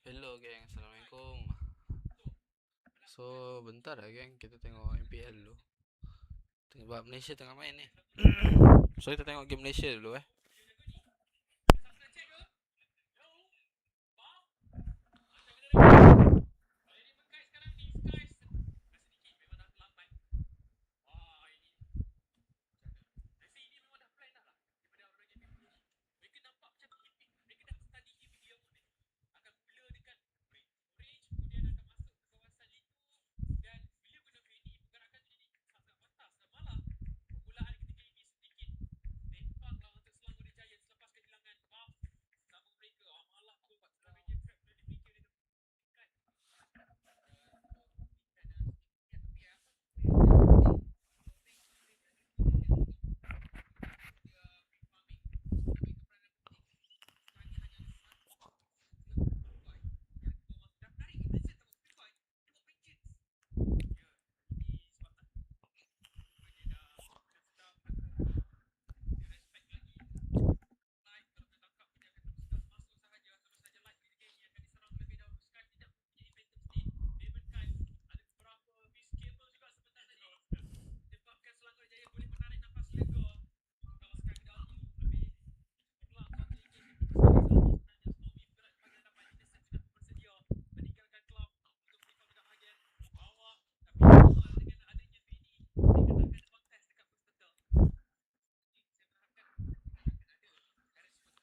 Hello geng, Assalamualaikum. So bentar lah geng, kita tengok MPL dulu. Tengok Malaysia tengah main ni. So kita tengok game Malaysia dulu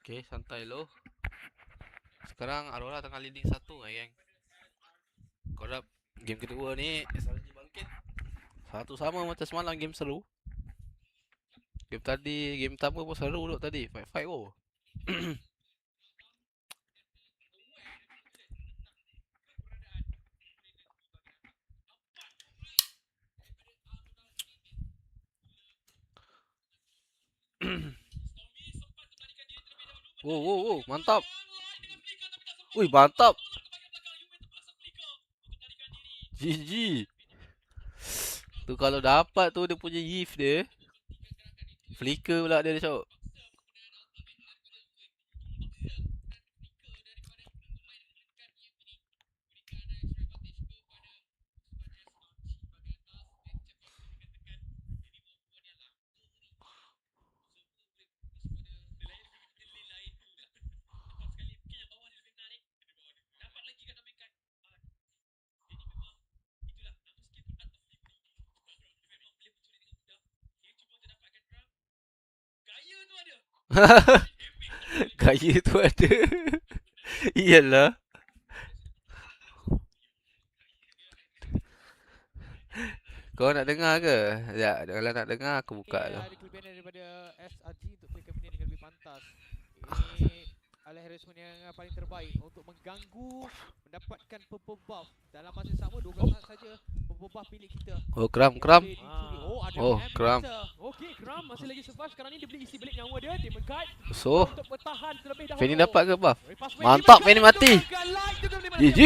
Okay, santai lo. Sekarang Aurora tengah leading 1 geng. Korap game kedua ni SRG bangkit. Satu sama macam semalam, game seru. Game pertama pun seru duk tadi. Fight oh. Wow, mantap. Wih, mantap. GG. Tu kalau dapat tu dia punya yift dia. Flicker pula dia cok. Gaya tu ada. Iyalah. Kau nak dengar ke? Ya, kalau nak dengar aku buka tu. Ada kelebihan daripada SRG untuk play cabinet dengan lebih pantas. Ini adalah harassment yang paling terbaik untuk mengganggu mendapatkan purple buff. Dalam masa yang sama 12 saat saja purple buff milik kita. Oh, kram. Ada Kram. Okey, Kram masih lagi survive. Sekarang ni dia boleh isi balik nyawa dia. Dia meng-guide So, untuk bertahan terlebih dahulu. Fanny dapat ke buff? Mantap, Fanny mati. GG.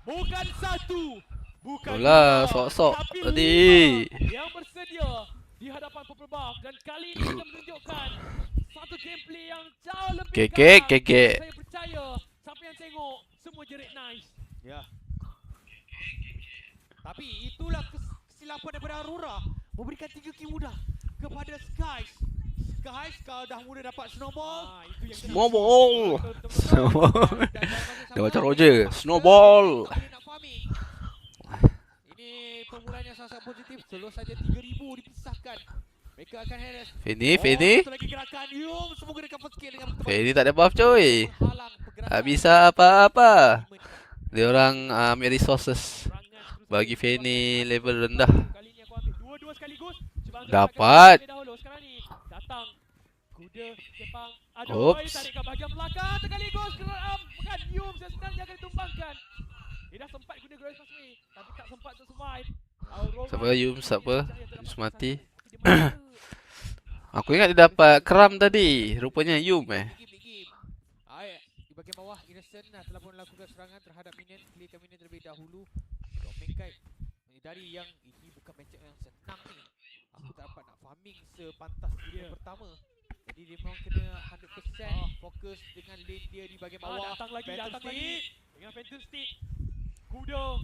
Bukan satu. Bukan itulah sok-sok tadi. Yang bersedia di hadapan purple buff. Dan kali ini kita menunjukkan satu gameplay yang jauh lebih Kekek. Saya percaya siapa yang tengok semua jerit nice. Ya. Tapi itulah kesilapan daripada Aurora memberikan 3 kill mudah kepada Skies. Skies kalau dah mula dapat snowball, itu yang Snowball. Dia macam Roger. Snowball. Ini permulaan yang sangat positif. Selalu saja 3,000 dipisahkan. Mereka akan harass. Fanny. Satu lagi gerakan. Semoga dia dapat skill dengan betul. Fanny tak ada buff coy. Tak bisa apa-apa. Dia orang ambil resources. Bagi Fanny level rendah. Dua-dua sekaligus. Dapat. Sekarang ni datang kuda Jepang. Oops. Tarik ke bahagian belakang sekaligus. Bukan Yum sebenarnya akan ditumbangkan. Dia dah sempat guna Glorious Pathway tapi tak sempat untuk survive. Siapa Yum mati. Aku ingat dia dapat kram tadi. Rupanya Yum Di bahagian bawah Innocent telah pun melakukan serangan terhadap minion. Clearkan minion terlebih dahulu. Dominkai menyedari yang ini bukan matchup yang senang ni. Aku tak dapat nak farming sepantas game pertama. Jadi dia memang kena 100% fokus dengan lane dia di bahagian bawah. Datang lagi. dengan Phantom Stick. Kuda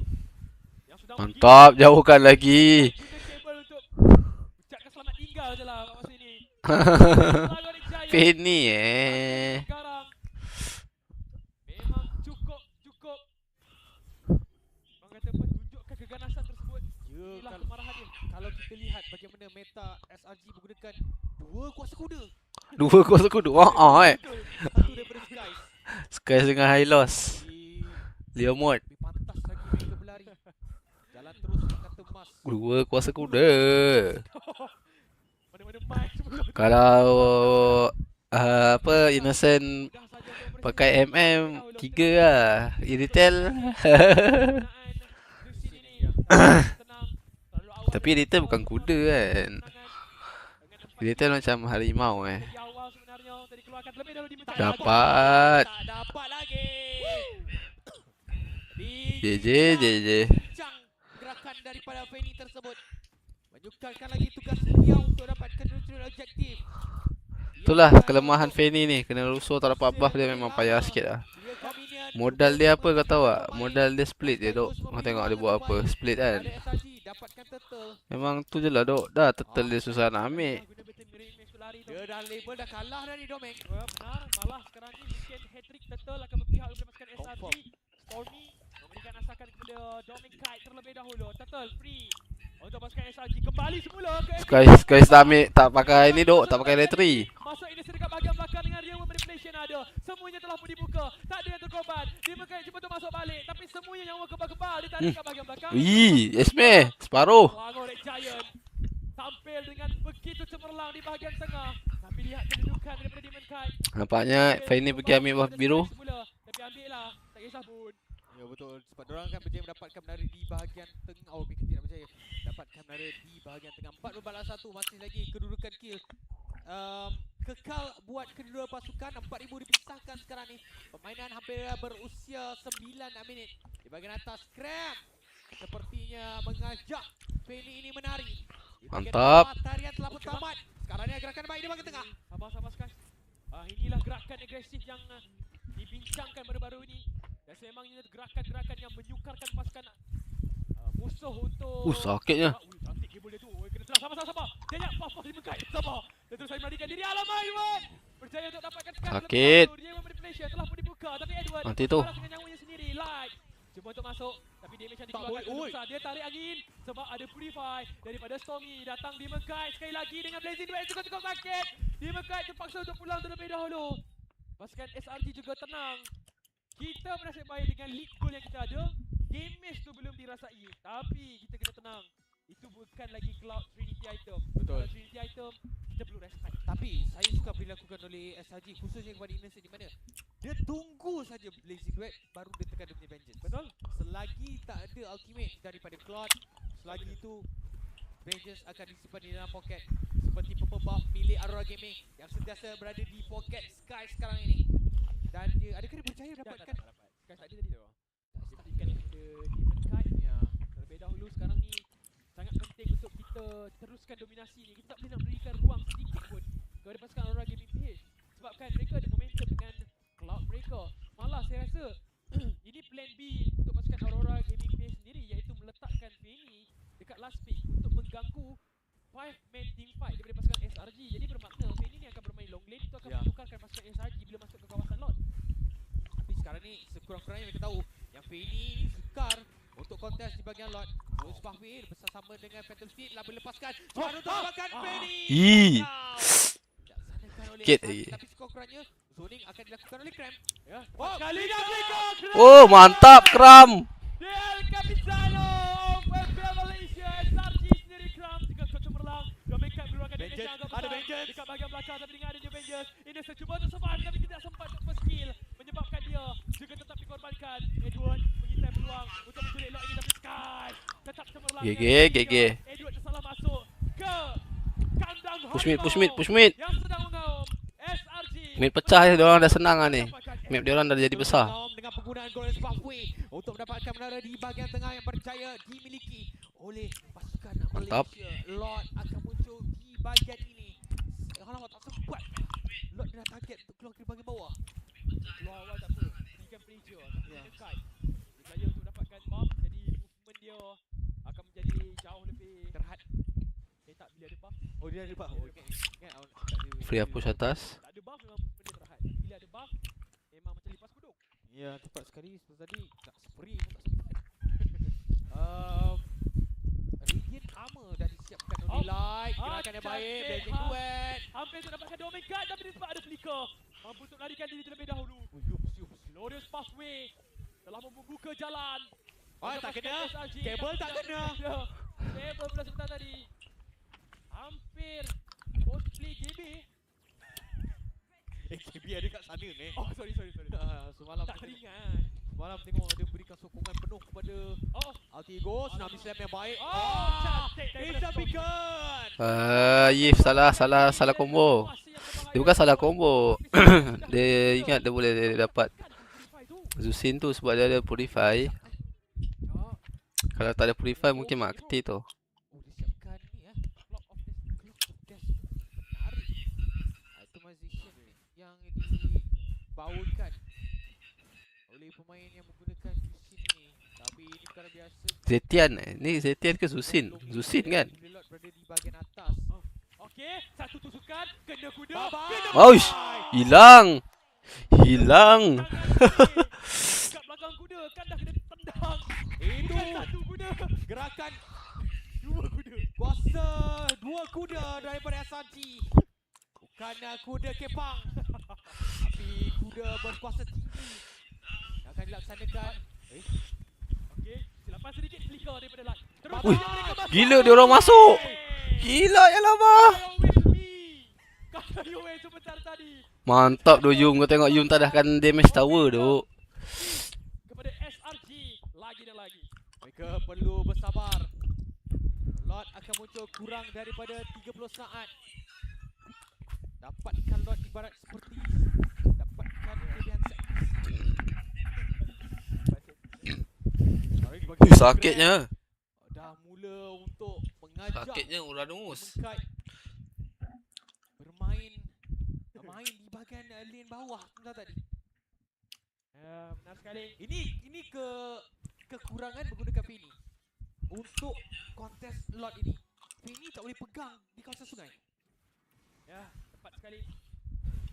yang sudah Mantap, jauhkan lagi. guna kabel untuk ucapkan selamat tinggal je lah kat masa ini. Selagor Giant. Penny Sekarang memang cukup orang kata apa, tunjukkan keganasan tersebut. Inilah kemarahan dia. Kalau kita lihat bagaimana meta SRG menggunakan dua kuasa kuda. Dua kuasa kuda. Betul. Satu daripada Skies. Sky dengan high loss. Leomord. Lebih pantas lagi mereka berlari. Jalan terus kata emas. Dua kuasa kuda. Mana-mana mic semua. Kalau apa Innocent pakai MM 3 lah. Iritel. Tapi Iritel bukan kuda kan. Iritel macam harimau Dapat. Tak dapat lagi. JJ. Bincang gerakan daripada Fanny tersebut. Menyukarkan lagi tugas dia untuk dapatkan neutral objektif. Itulah kelemahan Fanny ni. Kena rusuh tak dapat buff dia memang payah sikit lah. Modal dia apa kau tahu tak? Modal dia split je dok. Kau tengok dia buat apa. Split kan. Memang tu je lah dok. Dah turtle dia susah nak ambil. Dia dah label dah kalah dah ni Domeng. Benar, malah sekarang ni mungkin hat-trick turtle akan berpihak kepada pasukan SRG. Stormy memberikan asakan kepada Domeng Kite terlebih dahulu. Turtle free untuk pasukan SRG kembali semula ke Sky tak pakai ni dok. Tak pakai retry. masuk ini dekat bahagian belakang dengan real manipulation ada. Semuanya telah pun dibuka. Tak ada yang terkorban. Dia Kite cuba untuk masuk balik. Tapi semuanya nyawa kebal-kebal. Dia tarik kat bahagian belakang. Esme. Separuh. Selangor Giant tampil dengan begitu cemerlang di bahagian tengah. Tapi lihat kedudukan daripada Demon Kite. Nampaknya Fanny pergi ambil buff biru. Tapi ambil lah. Tak kisah pun. Ya betul. Sebab diorang kan berjaya mendapatkan menara di bahagian tengah. Oh, mereka tidak berjaya dapatkan menara di bahagian tengah. 4 membalas 1. Masih lagi kedudukan kill. Kekal buat kedua pasukan. 4,000 dipisahkan sekarang ni. Permainan hampir berusia 9 minit. Di bahagian atas Cram sepertinya mengajak Fanny ini menari. Mantap. Tarian telah pun tamat. Sekarang ni gerakan baik di bahagian tengah. Sabar Sky. Inilah gerakan agresif yang dibincangkan baru-baru ini. Dan sememangnya gerakan-gerakan yang menyukarkan pasukan musuh untuk sakitnya. cantik kabel dia tu. Kena terang sama-sama. Dia nak puff di bengkai. Sabar. Dia terus melarikan diri. Alamak Edward. Berjaya untuk dapatkan Sakit. Dia manipulation telah pun dibuka. Tapi Edward Nanti tu. dengan nyawanya sendiri. Light. Cuba untuk masuk. Tapi damage yang dikeluarkan besar. Dia tarik angin. Sebab ada purify daripada Stormy. Datang di bengkai. Sekali lagi dengan blazing duet. Cukup sakit. Di bengkai terpaksa untuk pulang terlebih dahulu. Pasukan SRG juga tenang. Kita bernasib baik dengan lead goal yang kita ada. Damage tu belum dirasai. Tapi kita kena tenang. Itu bukan lagi Cloud Trinity item. Betul. Cloud Trinity item kita perlu respect. Tapi saya suka bila dilakukan oleh SRG khususnya kepada Innocent di mana dia tunggu saja blazing duet baru dia tekan dia punya vengeance. Betul. Selagi tak ada ultimate daripada Cloud, selagi itu vengeance akan disimpan di dalam poket seperti purple buff milik Aurora Gaming yang sentiasa berada di poket Sky sekarang ini. Dan dia adakah dia berjaya dapatkan Sky tadi tu? Tak pastikan kita Demon Kite ya. Terlebih dahulu sekarang ni sangat penting untuk kita teruskan dominasi ni. Kita tak boleh nak berikan ruang sedikit pun kepada pasukan Aurora Gaming PH. Sebabkan mereka ada momentum dengan Cloud mereka. Malah saya rasa ini plan B untuk pasukan Aurora Gaming PH sendiri, iaitu meletakkan Fanny dekat last pick untuk mengganggu 5-man team fight daripada pasukan SRG. Jadi bermakna Fanny ni akan bermain long lane. Itu akan menukarkan pasukan SRG bila masuk ke kawasan lot. Tapi sekarang ni sekurang-kurangnya kita tahu yang Fanny ni sukar untuk kontes di bahagian lot. Terus Bahwir bersama dengan Phantom Speed telah melepaskan Tuan untuk melakukan Fanny. Sikit lagi. Tapi sekurang-kurangnya zoning akan dilakukan oleh Cram. Ya, sekali dah mereka. Oh, mantap Kram. El Capitano of FPL Malaysia. SRG sendiri Cram jika cemerlang. Dua mereka keluarkan damage yang agak besar dekat bahagian belakang. Tapi dengan adanya Vengeance, ini cuba untuk survive tapi tidak sempat untuk skill menyebabkan dia juga tetap dikorbankan. Edward mengintai peluang untuk mencuri lock ini tapi Sky tetap cemerlang. GG. Edward tersalah masuk ke kandang Push mid. yang sedang mengaum. SRG Mid pecah je, diorang dah senang lah ni. Map diorang dah jadi besar. Dengan penggunaan Golden Pathway untuk mendapatkan menara di bahagian tengah yang percaya dimiliki oleh pasukan Mantap. Malaysia. Lord akan muncul di bahagian ini. Kalau tak sempat Lord dah target untuk keluar ke bahagian bawah. Keluar awal tak apa. Berikan pressure. Tapi Kite Bila ada buff. Oh, ingat awak tak ada. Free push atas. Tak ada buff memang benda terhad. Bila ada buff memang macam lipas kuduk. Ya, tepat sekali. Seperti tadi nak spray pun tak sempat. Radiant armor dah disiapkan oleh Light. Gerakan yang baik. Blazing duet. Hampir untuk dapatkan dua main guard tapi dia sebab ada flicker. Mampu untuk larikan diri terlebih dahulu. Yups. Glorious pathway telah membuka jalan. Tak kena. Kabel tak kena. Kabel pula sebentar tadi. Hampir cosplay GB. KB ada kat sana ni. Oh, sorry. Semalam Tak teringat. Semalam tengok dia berikan sokongan penuh kepada Altigos. Nabi Slam yang baik. Cantik. It's a beacon. Yif salah combo. Dia bukan salah combo. Dia ingat dia boleh dapat Zusin tu sebab dia ada Purify. Kalau tak ada Purify mungkin mati tu. Dia siapkan ni Clock of Death. Menarik. Itemization yang dibawakan oleh pemain yang menggunakan Zusin ni. Tapi ini perkara biasa. Zetian ni Zetian ke Zusin? Zusin kan? Lord berada di bahagian atas. Okey, satu tusukan kena kuda. Oish, hilang. Kat belakang kuda kan dah kena tendang. Itu Satu kuda. gerakan Dua kuda. kuasa dua kuda daripada SRG. Bukan kuda kepang. Tapi kuda berkuasa tinggi yang akan dilaksanakan. Okey, silapan sedikit flicker daripada Light. Terus Ui, mereka masuk. gila dia orang masuk. Gila ya lah bah. Kata Yue sebentar tadi. Mantap tu Yung, kau tengok Yung tak dah akan damage tower tu. Kepada SRG lagi dan lagi. Mereka perlu bersabar. Lot akan muncul kurang daripada 30 saat. Dapatkan Lot ibarat seperti dapatkan kelebihan set. Sakitnya. Dah mula untuk mengajak Sakitnya Uranus. bermain di bahagian lane bawah sebentar tadi. Benar sekali. Ini kekurangan menggunakan Fini untuk kontes lot ini. Fini tak boleh pegang di kawasan sungai. Ya, tepat sekali.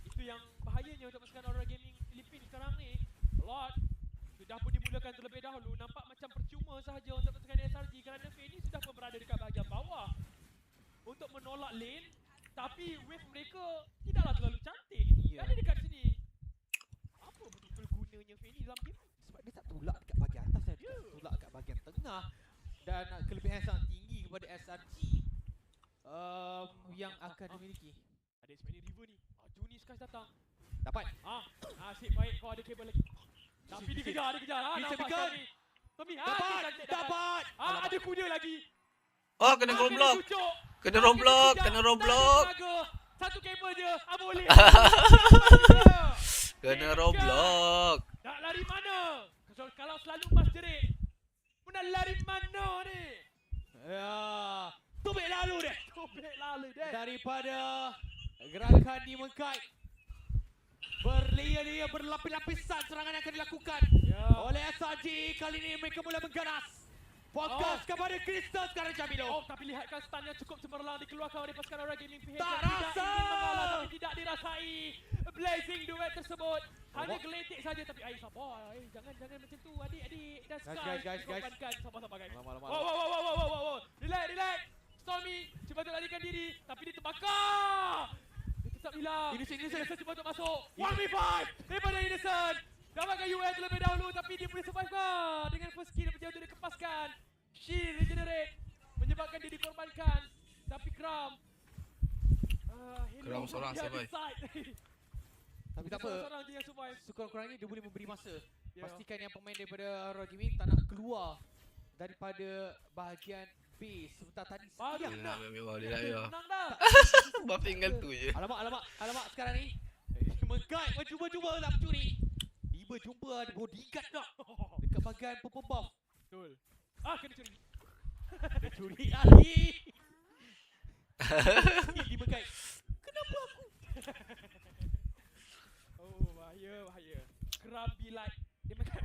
Itu yang bahayanya untuk pasukan Aurora Gaming Filipina sekarang ni. Lot sudah pun dimulakan terlebih dahulu. Nampak macam percuma sahaja untuk pasukan SRG kerana Feni sudah pun berada dekat bahagian bawah untuk menolak lane. Tapi wave mereka tidaklah terlalu cantik. Kerana dekat sini apa betul-betul gunanya Feni dalam game? Sebab dia tak tolak dekat bahagian atas dan dia tolak dekat bahagian tengah. Dan kelebihan sangat tinggi kepada SRG yang akan dimiliki. Ada Ismail River ni. Juni Skies datang. Dapat. Nasib baik kau ada kabel lagi. Tapi dikejar. Bisa Nampak bikin. Tommy, Dapat. ada kuda lagi. Oh, kena roadblock. Kena roadblock. Satu kabel je. Boleh. Kena roadblock. Nak lari mana? Kalau selalu mas jerit. Nak lari mana ni? Ya. Tobek lalu deh. Daripada gerakan di Mengkai. Berlayer-layer berlapis-lapisan serangan yang akan dilakukan oleh SRG. Kali ini mereka mula mengganas. Fokus kepada Crystal sekarang Jamilo. Tapi lihatkan stun yang cukup cemerlang dikeluarkan oleh pasukan Aurora Gaming PH. Tak Tidak rasa. ingin mengalah tapi tidak dirasai. Blazing duet tersebut. Hanya geletik saja tapi sabar. Jangan macam tu adik-adik. Dan Sky. Guys. Sabar guys. Lama. Wow. Relax. Stormy cuba untuk larikan diri tapi dia terbakar. Dia tetap hilang. Innocent cuba untuk masuk. 1v5 daripada Innocent. Dapatkan UN terlebih dahulu tapi dia boleh survive kah? Dengan first skill berjaya untuk dikepaskan. Shield regenerate menyebabkan dia dikorbankan. Tapi Kram Kram seorang survive. Tapi tak apa. Seorang je yang survive. Sekurang-kurangnya dia boleh memberi masa. Ya. Pastikan yang pemain daripada Aurora Gaming tak nak keluar daripada bahagian base sebentar tadi. Dia Dia dah. menang dah. Buff tinggal tu je. Alamak sekarang ni. Mengkai cuba nak mencuri. Tiba jumpa ada bodyguard tak dekat bahagian purple buff. Betul. Kena curi. Dia curi lagi. Di Mengkai. Kenapa aku? Oh, bahaya. Kram be like. Dia Mengkai.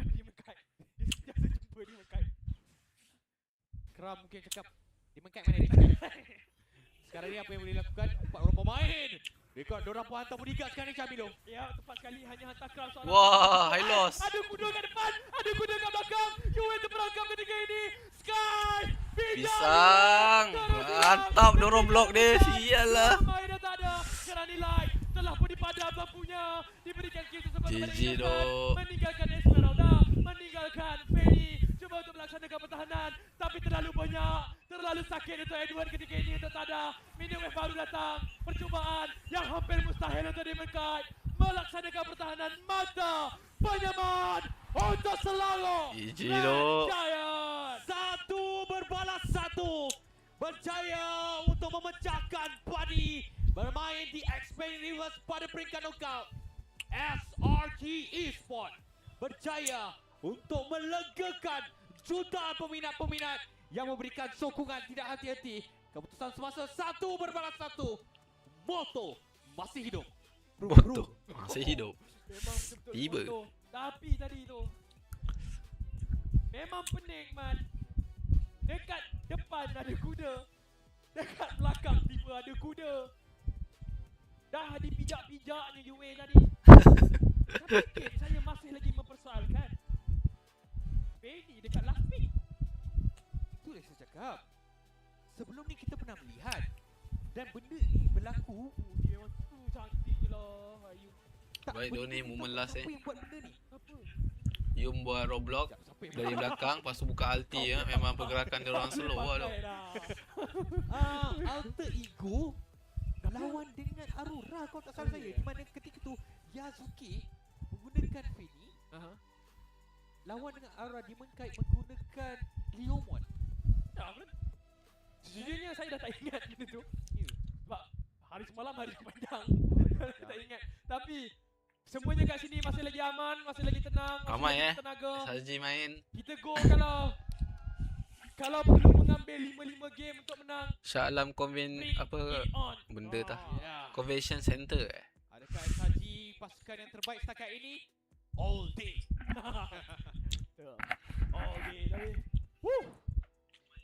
Dia sentiasa jumpa di Mengkai. Kram mungkin cakap di Mengkai mana dia? Sekarang ni apa yang boleh dilakukan? 4 orang pemain. Mereka dorang pun hantar bodyguard sekarang ni Camilo. Ya, tepat sekali hanya hantar crowd seorang. Wah, high loss. Ada kuda kat depan, ada kuda kat belakang. Yue terperangkap ketika ini. Sky Pisang. Mantap dorong blok dia. Sial lah. Pemain dah tak ada. Sekarang ni light telah pun dipadam lampunya. Diberikan kill tersebut kepada GG Innocent. dok. Meninggalkan Esmeralda, meninggalkan Feni. Cuba untuk melaksanakan pertahanan, tapi terlalu banyak, terlalu sakit untuk Edward ketika ini untuk tak ada. Mini wave baru datang. Percubaan yang hampir mustahil untuk Demonkai melaksanakan pertahanan mata penyaman untuk selalu. GG dok. Giant. 1 berbalas 1. Berjaya untuk memecahkan Buddy. Bermain di X-Men Reverse pada peringkat knockout. SRG Esport berjaya untuk melegakan jutaan peminat-peminat yang memberikan sokongan tidak hati-hati. Keputusan semasa 1 berbalas 1. Moto masih hidup. Bodoh. Masih hidup. Memang betul-betul Tiba. bodoh. Tapi tadi tu memang pening man. Dekat depan ada kuda, dekat belakang tiba ada kuda. Dah dipijak-pijaknya Yue tadi. Tapi saya masih lagi mempersoalkan Benny dekat last pick. Itu yang saya cakap. Sebelum ni kita pernah melihat dan benda ni berlaku. Dia memang tu cantik je lah Ayu. Tak, Baik, benda Doni, ni momen siapa- last, siapa yang buat benda ni? Apa? Yum buat roblox Siapa yang dari belakang, lepas tu buka ulti ya. Memang pergerakan dia orang slow lah dok. Pakai dah. Alter ego lawan dengan Aurora kalau tak salah saya. Di mana ketika tu Yazuki menggunakan Feni, Aha. lawan dengan Aurora Demonkai menggunakan Leomon. Tak apa. Sejujurnya saya dah tak ingat benda tu. Ya. Sebab hari semalam hari kepandang. Tak ingat. Tapi semuanya kat sini masih lagi aman, masih lagi tenang, masih Aman, lagi eh? tenaga. Saji main. Kita go kalau perlu mengambil 5-5 game untuk menang. Shah Alam Conven Bring apa it on. benda tah? Ya. Convention Center eh. Adakah SRG pasukan yang terbaik setakat ini? All day. Oh, okay, tapi. Woo!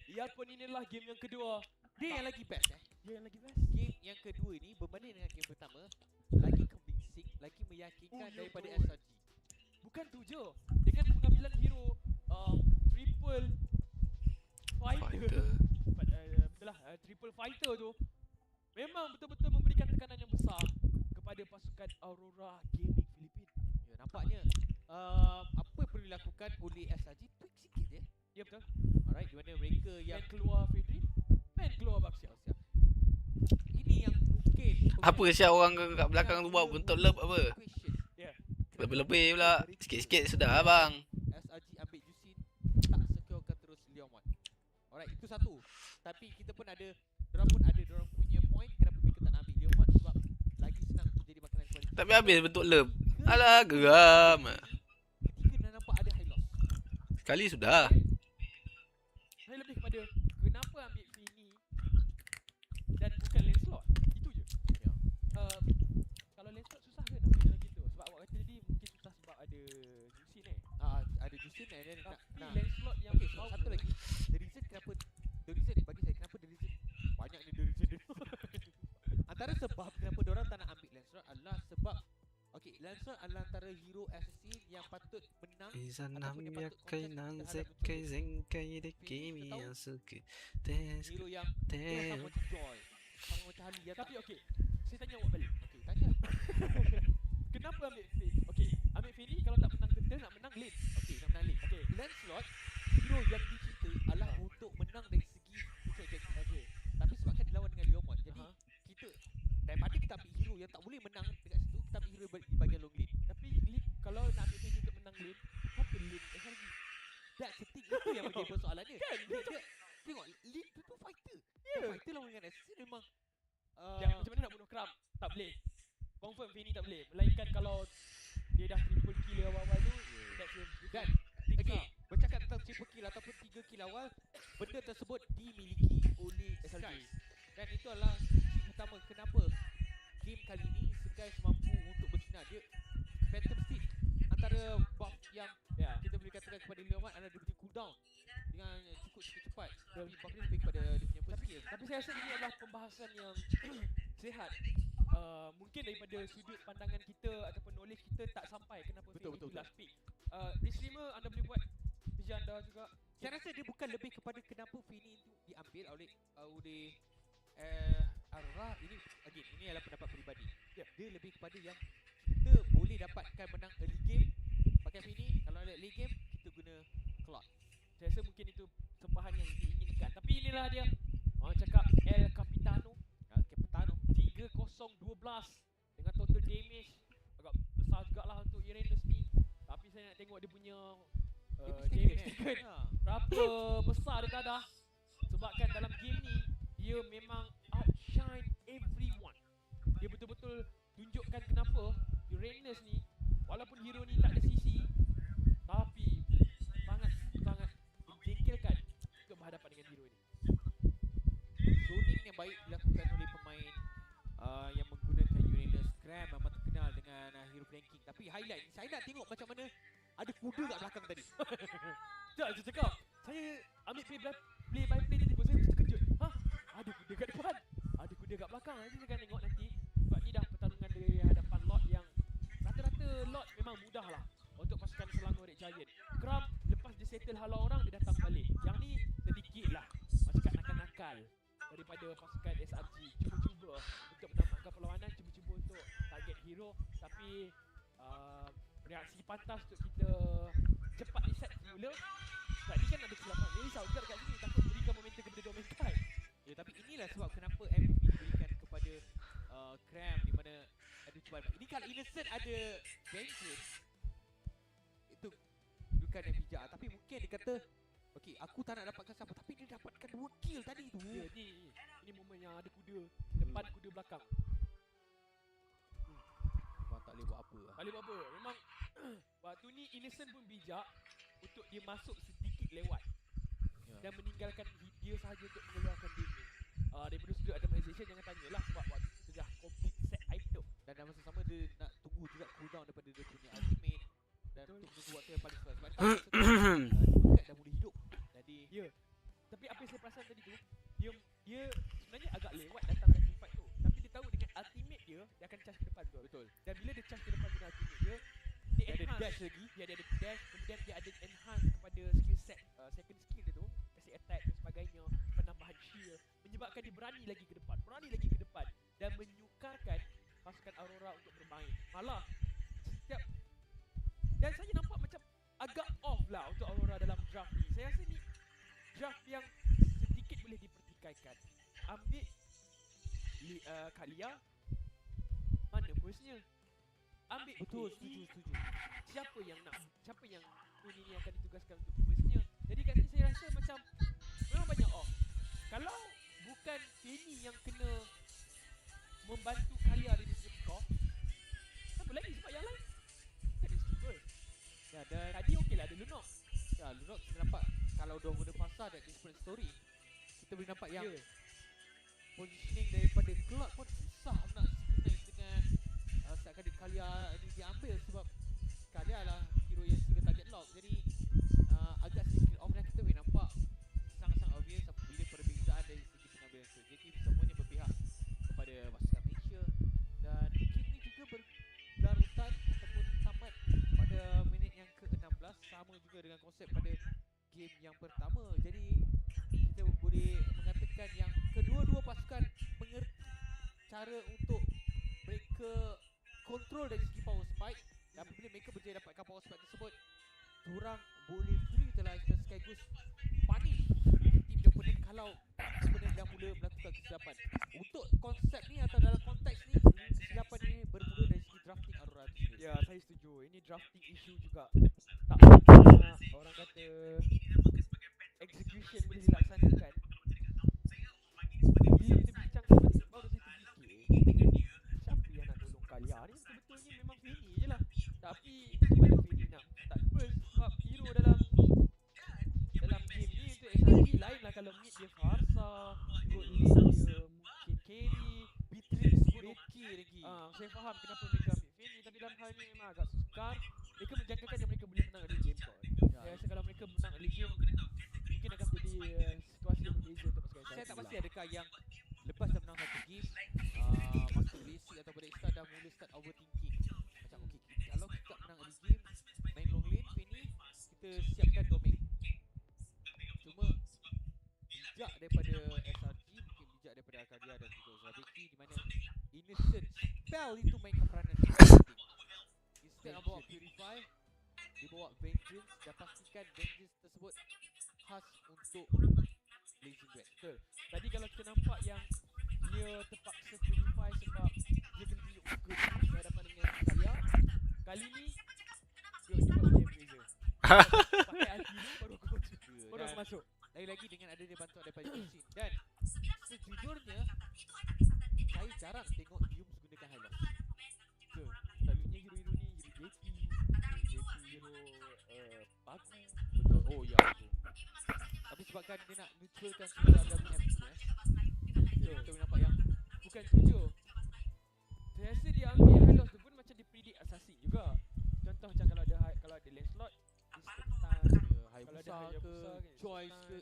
Biarpun inilah game yang kedua. Dia yang lagi best Dia yang lagi best. Game yang kedua ni berbanding dengan game pertama lagi convincing, lagi meyakinkan Oh, ya daripada betul. SRG. Bukan tu je. Dengan pengambilan hero triple fighter. Betul lah, triple fighter tu memang betul-betul memberikan tekanan yang besar kepada pasukan Aurora Gaming Philippines. Ya, nampaknya apa yang perlu dilakukan oleh SRG tweak sikit je. Ya betul. Alright, di mana mereka yang Yang keluar Fedri, main keluar Baksial. siap. Ini yang mungkin Apa siap orang kat belakang tu buat bentuk lep apa? question. Lebih-lebih pula. Sikit-sikit sudah abang. SRG ambil Jusin, tak securekan terus Leomon. Alright, itu satu. Tapi kita pun ada, dorang punya point kenapa mereka tak nak ambil Leomon sebab lagi senang untuk jadi makanan kualiti. Tapi habis bentuk lep. Alah geram. Ketika dah nampak ada high loss. Sekali sudah. Saya lebih kepada kenapa ambil Fini dan bukan Lancelot. Itu je. Ya. Kalau Lancelot susah ke nak main dalam gitu? Sebab awak kata tadi mungkin susah sebab ada Jusin Ada Jusin and then Tapi nah. Lancelot yang Okay, so satu lagi. The reason kenapa bagi saya kenapa the reason banyak ni the reason dia. Antara sebab kenapa diorang tak nak ambil Lancelot adalah sebab okay, Lancelot adalah antara hero assassin yang patut menang. Hero yang dia sama macam Joy, sama macam Harley yang Tapi okey, saya tanya awak balik. okay, tanya. Kenapa ambil Fini? Okey, ambil Fini kalau tak menang tender nak menang lane. Okay, nak menang lane. Okey. Lancelot hero yang dicipta adalah untuk menang dari segi puncak objektif. Okey. Tapi sebabkan dilawan dengan Leomon, jadi kita daripada kita ambil hero yang tak boleh menang dekat situ, kita ambil hero di bahagian long lane. Tapi lane kalau nak ambil Fini untuk menang lane, apa lane SRG? That's the thing, itu yang menjadi persoalannya. Kan? Dia tengok lane tu fighter. Ya. Fighter lawan dengan assassin memang Yang macam mana nak bunuh Kram? Tak boleh. Confirm Fini tak boleh. Melainkan kalau dia dah triple kill awal-awal tu, that's a dan tick okay, up. bercakap tentang triple kill ataupun 3 kill awal, benda tersebut dimiliki oleh Sky. Dan itu adalah kunci utama kenapa game kali ini Sky mampu untuk bersinar. Dia Phantom Steed antara buff yang Ya. kita boleh katakan kepada Leomon adalah dia punya cooldown cooldown dengan cukup cepat. Tapi buff ni lebih kepada dia punya first skill. Tapi saya rasa ini adalah pembahasan yang sihat. Mungkin daripada sudut pandangan kita ataupun knowledge kita tak sampai kenapa Betul, Fanny betul, tu last pick. Di streamer anda boleh buat kerja anda juga. Saya rasa dia bukan lebih kepada kenapa Fanny itu diambil oleh Aurora. Ini adalah pendapat peribadi. Dia lebih kepada yang kita boleh dapatkan menang early game pakai Fanny. Kalau ada late game kita guna Cloud. Saya rasa mungkin itu sembahan yang diinginkan. Tapi inilah dia. Orang cakap El Capitano 3012 dengan total damage agak besar jugalah untuk Uranus ni. Tapi saya nak tengok dia punya damage taken berapa besar dia dah. Sebabkan dalam game ni dia memang outshine everyone. Dia betul-betul tunjukkan kenapa Uranus ni walaupun hero ni tak ada CC tapi sangat menjengkelkan untuk berhadapan dengan hero ni. Zoning yang baik dilakukan oleh pemain yang menggunakan Uranus. Cram memang terkenal dengan hero flanking. Tapi highlight ni saya nak tengok macam mana ada kuda kat belakang tadi. Tak, saya cakap saya ambil play by play dia tiba saya terkejut. Ada kuda kat depan, ada kuda kat belakang. Nanti saya akan tengok nanti. Sebab ni dah pertarungan dari hadapan Lord yang rata-rata Lord memang mudah lah untuk pasukan Selangor Red Giant. Kram lepas dia settle halau orang dia datang balik. Yang ni sedikit lah macam nakal-nakal daripada pasukan SRG. Cuba-cuba untuk menampakkan perlawanan, cuba-cuba untuk target hero. Tapi reaksi pantas untuk kita cepat reset semula. Sebab ni kan ada kesilapan. Dia risau juga dekat sini takut berikan momentum kepada dua main guy. Ya, tapi inilah sebab kenapa MVP diberikan kepada Cram di mana ada cuba. Ini kalau Innocent ada Vengeance itu bukan yang bijak. Tapi mungkin dia kata okey, aku tak nak dapatkan siapa tapi dia dapatkan 2 kill tadi tu. Ya, ini momen yang ada kuda depan, kuda belakang. Memang tak boleh buat apa lah. Tak boleh buat apa. Memang waktu ni Innocent pun bijak untuk dia masuk sedikit lewat dan meninggalkan dia sahaja untuk mengeluarkan game ni. Daripada sudut itemization jangan tanyalah sebab waktu tu dah complete set item. Dan dalam masa sama dia nak tunggu juga cooldown daripada dia punya ultimate. Dan untuk menunggu waktu yang paling sebab tahu dia dah mula hidup. Jadi Ya. Tapi apa yang saya perasan tadi tu, dia sebenarnya agak lewat datang kat teamfight tu. Tapi dia tahu dengan ultimate dia akan charge ke depan tu. betul. Dan bila dia charge ke depan dengan ultimate dia Dia ada enhance. dash lagi. Dia ada dash, kemudian dia ada enhance kepada skill set second skill dia tu, basic attack dan sebagainya, penambahan shield, menyebabkan dia berani lagi ke depan dan menyukarkan pasukan Aurora untuk bermain. Malah setiap dan saya nampak macam agak off lah untuk Aurora dalam draft ni. Saya rasa ni draft yang sedikit boleh dipertikaikan. Ambil Kalia, mana bosnya? Ambil Betul, KD, setuju. siapa yang ini akan ditugaskan untuk bosnya. Jadi kat sini saya rasa macam memang banyak off. Kalau bukan Fanny yang kena membantu Kalia dari segi kau, apa lagi sebab yang lain kan dia stable. Ya, dan Tadi okey lah ada Lunok. ya, Lunok kita nampak kalau dia guna pasar dan different story. Kita boleh nampak yang positioning daripada Cloud pun susah nak synchronize dengan setiap kali Kalia ni diambil sebab Kalia lah hero yang single target lock. Jadi agak sedikit off dan kita boleh nampak sangat-sangat obvious apabila perbezaan dari segi pengambilan subjektif semuanya berpihak kepada pasukan Malaysia. Dan game ni juga berlarutan ataupun tamat pada minit yang ke-16, sama juga dengan konsep pada game yang pertama. Jadi kita boleh mengatakan yang kedua-dua pasukan mengerti cara untuk mereka kontrol dari segi power spike. Dan apabila mereka berjaya dapatkan power spike tersebut, diorang boleh free utilize dan sekaligus punish tim opponent kalau opponent dah mula melakukan kesilapan. Untuk konsep ni atau dalam konteks ni, kesilapan ni bermula dari segi drafting Aurora tu sendiri. Ya, saya setuju. Ini drafting issue juga. Tak semua orang kata execution boleh dilaksanakan. Bila kita bincang tadi, baru saya terfikir siapa yang nak tolong Kalia ni? Sebetulnya memang Fanny je lah. Tapi macam mana Fanny nak start first? Sebab hero dalam game ni untuk SRG lain lah. Kalau mid dia Farsa, good lane dia mungkin carry, Beatrix Loki lagi. saya faham kenapa mereka ambil Fanny, tapi dalam hal ni memang agak sukar. Mereka menjangkakan yang mereka boleh menang early game kot. Saya rasa kalau mereka menang early game yang lepas dah menang satu game, Master Basic atau Budak Star dah mula start overthinking. Macam okay, kalau kita menang early game, main long lane, Penny, kita siapkan domain. Cuma bijak daripada SRG, mungkin bijak daripada Arcadia dan juga Zabeki, di mana Innocent spell itu main peranan penting. Instead of bawa Purify, dia bawa Vengeance dan pastikan Vengeance tersebut khas untuk Blazing Red. Betul. Tadi kalau kita nampak yang dia terpaksa purify sebab dia kena tunjuk muka dulu berhadapan dengan Talia. Kali ni dia buat game beza. Pakai anti dulu baru aku masuk. Lagi-lagi dengan adanya bantuan daripada Justin. Dan sejujurnya saya jarang tengok Yums gunakan High Loss. Betul. Selalunya hero-hero ni hero JP, hero bagus. Betul. Oh ya, betul. Tapi sebabkan dia nak neutralkan semua WMS ni, kita nampak yang Bukan tu je. Saya rasa dia ambil high loss tu pun macam dia predict assassin juga. Contoh macam kalau ada Lancelot, instant stun. Kalau ada Hayabusa ke, kan, Joyce ke,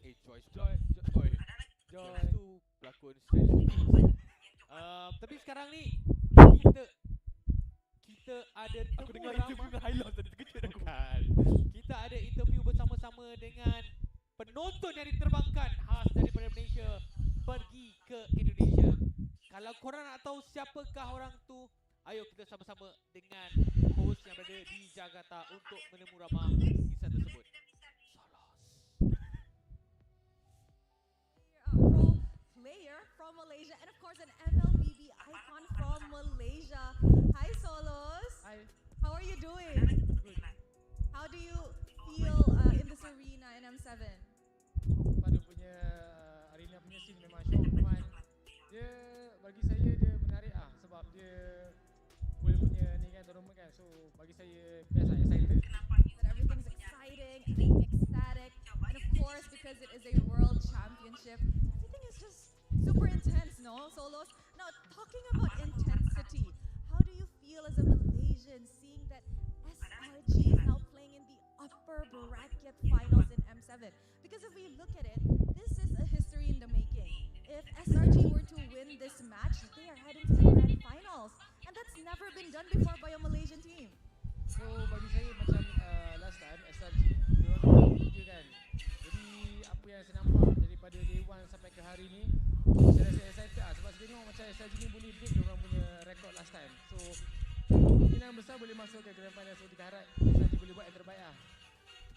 Joyce Joy tu pelakon strategis. Tapi sekarang ni kita ada Aku dengar interview dengan high loss tadi terkejut aku. Kita ada interview bersama-sama dengan penonton yang diterbangkan khas daripada Malaysia pergi ke Indonesia. Kalau korang nak tahu siapakah orang tu, ayo kita sama-sama dengan host yang berada di Jakarta untuk menemu ramah kisah tersebut. Pro player from Malaysia and of course an Mlbb icon from Malaysia. Hi Solos. Hi. How are you doing? Good. How do you feel in this arena in M7? Pada punya arena punya scene memang shock fun. Dia bagi saya dia menarik sebab dia boleh punya ni kan tournament kan. So bagi saya best excited. That everything's exciting, everything ecstatic, and of course because it is a world championship, everything is just super intense, no Solos? Now talking about intensity, how do you feel as a Malaysian seeing that SRG is now playing in the upper bracket finals in M7? Because if we look at it, this is a history in the making. If SRG were to win this match, they are heading to the grand finals, and that's never been done before by a Malaysian team. So bagi saya macam last time SRG dia orang kerja kan. Jadi apa yang saya nampak daripada day 1 sampai ke hari ni, saya rasa excited sebab saya tengok macam SRG ni boleh break dia orang punya record last time. So kemungkinan besar boleh masuk ke grand final. So kita harap SRG boleh buat yang terbaik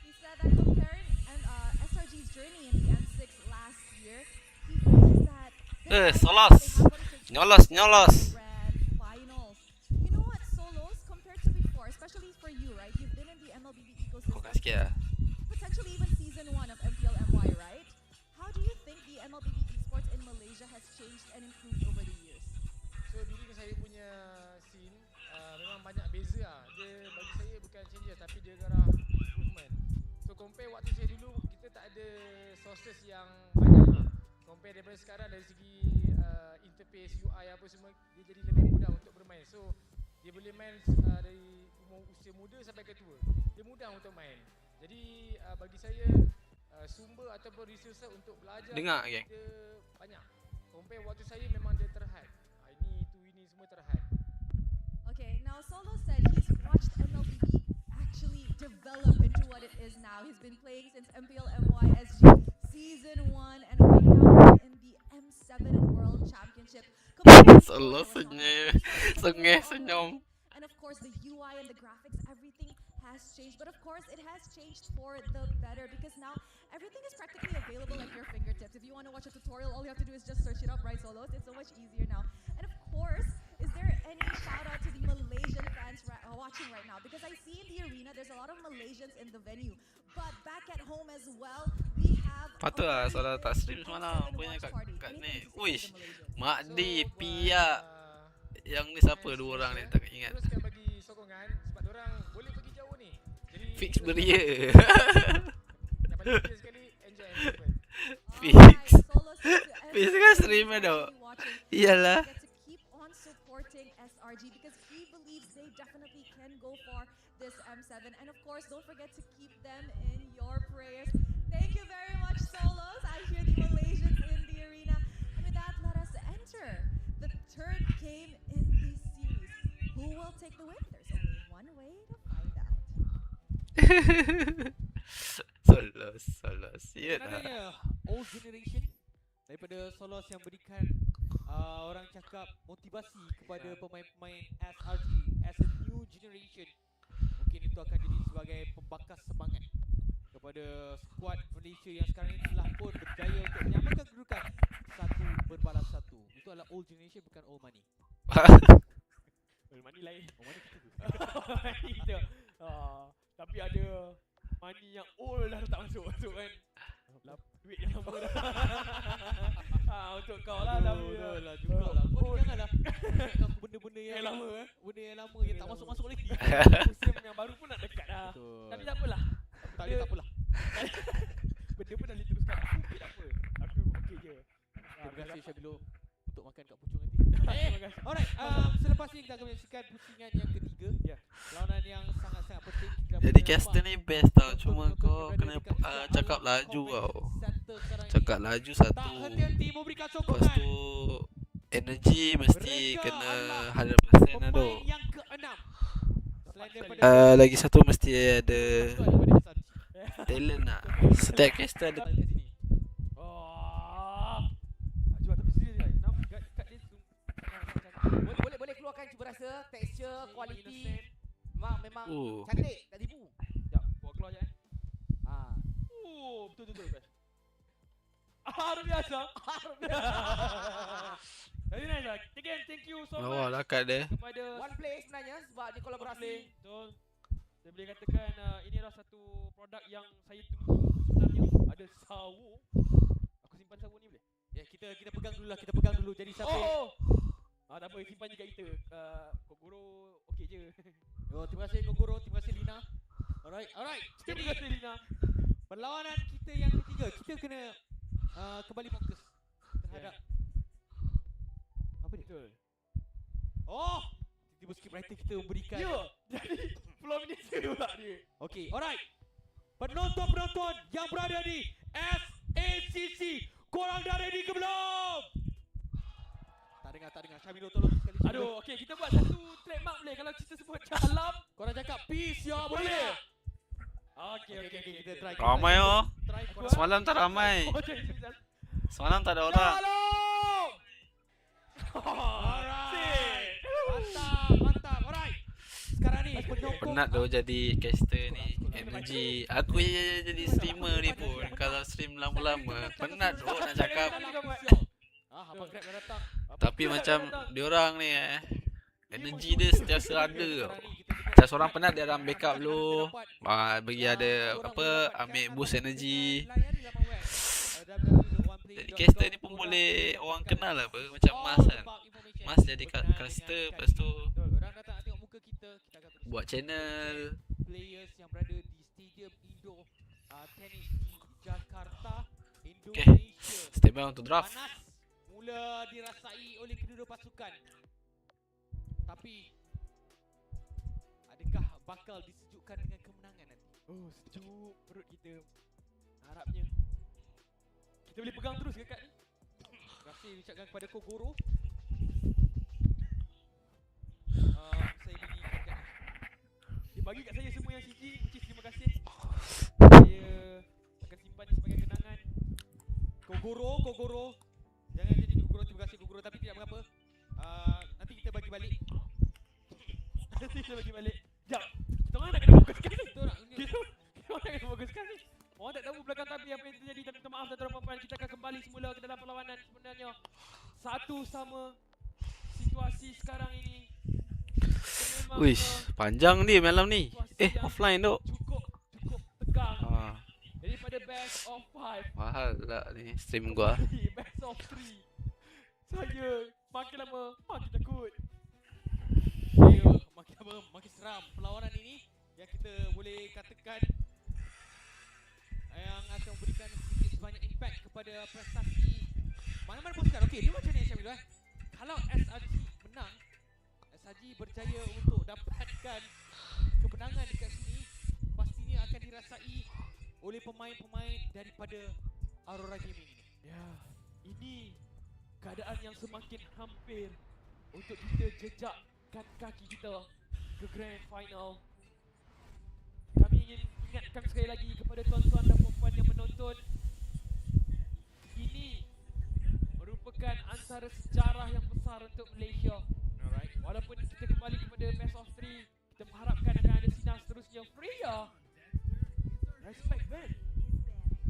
He said that comparing SRG's journey in the M6 last year, he feels that Solos. Nyolos. grand finals. You know what, Solos, compared to before, especially for you, right? You've been in the MLBB Kau kan ecosystem, sikit lah. potentially even season 1 of MPL-MY, right? How do you think the MLBB esports in Malaysia has changed and improved over the years? So during saya punya scene memang banyak beza Dia bagi saya bukan changes tapi dia arah improvement. So compare waktu saya dulu, kita tak ada sources yang banyak compare daripada sekarang dari segi interface, UI apa semua, dia jadi lebih mudah untuk bermain. So dia boleh main dari usia muda sampai ke tua. Dia mudah untuk main. Jadi bagi saya sumber ataupun resources untuk belajar Dengar, geng. dia banyak. Compare waktu saya memang dia terhad. Ini semua terhad. Okay, now Solo said he's watched MLBB actually develop into what it is now. He's been playing since MPL-MYSG Season 1 and right now we're in the M7 World Championship. Solos senyum. And of course the UI and the graphics, everything has changed. But of course it has changed for the better because now everything is practically available at your fingertips. If you want to watch a tutorial, all you have to do is just search it up, right, Solos? It's so much easier now. And of course, is there any shout out to the Malaysian fans watching right now? Because I see in the arena there's a lot of Malaysians in the venue. But back at home as well, we have Patut lah Solos tak stream semalam. Punya kat ni. Uish, Mak D, Pia. Yang ni siapa dua orang ni tak ingat. Teruskan bagi sokongan sebab diorang boleh pergi jauh ni. Jadi Fix beria. yang paling penting sekali enjoy enjoyment. Fix. Fix kan streamer tau. Iyalah. Get to keep on supporting SRG because he believes they definitely can go for this M7. And of course, don't forget to keep them in your prayers. Thank you very much, Solos. I hear the Malaysians in the arena. And with that, Solos. Ya Dan tak? adanya old generation daripada Solos yang berikan orang cakap motivasi kepada pemain-pemain SRG as a new generation. Mungkin itu akan jadi sebagai pembakas semangat kepada skuad Malaysia yang sekarang ini telah pun berjaya untuk menyamakan kedudukan 1-1. Itu adalah old generation, bukan old money. Well, money lain. Old money kita tu. Money kita. Tapi ada money yang old dah tak masuk kan. Duit yang lama dah. Untuk kau lah tapi Dah lah jugalah. Kau ni janganlah aku benda-benda yang lama benda yang lama yang tak masuk-masuk lagi. musim yang baru pun nak dekat dah. Betul. Tapi tak apalah. Tak boleh, tak apalah. Benda pun dah boleh teruskan. Aku okey tak apa. Aku okey je. Terima kasih Syabilo untuk makan kat pucung nanti. Terima kasih. Alright, selepas ini kita akan menyaksikan pusingan yang ketiga. Ya. Lawanan yang sangat-sangat penting. Kita Jadi boleh caster nampak ni best tau. betul-betul Cuma yang kau berada kena dekat sejak cakap awal laju comment tau. center sekarang ini. Cakap laju Tak satu. henti-henti memberikan Lepas sokongan. tu energy mesti Mereka kena adalah 100% lah tu. Pemain yang ke-6. Selain daripada Lagi satu mesti ada daripada SRG. talent lah. Setiap caster ada. Kat sini. Cuba tapi serius lah. Kat dia tu. Boleh keluarkan cuba rasa teksture, kualiti. Memang Oh. cantik, tak tipu. Sekejap, buat keluar je Ah. betul best. Luar biasa. Very nice lah. Again, thank you so Lawa much lah kat dia. kepada One play sebenarnya sebab dia kolaborasi. Betul. Saya boleh katakan ini adalah satu produk yang saya tunggu sebenarnya. Ada sawo. Aku simpan sawo ni boleh? Ya, kita pegang dulu lah, kita pegang dulu. Jadi siapa? Tak apa, simpan je kat kita. Kogoro okey je. Oh, terima kasih Gogoro, terima kasih Lina. Alright. Terima Jadi kasih Lina. perlawanan kita yang ketiga, kita kena kembali fokus terhadap apa ni? Betul. Oh, tiba-tiba scriptwriter kita memberikan. Ya, jadi floor minister pula dia. Okey, alright. Penonton-penonton yang berada di SACC, korang dah ready ke belum? Tak dengar. Syamilo tolong sekali. Syamilo. Aduh, okey kita buat satu trademark boleh kalau kita sebut dalam. Korang cakap peace ya, boleh? Okey, Kita try. Ramai oh. Try. Semalam tak ramai. Semalam tak ada orang. Shalom. Alright. Mantap. Alright. Sekarang ni penyokong. Penat tu jadi caster ni. Energy. Aku je jadi streamer ni pun. Kalau stream lama-lama penat tu nak cakap. Abang Grab dah datang. Tapi macam diorang ni energy dia sentiasa ada tau. Macam seorang penat dia orang backup dulu. Bagi ada apa, ambil boost energy. Jadi caster ni pun boleh orang kenal lah apa. Macam Mas kan. Mas jadi caster, lepas tu Orang datang nak tengok muka kita akan terus buat channel. players yang berada di Stadium Indo Tenis di Jakarta, Okay. Indonesia. Stay by untuk draft. Panas mula dirasai oleh kedua pasukan. Tapi adakah bakal disejukkan dengan kemenangan nanti? Oh, sejuk perut kita. Harapnya kita boleh pegang terus ke kat ni. Terima kasih diucapkan kepada Kogoro. Saya bagi kat Dia bagi kat saya semua yang CG, which is terima kasih. Saya akan simpan ni sebagai kenangan. Kogoro. Jangan jadi Kogoro, terima kasih Kogoro, tapi tidak mengapa. Nanti kita bagi balik. Nanti kita bagi balik. Jap. Kita orang nak kena fokuskan ni. Kita orang Kita orang nak kena fokuskan ni. Orang tak tahu belakang tapi apa yang terjadi. Dan minta maaf tuan-tuan dan puan. Kita akan kembali semula ke dalam perlawanan sebenarnya. Satu sama situasi sekarang ini. Memang Wish, panjang ni malam ni. Offline tu. cukup tegang. Daripada best of 5. Mahal lah ni stream gua. Best of 3. Saya makin lama makin takut. Ya, makin apa, makin seram perlawanan ini yang kita boleh katakan yang akan memberikan sedikit sebanyak impact kepada prestasi mana-mana pasukan. Okey, dia macam ni Syamil kalau SRG menang, SRG berjaya untuk dapatkan kemenangan dekat sini, pastinya akan dirasai oleh pemain-pemain daripada Aurora Gaming ini. Ya, ini keadaan yang semakin hampir untuk kita jejakkan kaki kita ke grand final. Kami ingin ingatkan sekali lagi kepada tuan-tuan dan puan-puan yang menonton, ini merupakan antara sejarah yang besar untuk Malaysia. Alright. Walaupun kita kembali kepada best of 3, kita mengharapkan akan ada sinar seterusnya. Freya, respect Ben.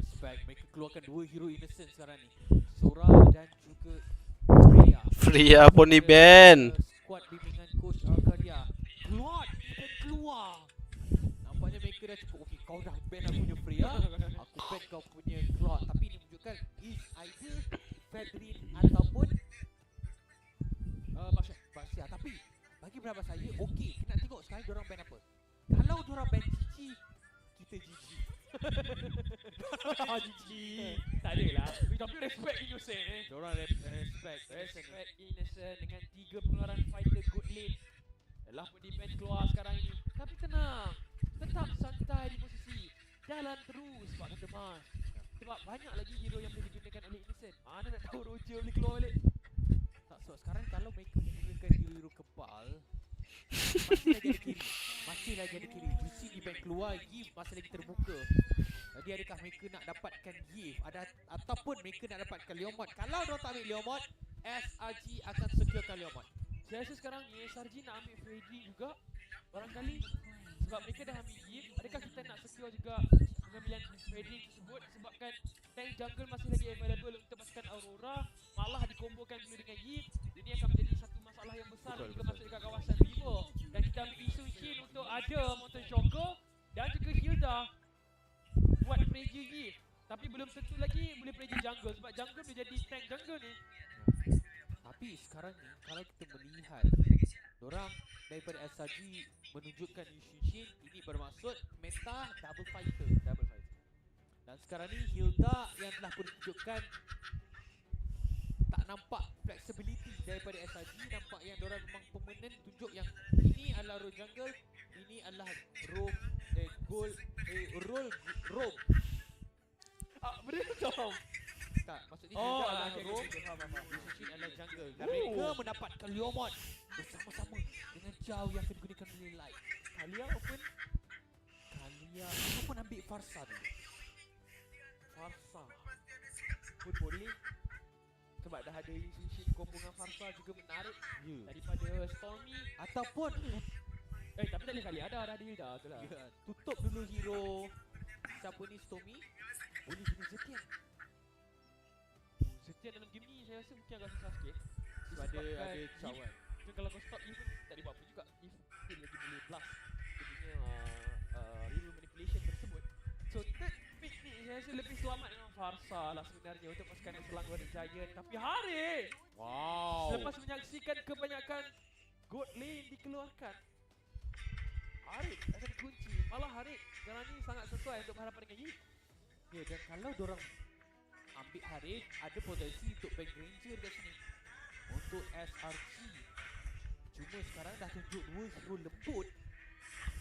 Respect, mereka keluarkan 2 hero innocent sekarang ni. Sora dan juga Freya. Freya pun di ban. Squad bimbingan coach Arcadia. Keluar, dan keluar. Nampaknya mereka dah cukup. Okay, kau dah ban aku punya Freya, aku ban kau punya Claude. Tapi ini menunjukkan is either Fedrin ataupun Basya. Tapi bagi pendapat saya, okey, kita nak tengok sekarang diorang ban apa. Kalau diorang ban Cici, kita GG. GG. Tak adalah. Tapi respect innocent Diorang respect innocent dengan 3 pengeluaran fighter good lane. Telah pun defense keluar sekarang ini. Tapi tenang, tetap santai di posisi. Jalan terus Pak Kata Mas. Sebab banyak lagi hero yang boleh digunakan oleh innocent. Mana nak tahu Roger boleh keluar balik. tak sebab sekarang kalau mereka menggunakan hero kebal, masih lagi ada kiri. Masih lagi ada kiri. Juicy di back keluar, gift masih lagi terbuka. Jadi adakah mereka nak dapatkan gift ataupun mereka nak dapatkan Leomod? Kalau diorang tak ambil Leomod, SRG akan securekan Leomod. Saya rasa sekarang ni SRG nak ambil Freddy juga. Barangkali sebab mereka dah ambil gift, adakah kita nak secure juga pengambilan Freddy tersebut, sebabkan tank jungle masih lagi available untuk pasukan Aurora, malah dikombokan dulu dengan gift. Ini akan menjadi satu masalah yang besar jika masuk dekat kawasan Vivo. Dan kita ambil isu Shin untuk ada Mountain Shocker dan juga Hilda buat pressure gift. Tapi belum tentu lagi boleh pressure jungle, sebab jungle boleh jadi tank jungle ni. Tapi sekarang ni kalau kita melihat dorang daripada SRG menunjukkan Yushin, ini bermaksud meta double fighter. Dan sekarang ni Hilda yang telah pun tunjukkan tak nampak flexibility daripada SRG. Nampak yang dorang memang permanent tunjuk yang ini adalah role jungle, ini adalah roam roam. Betul. Tak, maksudnya Oh, Hilda adalah okay, roam, okay, faham. Yushin adalah jungle. Dan mereka mendapatkan Leomod bersama-sama dengan jauh yang akan digunakan oleh Light. Kalia pun ambil Farsa dulu. Farsa pun boleh, sebab dah ada Shin combo dengan Farsa juga menarik daripada Stormy. Ataupun Tapi tak boleh kali ada Hilda tu lah. tutup dulu hero siapa ni, Stormy. Boleh guna Zetian. Setiap dalam game ni saya rasa mungkin agak susah sikit. Sebab ada cawan. Mungkin kalau kau stop Eve tak ada buat apa juga. Eve still lagi boleh blast dia punya real manipulation tersebut. So third pick ni saya rasa lebih selamat dengan Farsa lah sebenarnya untuk pasukan Selangor Giant. Tapi Harik, Wow. selepas menyaksikan kebanyakan gold lane dikeluarkan, Harik akan dikunci. Malah Harik sekarang ni sangat sesuai untuk berhadapan dengan Eve. Ya, dan kalau dorang ambil Harith, ada potensi untuk Bank Ranger dekat sini untuk SRG. Cuma sekarang dah tunjuk 2 hero lembut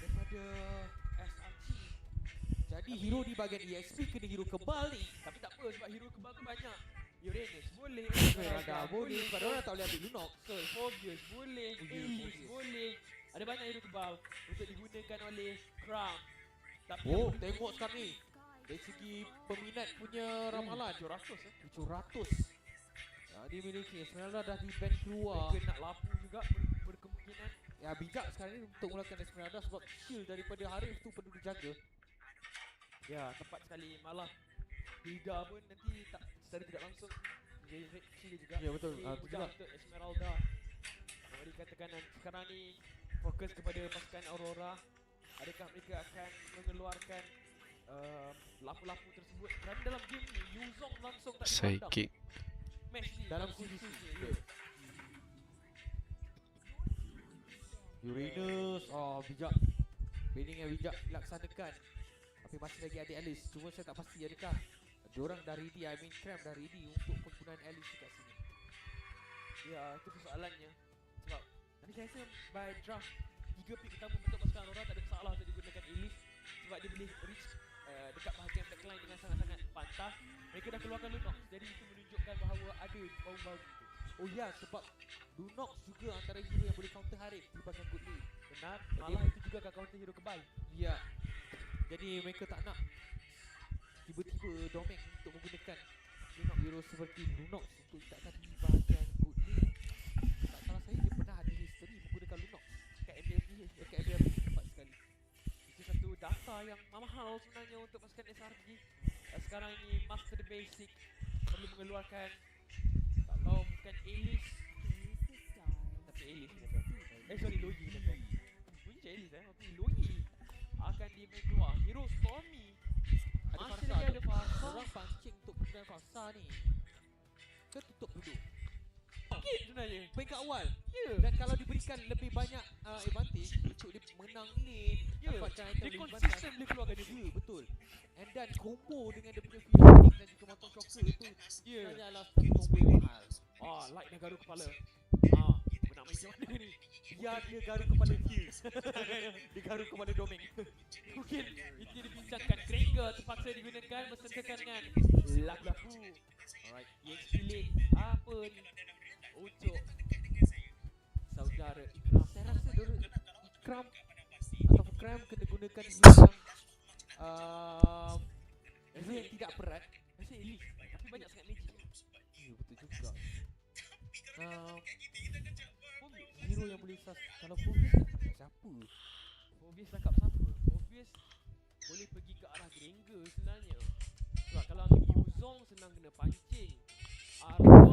daripada SRG. Jadi hero di bahagian EXP kena hero kebal ni. Tapi tak apa sebab hero kebal tu banyak. Uranus boleh, Rada boleh sebab dorang tak boleh ambil Lunox. Phobius boleh, Elise boleh. Ada banyak hero kebal untuk digunakan oleh Crown. Tapi Oh, tengok sekarang ni. Dari segi peminat punya ramalan 700 700. Dimiliki Esmeralda dah di ban keluar. mereka nak lapu juga berkemungkinan. Ya, bijak sekarang ni untuk mulakan Esmeralda sebab shield daripada Harith tu perlu dijaga. Ya, tepat sekali. Malah Hilda pun nanti tak secara tidak langsung menjadi red shield juga. Ya, betul. Jadi, Betul mudah lah. untuk Esmeralda memberikan tekanan. Sekarang ni fokus kepada pasukan Aurora. Adakah mereka akan mengeluarkan lapu-lapu tersebut? Kerana dalam game ni Yuzong langsung tak dipandang. Psychic. Match ni Dalam kunci CDC. ya. Uranus, bijak. Bailing yang bijak dilaksanakan. Tapi masih lagi ada Alice. Cuma saya tak pasti adakah diorang dah ready, Cram dah ready untuk penggunaan Alice dekat sini. Ya, itu persoalannya. Sebab nanti saya rasa by draft 3 pick pertama untuk pasukan Aurora tak ada masalah untuk digunakan Elise. Sebab dia boleh reach dekat bahagian backline dengan sangat-sangat pantas. Mereka dah keluarkan Lunox, jadi itu menunjukkan bahawa ada bau-bau itu. Oh ya, sebab Lunox juga antara hero yang boleh counter Harith di bahagian good lane. Benar, malah itu juga akan counter hero kebal. Ya. Jadi mereka tak nak tiba-tiba Domeng untuk menggunakan hero seperti Lunox untuk letak tadi bahagian good lane. Tak salah saya dia pernah ada history menggunakan Lunox kat MLB, kat MLB tepat sekali. Itu satu data yang mahal sebenarnya untuk pasukan SRG. Sekarang ini master the basic perlu mengeluarkan kalau bukan Alice tapi Alice kena kan. Sorry Loyi kena kan. Bunyi macam Alice tapi Loyi akan keluar. Hero Stormy Ada masih fasa lagi ada tu. fasa. Orang pancing untuk penggunaan fasa ni. Ke tutup dulu. Sikit sebenarnya. Peringkat awal. Ya. Dan kalau diberikan lebih banyak advantage untuk dia menang lane, Ya. dapatkan item Dia lebih konsisten banyak. boleh keluarkan dia. Ya, betul. And dan combo dengan dia punya Phoenix dan juga Mountain Shocker tu Ya. sebenarnya adalah satu combo yang mahal. Light dah garu kepala. Nak main macam mana ni? Biar dia garu kepala dia. Dia garu kepala Domeng. Mungkin itu yang dibincangkan. Granger terpaksa digunakan bersentakan dengan lagu-lagu. Alright, EXP lane apa ni untuk saudara Ikram. Saya rasa Ikram atau Kram kena gunakan hero yang tidak berat. Rasa Elise tapi banyak sangat magic. Ya, betul juga. Hero yang boleh kalau Phobius tak dapat siapa? Obvious tangkap siapa? Obvious boleh pergi ke arah Granger sebenarnya. Sebab kalau ambil Yuzong senang kena pancing. Arwah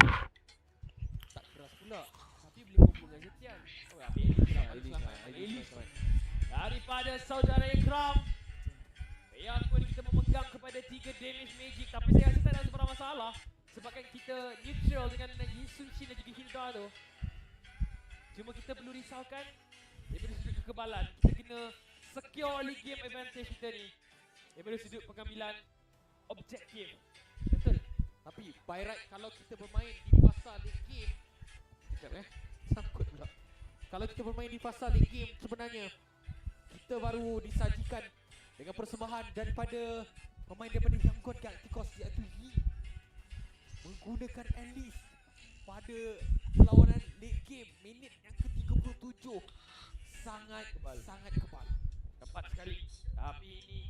Tak keras pula. tapi boleh combo dengan Zetian. Ambil Elise lah. Elise daripada saudara Ikram. Biarpun kita memegang kepada 3 damage magic, tapi saya rasa tak ada sebarang masalah sebabkan kita neutral dengan Yisun Shin dan juga Hilda tu. Cuma kita perlu risaukan daripada sudut kekebalan. Kita kena secure early game advantage kita ni daripada sudut pengambilan objektif. Betul. Tapi by right kalau kita bermain di fasa late game, sekejap sangkut pula. Kalau kita bermain di fasa late game sebenarnya kita baru disajikan dengan persembahan daripada pemain daripada Yangon Galacticos iaitu Yi menggunakan Alice pada perlawanan late game minit yang ke-37. Sangat kebal. Tepat sekali. Tapi ini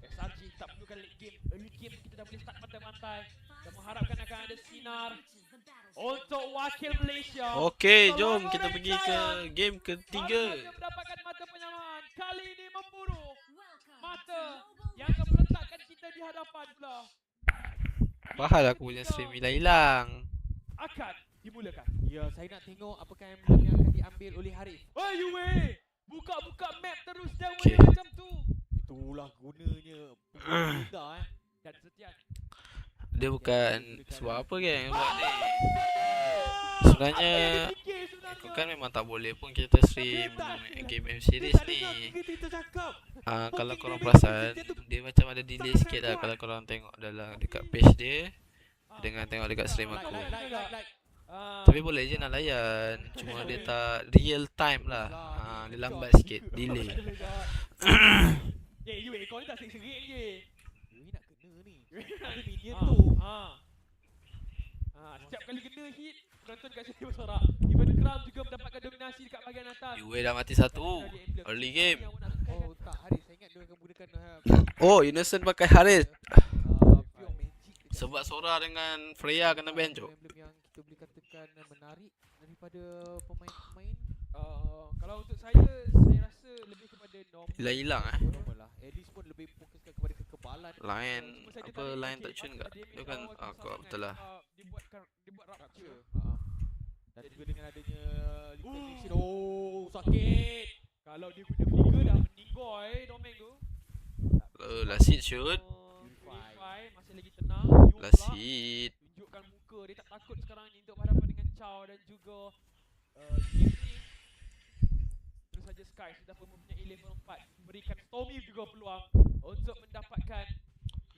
SRG tak perlukan late game. Early game kita dah boleh start pantai-pantai dan mengharapkan akan ada sinar untuk wakil Malaysia. Okey, jom kita pergi ke game Baru ketiga. saja mendapatkan mata penyamaan. Kali ini memburu mata yang akan meletakkan kita di hadapan pula. Bahal aku punya stream hilang. Akan dimulakan. Ya, saya nak tengok apakah emblem yang akan diambil oleh Harif. Hey you weh, buka-buka map terus jangan Okay. macam tu. Itulah gunanya kita Dan Setian. Dia bukan sebab apa geng buat ni. Sebenarnya aku kan memang tak boleh pun kita stream game M series ni. Kalau korang perasan dia macam ada delay sikit lah kalau korang tengok dalam dekat page dia dengan tengok dekat stream aku. Tapi boleh je nak layan. Cuma dia tak real time lah. Dia lambat sikit, delay. You kau ni tak serik-serik je. Ini nak kena ni. Ada minion Ah, tu. Setiap kali kena hit, penonton kat sini bersorak. Even Kram juga mendapatkan dominasi dekat bahagian atas. UA dah mati satu. Early game. Oh tak, Harif saya ingat dia akan menggunakan Oh, Innocent pakai Haris. pure magic. Sebab Sora dengan Freya kena ban cok. Emblem yang kita boleh katakan menarik daripada pemain-pemain. Kalau untuk saya rasa lebih kepada normal. Hilang Normal lah. Alice pun lebih fokuskan kepada kekebalan. Line Cuma saja apa tak line ada tak magic, cun pas kat. ada damage Dia kan awal kau sangat, betul lah. Dia buat rapture. Dan juga dengan adanya Little Nation. Oh, sakit. Kalau dia guna flicker dah meninggoy Domeng tu. Last hit shoot. Purify masih lagi tenang. You Last pula hit. tunjukkan muka dia tak takut sekarang ni untuk berhadapan dengan Chow dan juga Yip ni. Terus saja Sky sudah pun mempunyai level 4. Berikan Stormy juga peluang untuk mendapatkan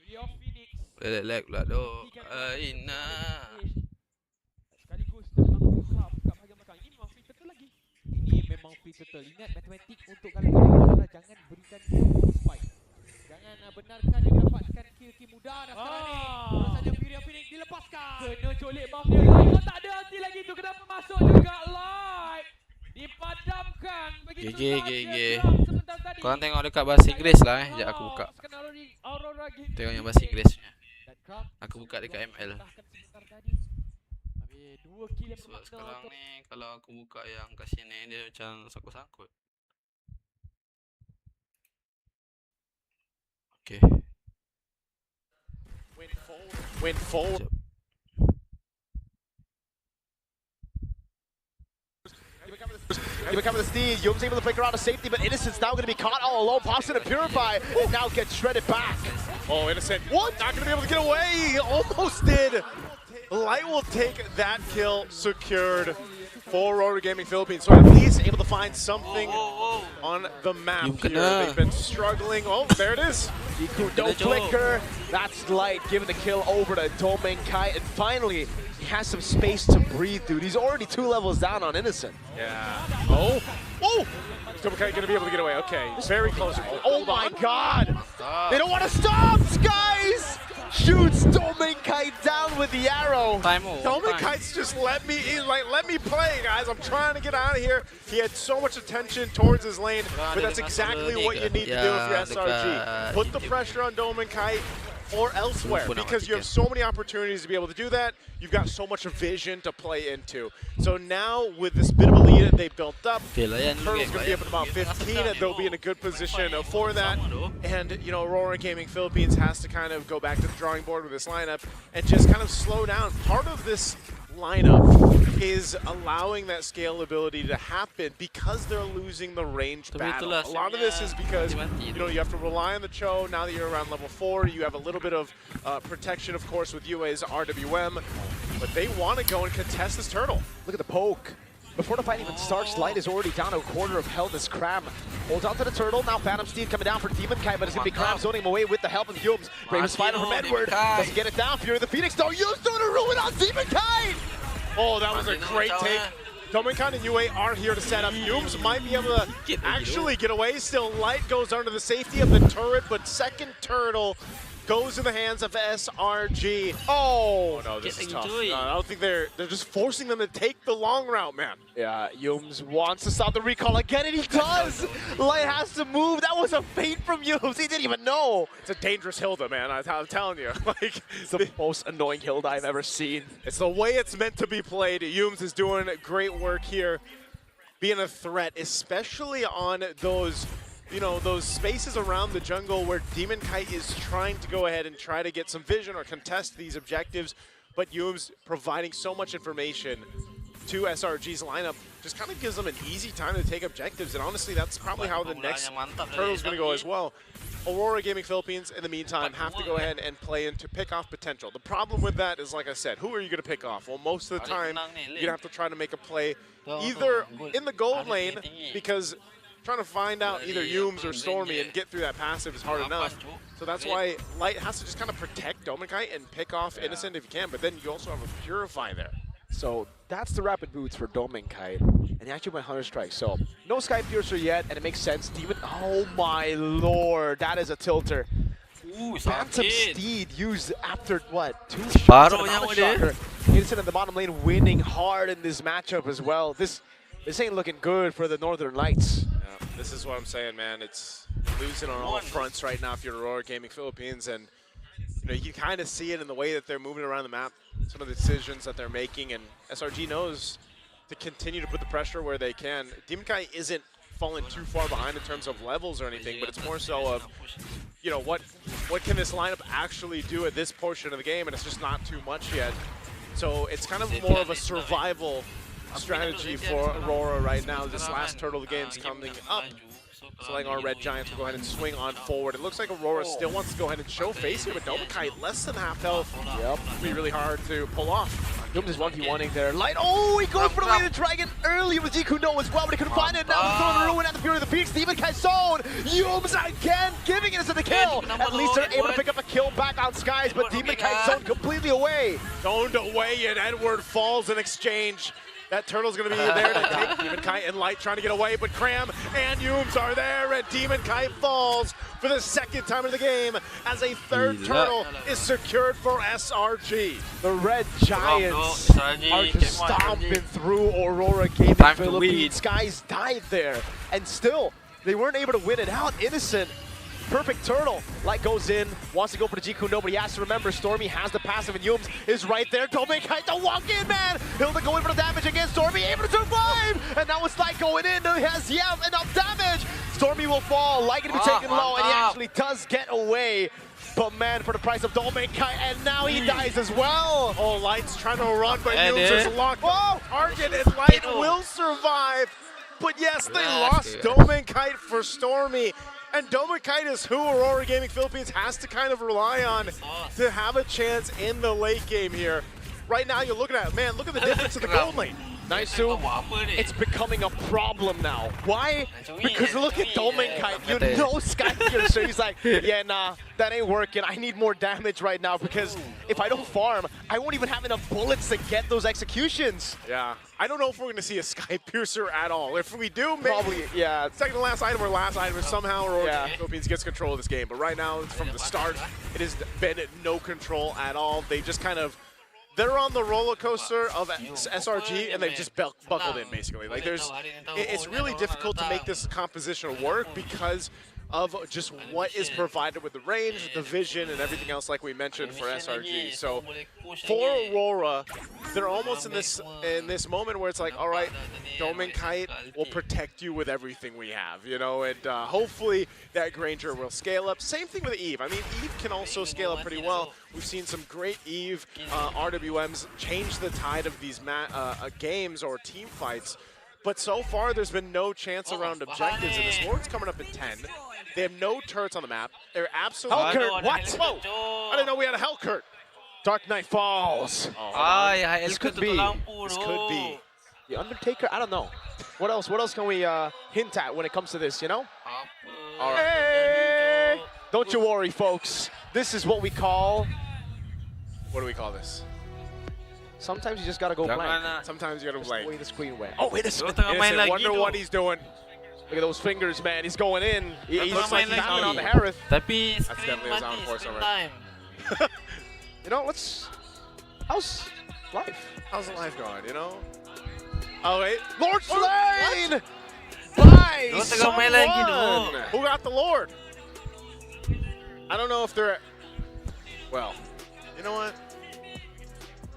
Rio Phoenix. Lag pula doh. Ina. Sekaligus dah tampil Club kat bahagian belakang. Ini memang free turtle lagi. Ini memang free turtle. Ingat matematik untuk kalian adalah jangan berikan dia bonus spike. Jangan benarkan dia dapatkan kill mudah dah sekarang ni. Terus saja Fury of Phoenix dilepaskan. Kena colek buff dia. Light kau tak ada anti lagi tu. Kenapa masuk juga Light? Dipadamkan begitu GG. saja Club sebentar tadi. Korang tengok dekat bahasa Inggeris lah Sekejap aku buka. Aurora Gaming Tengok yang bahasa Inggerisnya. dan Cram Aku buka dekat ML. tahan sebentar tadi. Ambil 2 kill yang Sebab bermakna sekarang untuk ni kalau aku buka yang kat sini dia macam sangkut-sangkut. Okay. Went forward. Sekejap. Even coming to Steed, Yum's able to break around to safety, but Innocent's now going to be caught all alone. Pops in to Purify, and now gets shredded back. Oh, Innocent. What? Not going to be able to get away. Almost did. Light will take that kill secured for Aurora Gaming Philippines. So at least able to find something on the map here. They've been struggling. Oh, there it is. Iku, no flicker. That's Light giving the kill over to Domain Kai, and finally, he has some space to breathe, dude. He's already 2 levels down on Innocent. Yeah. Oh. Oh. Still going to be able to get away. Okay. Very close. Oh my god. They don't want to stop, guys. Shoots Domain Kai down with the arrow. Domain Kite's just let me play, guys. I'm trying to get out of here. He had so much attention towards his lane, but that's exactly what you need to do if you're SRG. Put the pressure on Domain Kite or elsewhere, because you have so many opportunities to be able to do that. You've got so much vision to play into. So now with this bit of a lead that they built up, Turtle's going to be up at about 15, and they'll be in a good position for that. And, you know, Aurora Gaming Philippines has to kind of go back to the drawing board with this lineup and just kind of slow down. Part of this lineup is allowing that scalability to happen because they're losing the range battle. A lot of this is because, you know, you have to rely on the Cho. Now that you're around level 4, you have a little bit of protection, of course, with UA's RWM, but they want to go and contest this turtle. Look at the poke. Before the fight even starts, Light is already down to a quarter of health as Cram holds on to the turtle. Now Phantom Steed coming down for Demon Kai, but it's going to be Cram zoning him away with the help of Yums. Raven's fighting from Edward. Doesn't get it down. Fury of the Phoenix, though. Yums doing a ruin on Demon Kai! Oh, that was a great take. Dominkan and UA are here to set up. Yums might be able to actually get away. Still, Light goes under the safety of the turret, but second turtle goes in the hands of SRG. Oh no, this is tough. No, I don't think they're just forcing them to take the long route, man. Yeah, Yums wants to stop the recall again, and he does! Light has to move. That was a feint from Yums. He didn't even know. It's a dangerous Hilda, man. I'm telling you. Like, it's the most annoying Hilda I've ever seen. It's the way it's meant to be played. Yums is doing great work here, being a threat, especially on those, you know, those spaces around the jungle where Demon Kite is trying to go ahead and try to get some vision or contest these objectives, but Yums providing so much information to SRG's lineup just kind of gives them an easy time to take objectives, and honestly, that's probably how the next Turtle's going to go as well. Aurora Gaming Philippines, in the meantime, have to go ahead and play into pick off potential. The problem with that is, like I said, who are you going to pick off? Well, most of the time, you're going to have to try to make a play either in the gold lane, because trying to find out either Yums or Stormy and get through that passive is hard enough. So that's why Light has to just kind of protect Dominkai and pick off Innocent if you can, but then you also have a Purify there. So that's the rapid boots for Dominkai, and he actually went Hunter Strike. So no Sky Piercer yet, and it makes sense. Demon, oh my lord, that is a tilter. Phantom Steed used after what, 2 shots and a shocker. Innocent in the bottom lane winning hard in this matchup as well. This ain't looking good for the Northern Lights. Yeah, this is what I'm saying, man. It's losing on all fronts right now if you're Aurora Gaming Philippines, and you know, you kind of see it in the way that they're moving around the map, some of the decisions that they're making, and SRG knows to continue to put the pressure where they can. Demon Kai isn't falling too far behind in terms of levels or anything, but it's more so of, you know, what can this lineup actually do at this portion of the game, and it's just not too much yet. So it's kind of more of a survival strategy for Aurora right now. This last Turtle of the game's coming up. So letting our Red Giants will go ahead and swing on forward. It looks like Aurora still wants to go ahead and show face here, but Dominkai less than half health. Yep. It'll be really hard to pull off. Yums is 1v1ing there. Light, oh, he goes for the way to Dragon early with Zikuno as well, but he couldn't find it. Now he's throwing the ruin at the Fury of the Phoenix. Demon Kai zone. Yums again giving it as the kill. At least they're able to pick up a kill back on Skies, but Demon Kai zone completely away. Zoned away, and Edward falls in exchange. That Turtle's going to be there to take Demon Kite and Light trying to get away, but Cram and Yums are there, and Demon Kite falls for the second time in the game as a third Turtle is secured for SRG. The Red Giants are just stomping through Aurora Gaming Philippines. Skies died there, and still, They weren't able to win it out. Innocent. Perfect turtle. Light goes in, wants to go for the G-Kundo, but he has to remember Stormy has the passive and Yums is right there. Domenkite to walk in, man! Hilda going for the damage against Stormy, able to survive! And now it's Light going in, he has enough damage! Stormy will fall, Light gonna be taken low, and he actually does get away. But man, for the price of Domenkite, and now he dies as well! Oh, Light's trying to run, but Yums is locked Whoa! target, and Light will survive! But yes, they lost Domenkite for Stormy. And Domenkite is who Aurora Gaming Philippines has to kind of rely on to have a chance in the late game here. Right now, you're looking at, man, look at the difference in the gold lane. Nice too. It's becoming a problem now. Why? Because look at Domenkite. You know Sky Piercer. He's like, yeah, nah, that ain't working. I need more damage right now because if I don't farm, I won't even have enough bullets to get those executions. Yeah. I don't know if we're going to see a Sky Piercer at all. If we do, maybe Probably, yeah. second to last item or last item, somehow Aurora Gaming Philippines gets control of this game. But right now, from the start, it has been no control at all. They just kind of, they're on the roller coaster of SRG, and they've just buckled in, basically. Like, it's really difficult to make this composition work because of just what is provided with the range, the vision, and everything else, like we mentioned for SRG. So for Aurora, they're almost in this moment where it's like, all right, Domenkite will protect you with everything we have, you know, and hopefully that Granger will scale up. Same thing with Eve. I mean, Eve can also scale up pretty well. We've seen some great Eve RWMs change the tide of these games or team fights. But so far, there's been no chance around objectives, and this Lord's coming up in 10. They have no turrets on the map. They're absolutely... Hellcurt, what? Whoa! I didn't know we had a Hellcurt. Dark Knight Falls. This could be. This could be. The Undertaker? I don't know. What else? What else can we hint at when it comes to this, you know? All right. Hey! Don't you worry, folks. This is what we call... What do we call this? Sometimes you just gotta go blank. Sometimes you gotta Just blank. the way the screen went. Oh, Innocent. Innocent, wonder what he's doing. Look at those fingers, man. He's going in. He looks like he's tapping on the lagi. Harith. Tapi That's screen definitely his mati, on-course screen already. time. You know, let's... How's life? How's the life going, you know? Oh, wait. Lord Slain! By Lu tengah main lagi tu. someone! Who got the Lord? I don't know if they're... Well, you know what?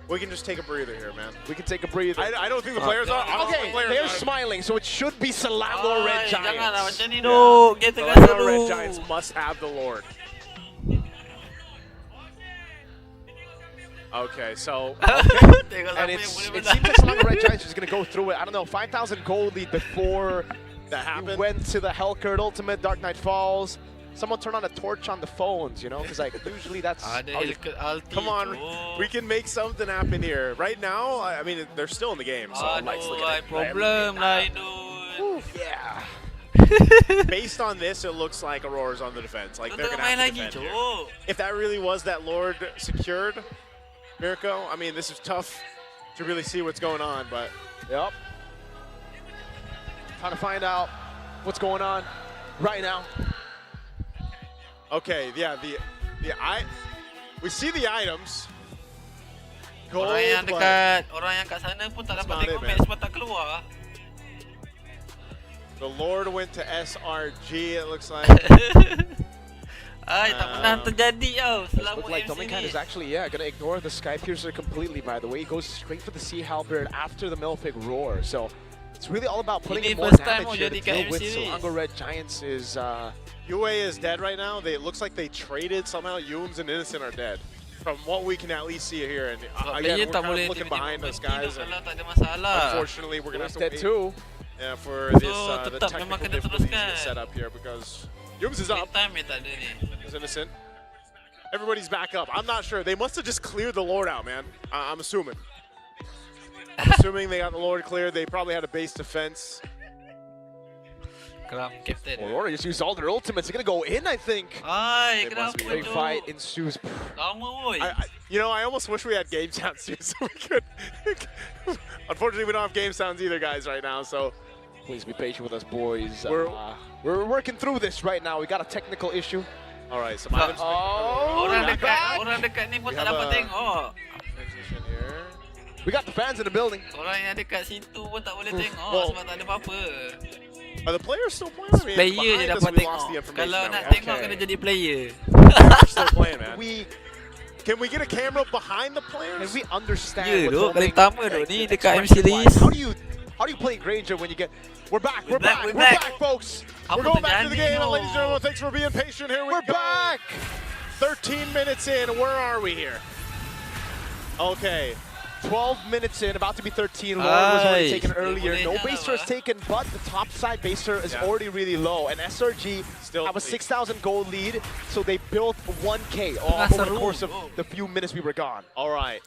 We can just take a breather here, man. We can take a breather. I don't think the players are. I don't think Okay, the players they're are. smiling, so it should be Selangor Red Janganlah Giants. macam ni duk. Kita tengah The seru. Red Giants must have the Lord. Okay, so Tengok And siapa yang it boleh seems menang. like Selangor Red Giants is going to go through it. I don't know, 5,000 gold lead before that he happened. went to the Hellcurt Ultimate, Dark Knight Falls. Someone turn on a torch on the phones, you know, because like usually that's Ada how you- Hellcurt ulti Come on, tu. we can make something happen here. Right now, I mean, they're still in the game, so Light's Aduh, looking ai at problem lah itu. Ooh, yeah. Based on this, it looks like Aurora's on the defense. Like Lu they're tengah gonna main have to lagi defend tu. here. If that really was that Lord secured, Mirko, I mean, this is tough to really see what's going on, but Yep. Trying to find out what's going on right now. okay, yeah, we see the items. Gold, Orang yang but dekat, orang yang kat sana pun tak That's dapat about it, tengok man. match sebab tak keluar. the Lord went to SRG, it looks like. Ai, tak pernah terjadi tau It selama looks like MC Domenkite ni. is actually, going to ignore the Sky Piercer completely, by the way. He goes straight for the Sea Halberd after the Mlbb roar. So it's really all about putting Ini in more first time damage mau here to jadi kat deal with MC ni. Selangor Red Giants is... UA is dead right now. It looks like they traded somehow. Yums and Innocent are dead. From what we can at least see here. And Sebab again, player we're tak kind boleh of looking tiba-tiba behind us, berhenti guys. tu And kalau tak ada masalah. unfortunately, we're going to He's have to dead wait too. for So, this, the tetap technical memang kena difficulties to teruskan. set up here because Yums is Screen up. time tak ada ni. Is Innocent. Everybody's back up. I'm not sure. They must have just cleared the Lord out, man. I'm assuming. I'm assuming they got the Lord cleared. They probably had a base defense. Keram captain. Aurora just used all their ultimates. They're going to go in, I think. Ai, It must kenapa be. Big tu? fight ensues. Lama woi. I almost wish we had game sounds too, so we could. Unfortunately, we don't have game sounds either, guys, right now. So Please be patient with us, boys. We're- We're working through this right now. We got a technical issue. all right, some items. Oh, Orang we're dekat, back. orang dekat ni pun We tak have dapat a- tengok. Transition here. We got the fans in the building. Orang yang dekat situ pun tak boleh tengok Well- sebab tak ada apa-apa. Are the players still playing? I mean, Player je behind us, dapat we lost tengok. the information. Kalau that nak we tengok had. kena jadi player. They're still playing, man. Can we get a camera behind the players? And we understand Ya what dok, kali Doming pertama dok ni dekat M expression-wise. series. How do you play Granger when you get? We're back, We're back, folks. Apa We're going back to the terjadi game, tu? ladies and gentlemen. Thanks for being patient. Here We're go. back. 13 minutes in. Where are we here? Okay. 12 minutes in, about to be 13. Lord was already Ay, taken earlier. boleh No je baser is lah. taken, but the top side baser is Yeah. already really low. And SRG Still have a lead. 6,000 gold lead, so they built 1K over the seru, course of bro. the few minutes we were gone. All right.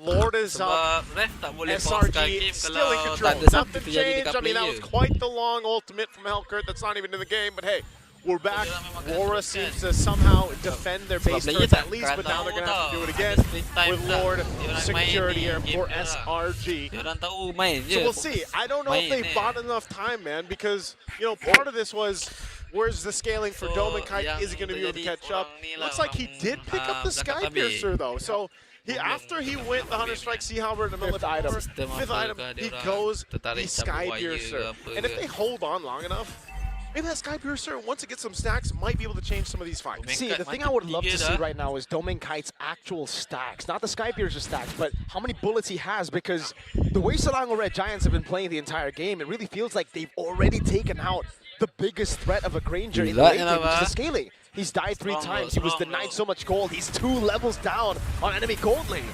Lord is up. Sebab ref tak boleh pause SRG game still kalau in tak control. ada something Nothing terjadi changed. dekat I mean, that was player. quite the long ultimate from Hellkurt. That's not even in the game, but hey, we're back. Aura seems to somehow defend their base player turrets tak at least, but now they're going to have to do it tahu again tau. Ada split time with tak. Lord Dia orang security main here di for game dia lah. SRG. Dia orang tahu main je. So we'll see. I don't know if Main they ni. bought enough time, man, because, you know, part of this was where's the scaling for So, Dome and Kite? yang Is he going to be able to terjadi catch up? orang ni lah, Looks like he orang, did pick up the belakang Sky tabir. Piercer, though. So after he went the Hunter Strike, Sea Halberd, and the Fifth item. Sistem fifth apa item, kah dia he orang goes tertarik the cabut Sky wire Piercer. ke apa And if ke. they hold on long enough, maybe that Sky Piercer, once it gets some stacks, might be able to change some of these fights. See, the thing I Mantap would love to tiga see dah. right now is Domain Kite's actual stacks. Not the Skypiercer stacks, but how many bullets he has, because the way Selangor Red Giants have been playing the entire game, it really feels like they've already taken out the biggest threat of a Granger in the Gila late ni game, lah, which is Ba. the scaling. He's died 3 Strong, times. bro, He was strong, denied bro. so much gold. He's 2 levels down on enemy gold lane.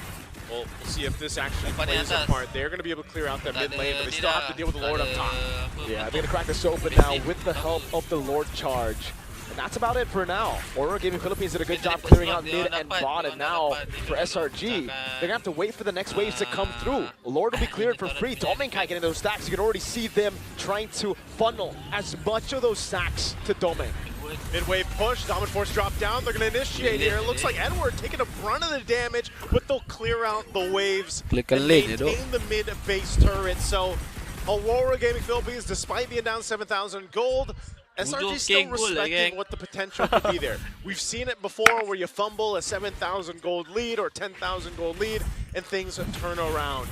Well, we'll see if this actually Depan di plays a atas. part. They're going to be able to clear out that Tak mid lane, ada but they ni still dah. have to deal with the Tak Lord up ada top. apa, Yeah, apa. they're gonna crack this open now with the help of the Lord charge. And that's about it for now. Aurora Gaming Philippines did a good job clearing out mid and bot, and now for SRG, they're gonna have to wait for the next waves to come through. Lord will be cleared for free. Domenkai getting those stacks. You can already see them trying to funnel as much of those stacks to Domen. Mid-wave push, Dominant Force drop down. They're going to initiate here. It looks like Edward taking a brunt of the damage, but they'll clear out the waves Click and a lane, you know. maintain the mid-base turret. So Aurora Gaming Philippines, despite being down 7,000 gold, SRG still Geng goal, respecting geng. what the potential could be there. We've seen it before where you fumble a 7,000 gold lead or 10,000 gold lead and things turn around.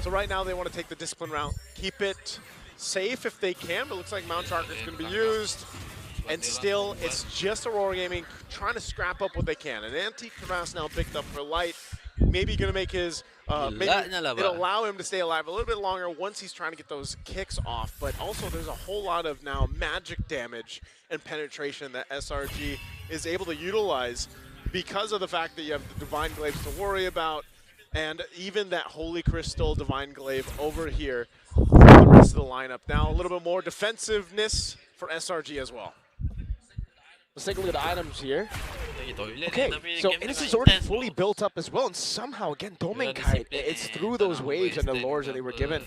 So right now they want to take the discipline route, keep it safe if they can, but it looks like Mount Shark is going to be used. And still, it's just Aurora Gaming trying to scrap up what they can. An Antique Crevasse now picked up for Light. Maybe going to make his, maybe Gilanya lah, it'll Ba. allow him to stay alive a little bit longer once he's trying to get those kicks off. But also, there's a whole lot of now magic damage and penetration that SRG is able to utilize because of the fact that you have the Divine Glaives to worry about, and even that Holy Crystal Divine Glaive over here for the rest of the lineup. Now, a little bit more defensive-ness for SRG as well. Let's take a look at the items here. Pergi toilet Okay, ni, tapi so game Innocence is tengah already intense, fully bro. built up as well, and somehow, again, Domenkai, discipline it's ni, through tak those nak waves and the wasted lures that they were apa. given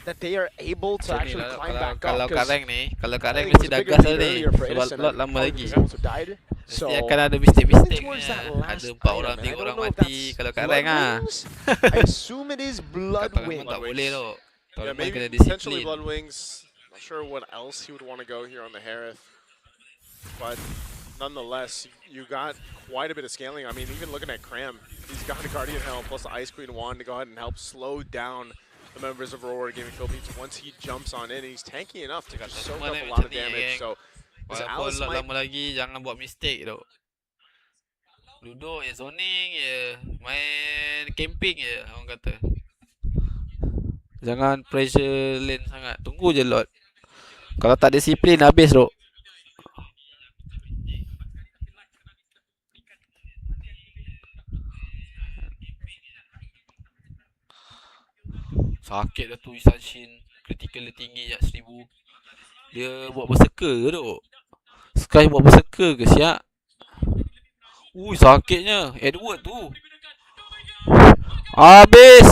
that they are able to Macam ni actually lah, climb kalau- back kalau up. 'Cause Kareng ni, kalau I Kareng think it mesti was dah bigger gas lead tadi. earlier for Sebab Innocent, lot and lama probably lagi. was also died. So, Mesti akan ada heading mistake-mistake towards ni. that Ada last 4 orang, item, and I 3 don't orang know if mati that's kalau Kareng ah. Blood Wings. I assume it is Blood Kata Wings. memang tak boleh tu. Yeah, Kalau main maybe kena potentially disiplin. Blood Wings. Not sure what else he would want to go here on the Harith. But nonetheless, you got quite a bit of scaling. I mean, even looking at Cram, he's got a Guardian Helm plus the Ice Queen Wand to go ahead and help slow down the members of Aurora Gaming Philippines once he jumps on in. He's tanky enough to just soak up a lot of damage. So this Walaupun Alice lot might lama lagi, jangan buat mistake tu. Duduk je, zoning je. Main camping je, orang kata. Jangan pressure lane sangat. Tunggu je lot. Kalau tak disiplin, habis tu. Sakit dah tu Isan Shin. Critical dia tinggi je 1000. Dia buat berserker ke tu? Sky buat berserker ke siap? Ui sakitnya Edward tu. Habis.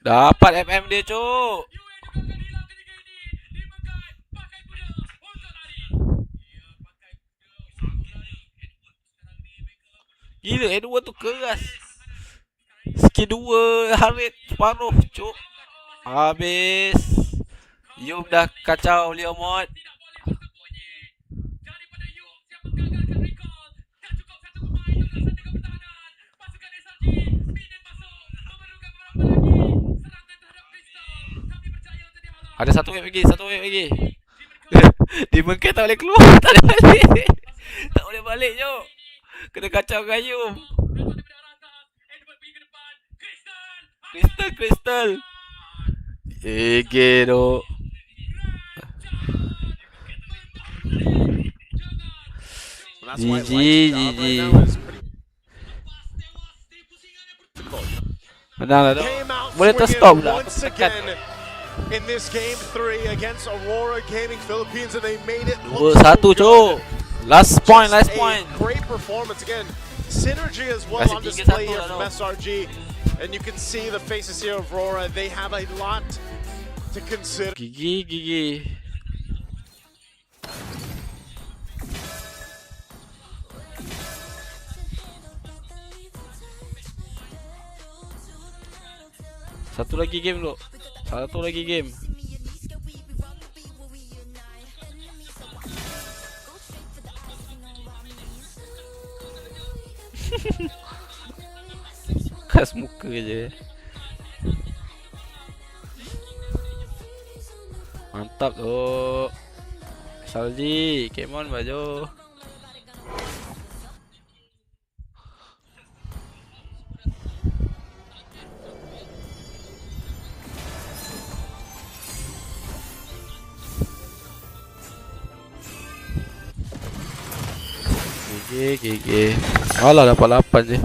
Dapat FM dia cuk. Gila Edward tu keras. Skill 2 heart rate separuh cuk. Habis. Yum dah kacau Leo mod. Ada satu wave lagi, satu wave lagi. Demon Kai tak boleh keluar, tak boleh balik. Tak boleh balik jom. Kena kacau gayung. Crystal. Ege dok. And that's why GG, Light's job right GG. now is pretty difficult. Menang lah dok. Came out Boleh swinging terstop lah. once again in this game 3 against Aurora Gaming Philippines, and they made it look 2-1 cok. Last point, Just last a point. Great performance again. Synergy as well Kasih on 3-1 display here lah, from no. SRG. And you can see the faces here of Aurora. They have a lot to consider. Gigi. Satu lagi game dulu. Satu lagi game. Kas muka je. Mantap tu. Salji, come on baju. GG. Alah dapat 8 je.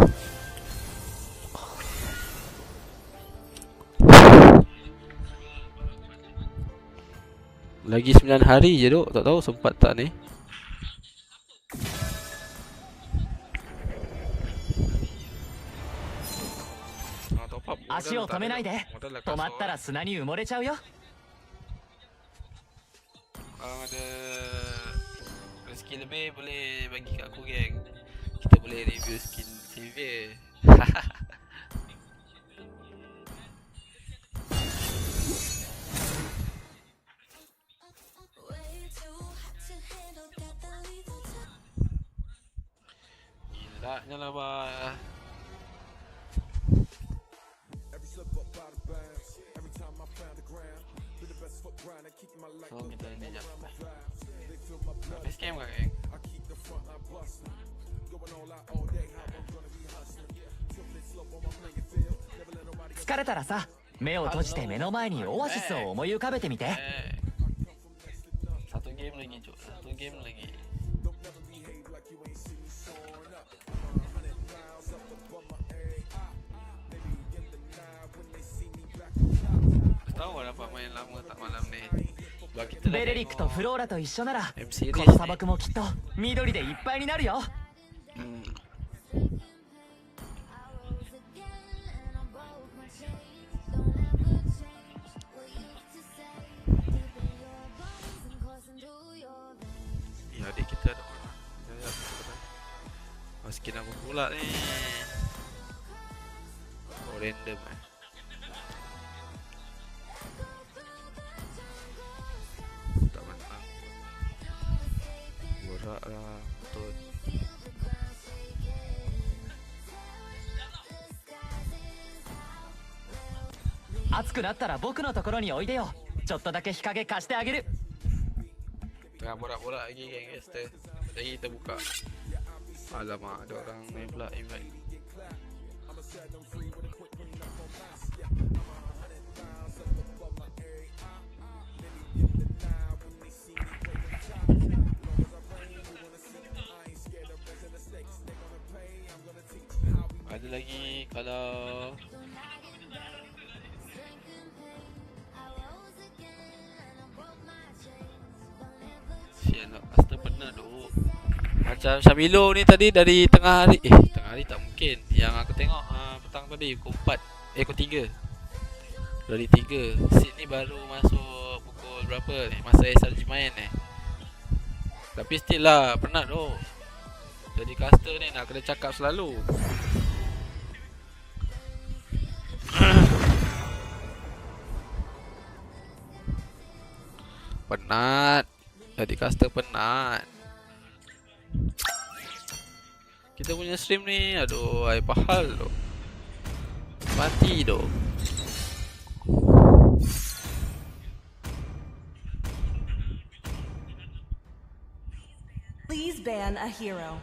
Lagi 9 hari je duk. Tak tahu sempat tak ni. Top up 足を止めないで。止まったら砂に埋もれちゃうよ。 ada rezeki lebih boleh bagi kat aku geng. Kita boleh review skin Sylvia. Gilanya lah bah. So kita ni jap. Habis game ke geng? 疲れたらさ、目を閉じて目の前にオアシスを思い浮かべてみて。 Satu game lagi cuk, satu game lagi. Tahu dapat main lama tak malam ni. Sebab kita ベレリックとフローラと一緒なら、 M series この砂漠もきっと緑でいっぱいになるよ。 Ya adik kita ada orang. Ya, masukin apa pula ni? Oh, random eh. Tak menang. Borak lah, betul. 暑くなったら僕のところにおいでよ。ちょっとだけ日陰貸してあげる。 Tengah borak-borak lagi geng Esther. Jadi kita buka. Alamak, ada orang main pula invite. Ada lagi kalau sian nak pasta pernah duk. Macam Syamilo ni tadi dari tengah hari. Tengah hari tak mungkin. Yang aku tengok petang tadi pukul 4. Pukul 3. Dari 3. Seat ni baru masuk pukul berapa ni? Masa SRG main ni. Tapi still lah penat duk. Jadi caster ni nak kena cakap selalu. Penat. Jadi caster penat. Kita punya stream ni, aduh, ai pahal tu. Mati tu. than a hero.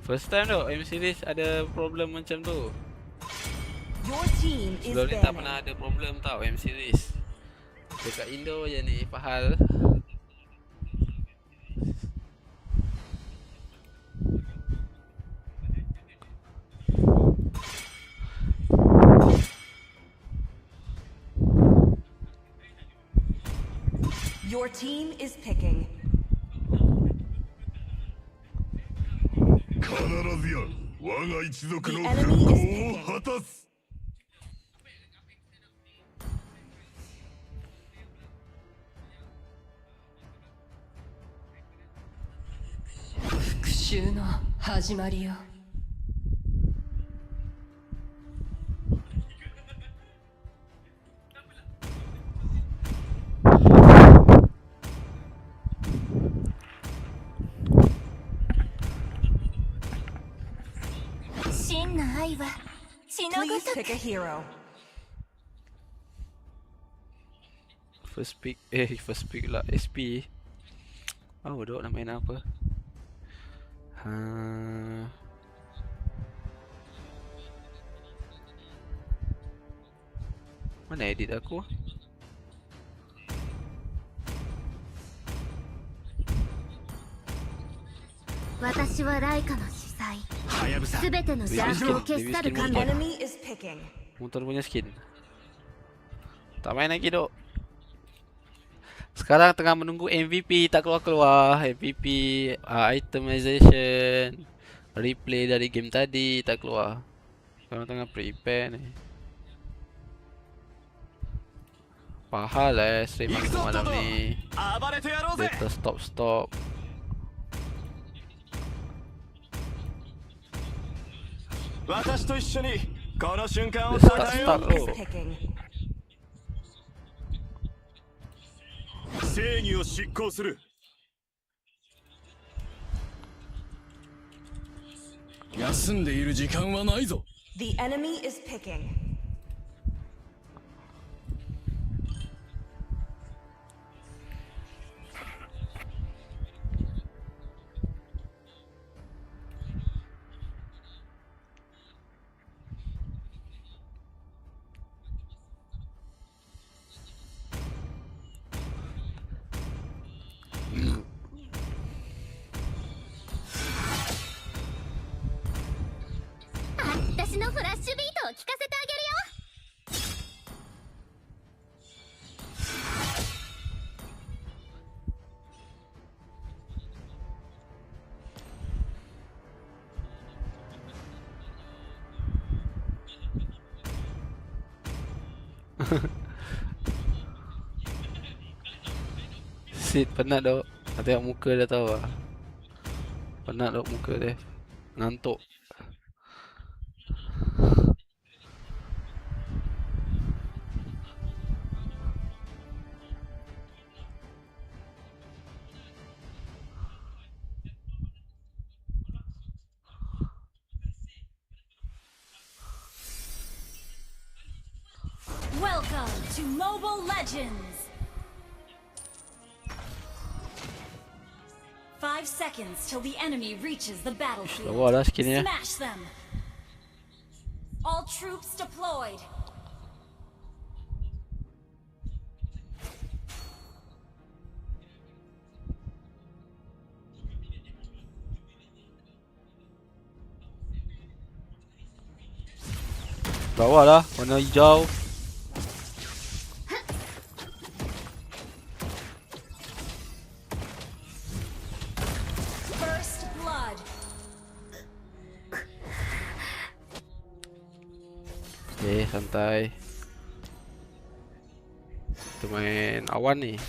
First time tu M series ada problem macam tu. Your team is Sebelum ni tak banning. pernah ada problem tau M series. Dekat Indo je ni Pahal. Your team is picking. 必ずや我が一族の The 復 enemy is 興を picking. 果たす 復讐の始まりよ。真の愛は血のご Please とく pick a hero. First pick lah SP. Oh, dok nak main apa? Mana edit aku? Enemy is picking. Motor punya skin. Tak main lagi dok. Sekarang tengah menunggu MVP tak keluar-keluar. MVP itemization, replay dari game tadi tak keluar. Sekarang tengah prepare ni. Pahal stream aku malam ni. Data stop. Dia start Enemy is tu. picking. 正義を執行する休んでいる時間はないぞ The enemy is picking. Sid penat dok. Tengok muka dah tahu lah. Penat dok muka dia. Ngantuk. Welcome to Mobile Legends. 5 seconds till the enemy reaches the battlefield. Lawa lah skin dia. Smash them. All troops deployed. Bawah lah, warna hijau. First blood. Okay, santai. Kita main awan ni.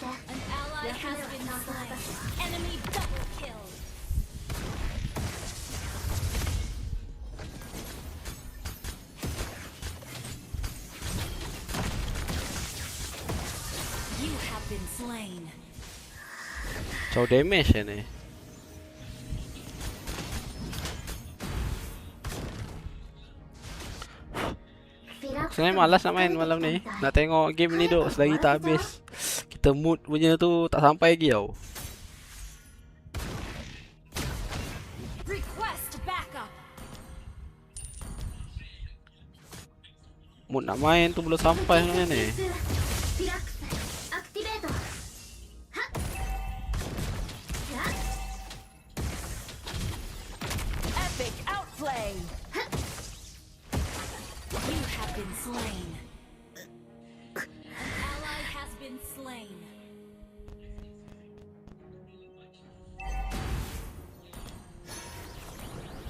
An ally has been slain. Enemy double kill. slain. Jauh damage ya ni. Sebenarnya malas nak main malam ni. Nak tengok game ni duk selagi tak habis. Kita mood punya tu tak sampai lagi tau. Request backup. Mood nak main tu belum sampai sebenarnya ni. Epic outplay. You have been slain. An ally has been slain.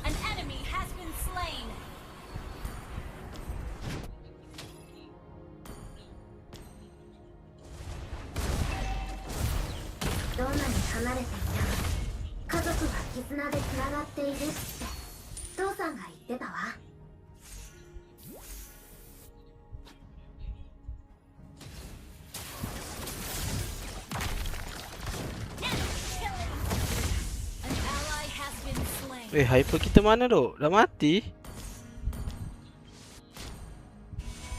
An enemy has been slain. An ally has been slain. Hyper kita mana tu? Dah mati?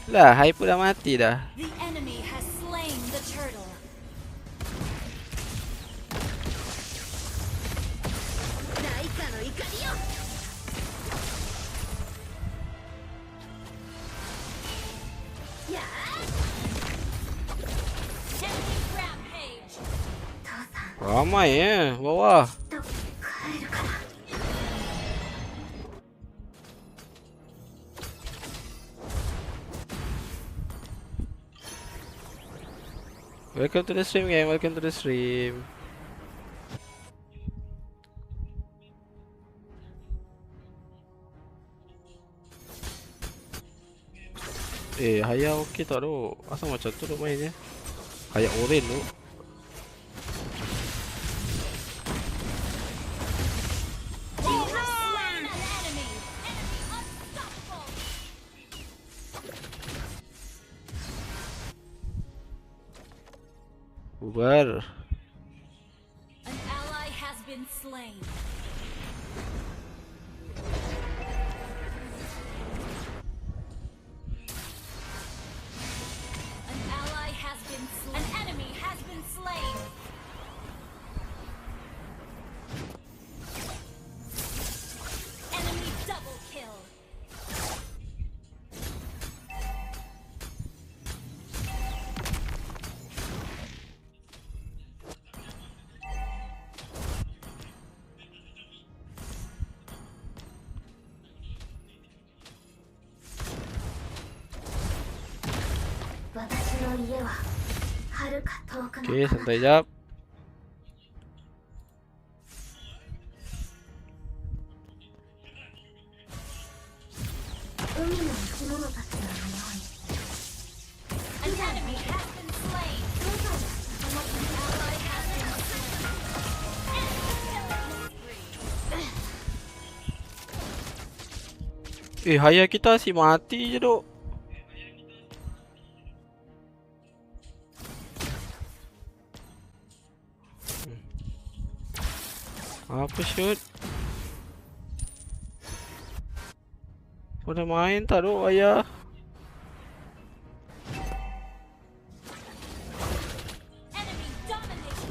Lah, hyper dah mati dah. The enemy has slain the turtle. Enemy rampage. Ramai ya bawah. Welcome to the stream gang, welcome to the stream. Haya okey tak tu? Asal macam tu tu mainnya? Haya oren tu. You have slain an enemy. Enemy unstoppable. Bubar. An ally has been slain. An ally has been slain. An enemy has been slain. Enemy double kill. Okey, santai jap. An enemy has been slain. An ally has been slain. Enemy killing spree. Haya kita asyik mati je duk. Apa shoot? Pada main tak duk ayah? Enemy dominating.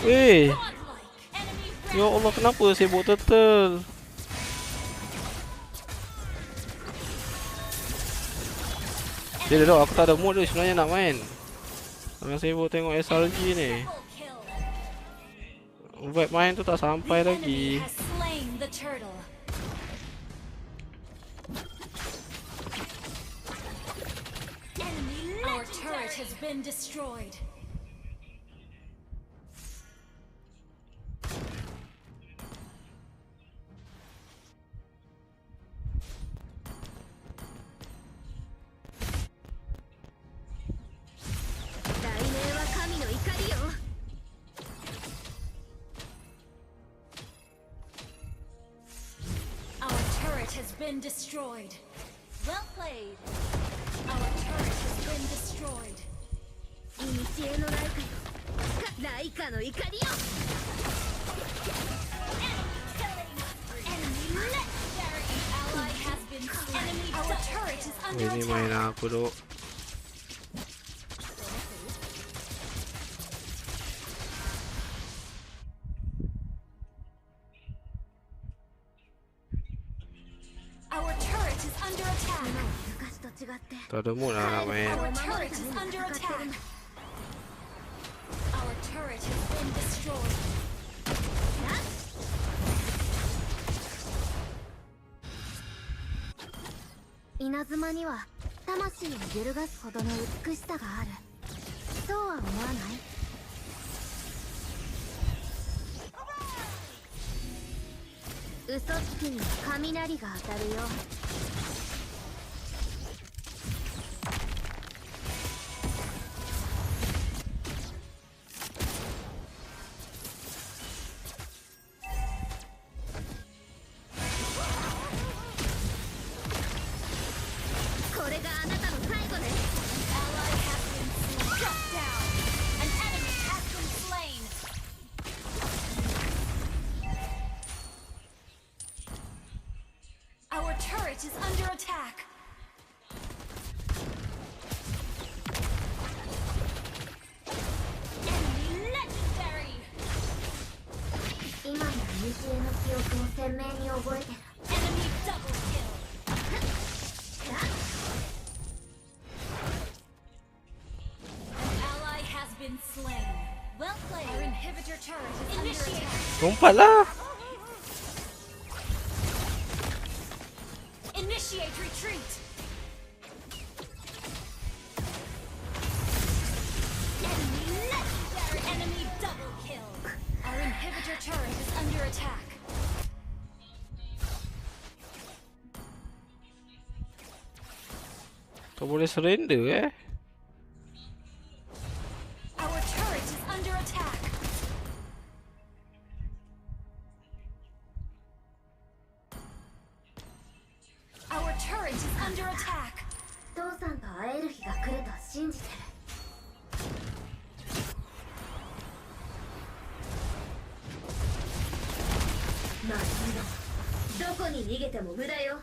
Weh, Godlike. Enemy ya Allah kenapa sibuk turtle? Dia dah aku tak ada mood tu sebenarnya nak main. Tengah sibuk tengok SRG ni. double kill. Vibe main tu tak sampai The enemy lagi. has slain the turtle. Enemy legendary. Our turret has been destroyed. been destroyed. Well played. Our turret has been destroyed. 古のライカの怒りよ。Enemy legendary ally has been slain. Our turret is under Ini attack. main aku dulu. Our turret is under attack. Tak ada mood lah nak main. Our turret is under attack. Our turret has been destroyed. 稲妻には魂を揺るがすほどの美しさがある。そうは思わない？嘘つきに雷が当たるよ。これがあなたの最後ね。Ally has been slain. Shut down. An enemy has been slain. Our turret is under attack. Enemy legendary. 今の虹への記憶を鮮明に覚えてる。Enemy double kill. An ally has been slain. Well played. Our inhibitor turret is under attack. Lompat lah. Initiate retreat. Enemy legendary. Enemy double kill. Our inhibitor turret is under attack. Kau boleh surrender Our turret is under attack. Our turret is under attack. 父さんと会える日が来ると信じてる。まずどこに逃げても無駄よ。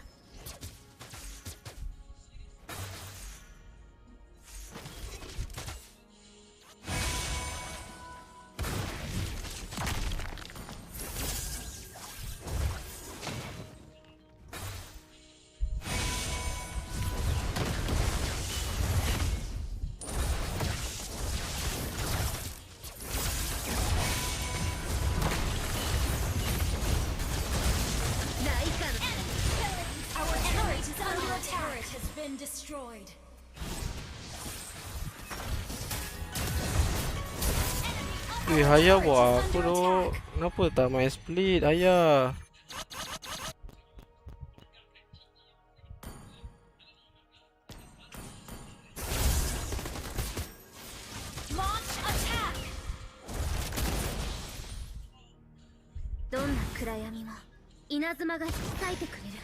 Our turret is under attack. Turret has been destroyed. Eh, Ayah buat aku duk. Kenapa tak main split, Ayah? Launch attack. どんな暗闇も稲妻が引き裂いてくれる。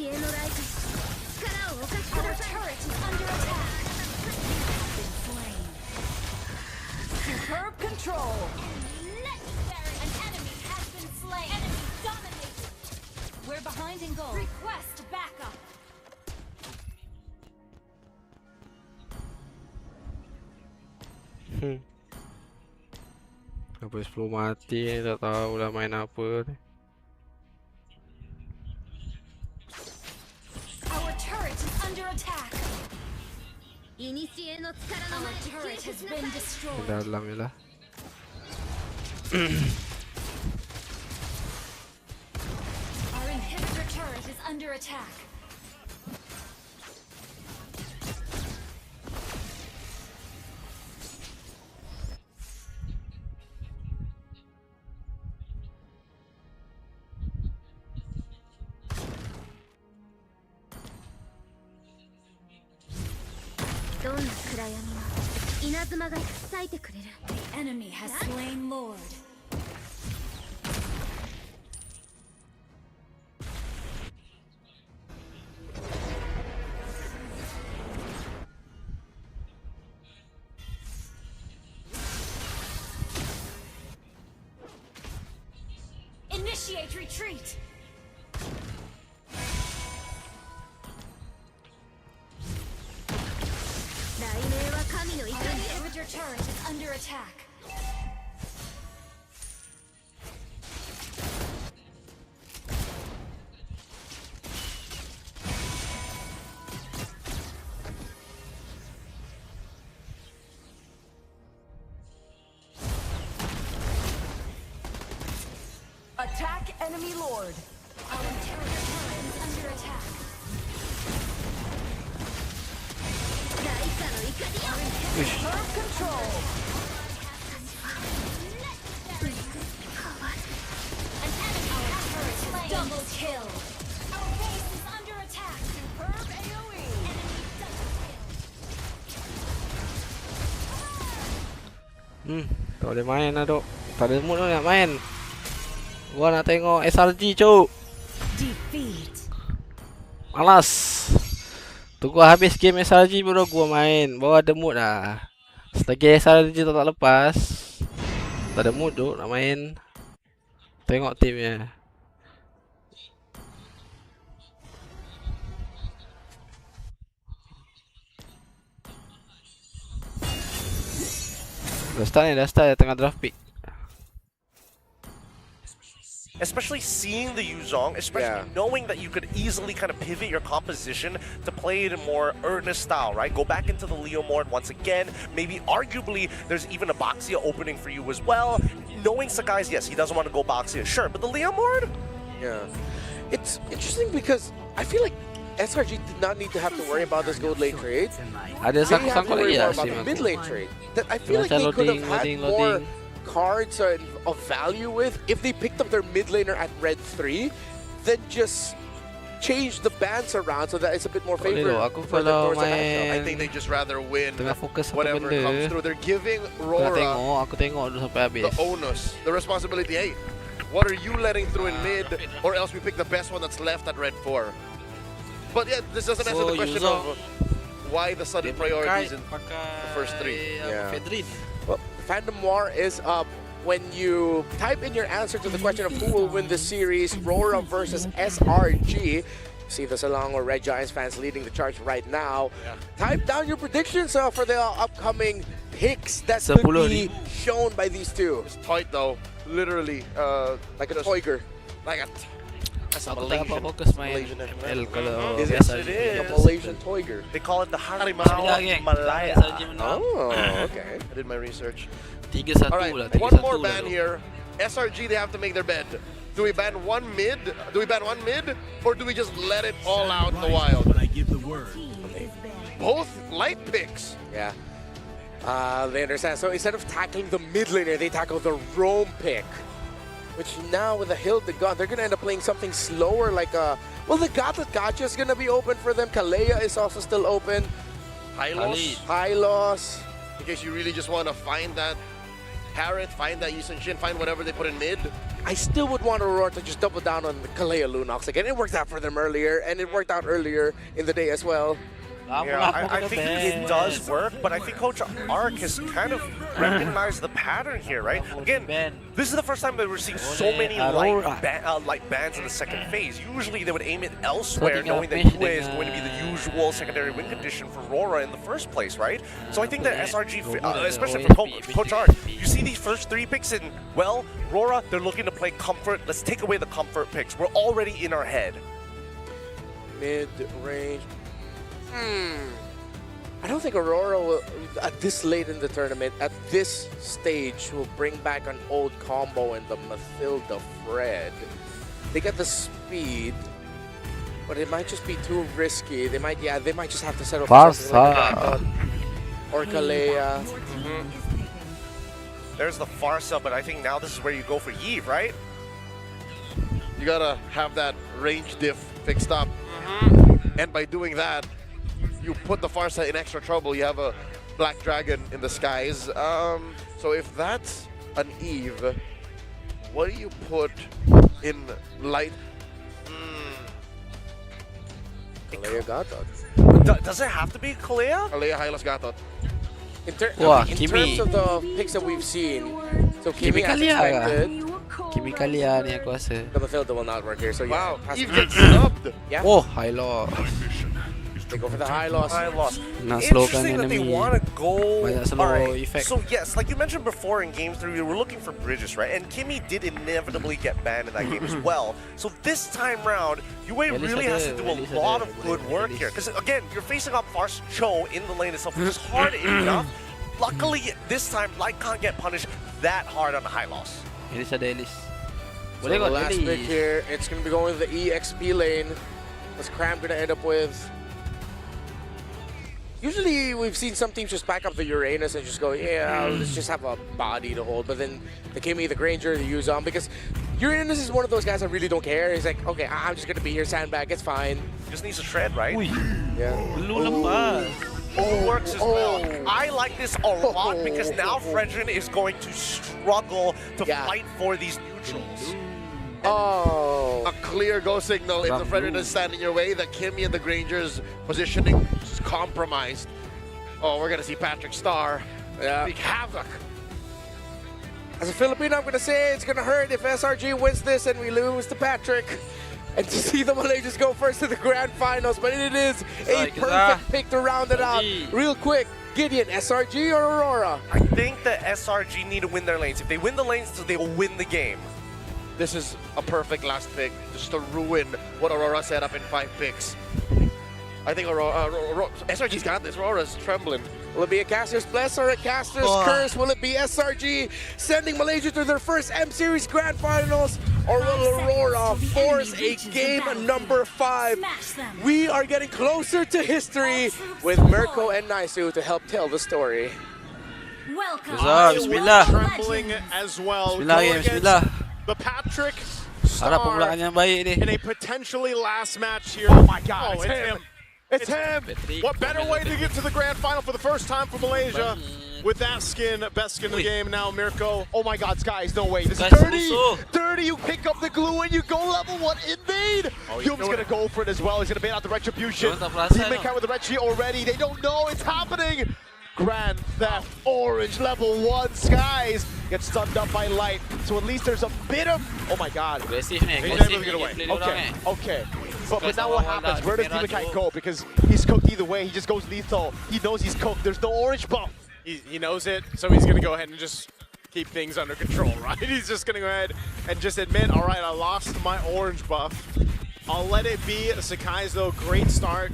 古のライカに力をお貸しください。Our turret is under attack. Been slain. Superb control. Legendary. An enemy has been slain. Enemy dominated. We're behind in goal. Request backup. Sampai 10 mati ni, tak tahu lah main apa ni. Our turret is under attack. Our turret has been Di destroyed. dalam je lah. Our inhibitor turret is under attack. Don't 暗闇も稲妻が咲いてくれる The enemy has slain Lord. Initiate retreat. Enemy villager turret is under attack. Attack enemy lord. Our turret is under attack. Firm control. An enemy turret is double kill. Our base is under attack. Superb AoE. Enemy double kill. Tak boleh main lah dok. Tak ada mood nak main. Gua nak tengok SRG cuk. Defeat. Malas. Tunggu habis game SRG baru gua main. Baru ada mood lah. Selagi SRG tak lepas, tak ada mood duk nak main. Tengok timnya. Dah start tengah draft pick. Especially seeing the Yuzong, especially knowing that you could easily kind of pivot your composition to play it in more earnest style, right? Go back into the Leomord once again. Maybe arguably there's even a Boxia opening for you as well. Knowing Sakai's, yes, he doesn't want to go Boxia, sure, but the Leomord? Yeah. It's interesting because I feel like SRG did not need to have to worry about this gold lane trade. Ada They have to sangkut worry lagi more lah about si the Mako. mid lane trade. That I feel like they could have had more cards of value with if they picked up their mid laner at red 3, then just change the bans around so that it's a bit more favorable. Aku kalau main, I think they just rather win tengah fokus satu whatever benda. comes through. They're giving Aku Rora tengok dulu sampai habis. the onus, the responsibility. Hey, what are you letting through in mid, or else we pick the best one that's left at red 4? But yeah, this doesn't answer the question of why the sudden priorities in the first 3. Well, Phantom War is up. When you type in your answer to the question of who will win the series, Rora versus SRG, see the Salong or Red Giants fans leading the charge right now. Type down your predictions for the upcoming picks that could be shown by these two. It's tight though, literally. Like a Toiger. Like a Aku tak apa fokus main ML kalau Yes, biasa it is. The Malaysian Toiger. They call it the Harimau Malaya. Oh, okay. I did my research. 3-1 Alright, lah. one more ban here. SRG, they have to make their bed. Do we ban one mid? Or do we just let it all out in the wild? I give the word. Both light picks. Yeah. They understand. So instead of tackling the mid laner, they tackle the roam pick. Which now with the Hildegarde, they're gonna end up playing something slower like well, the Gotcha is gonna be open for them. Kalea is also still open. Hylos. In case you really just want to find that Harriet, find that Yisun Shin, find whatever they put in mid. I still would want Aurora to just double down on the Kalea Lunox again. It worked out for them earlier, and it worked out earlier in the day as well. Yeah, I think it does work, but I think Coach Ark has kind of recognized the pattern here, right? Again, this is the first time that we're seeing so many light bans in the second phase. Usually they would aim it elsewhere, knowing that UA is going to be the usual secondary win condition for Rora in the first place, right? So I think that SRG, especially for Coach Ark, you see these first 3 picks in, well, Rora, they're looking to play comfort. Let's take away the comfort picks. We're already in our head. Mid-range. I don't think Aurora will, at this late in the tournament, at this stage, will bring back an old combo in the Mathilda Fred. They got the speed, but it might just be too risky. They might just have to settle for something like a Dragon or Kalea. There's the Farsa, but I think now this is where you go for Yves, right? You gotta have that range diff fixed up. And by doing that, you put the Farsa in extra trouble. You have a Black Dragon in the skies. So if that's an Eve, what do you put in light? Kalea Gatot. Does it have to be Kalea? Kalea Hylos Gatot. In Kimi. terms of the picks that we've seen, so Kimi Kimi as Kalea expected. Kimi Kalea ni aku rasa. The Mathilda will not work here, so Wow, yeah. Eve gets snubbed. Yeah. Oh, high loss. They go for the high loss. I lost. Nak slowkan Interesting that they enemy. want to go. Banyak slow Alright, effect. so yes, like you mentioned before in Game 3, we were looking for bridges, right? And Kimi did inevitably get banned in that game as well. So this time round, UA really has to do a lot of good work here. Because again, you're facing up Fars Cho in the lane itself, which is hard enough. Luckily, this time, Light can't get punished that hard on the high loss. Elis ada Elis. So Boleh the kot last Elis. pick here, it's going to be going to the EXP lane. What's Cram going to end up with? Usually we've seen some teams just back up the Uranus and just go, yeah, let's just have a body to hold. But then the Kimi, the Granger, the Yuzon, because Uranus is one of those guys that really don't care. He's like, okay, I'm just going to be here, sandbag, it's fine. Just needs to shred, right? Yeah. Blue lepas. It works as well. I like this a lot because now Fredrin is going to struggle to fight for these neutrals. Oh. A clear go signal if the Fredrin is standing your way. The Kimi and the Granger's positioning is compromised. Oh, we're gonna see Patrick Star wreak havoc. As a Filipino, I'm going to say it's going to hurt if SRG wins this and we lose to Patrick. And to see the Malaysians go first to the grand finals. But it is a perfect pick to round it out. Real quick, Gideon, SRG or Aurora? I think the SRG need to win their lanes. If they win the lanes, they will win the game. This is a perfect last pick just to ruin what Aurora set up in 5 picks. I think SRG's got this. Aurora's trembling. Will it be a caster's bless or a caster's curse? Will it be SRG sending Malaysia to their first M-Series Grand Finals? Or will Aurora force a game number 5? We are getting closer to history with Mirko and Naisu to help tell the story. Bismillah, bismillah. Trembling as well. Bismillah, bismillah. The Patrick Harap permulaan yang baik ni. in a potentially last match here. Oh my God, it's him. It's him. What better way to get to the grand final for the first time for Malaysia with that skin, best skin in the game now, Mirko. Oh my God, Skies, no way. This is dirty. Dirty, you pick up the glue and you go level 1 invade. Hume's gonna go for it as well. He's gonna bait out the retribution. Team Kai with the red tree already. They don't know it's happening. Grand Theft Orange level 1 Skies gets stunned up by Light. So at least there's a bit of, oh my God. Agresif ni, He's agresif able to ni get away. gameplay diorang Okay, eh. okay. But now what happens? Where does Demon Kite go? Because he's cooked either way. He just goes lethal. He knows he's cooked. There's no orange buff. He knows it, so he's going to go ahead and just keep things under control, right? He's just going to go ahead and just admit, all right, I lost my orange buff. I'll let it be. Sakai's, though, great start.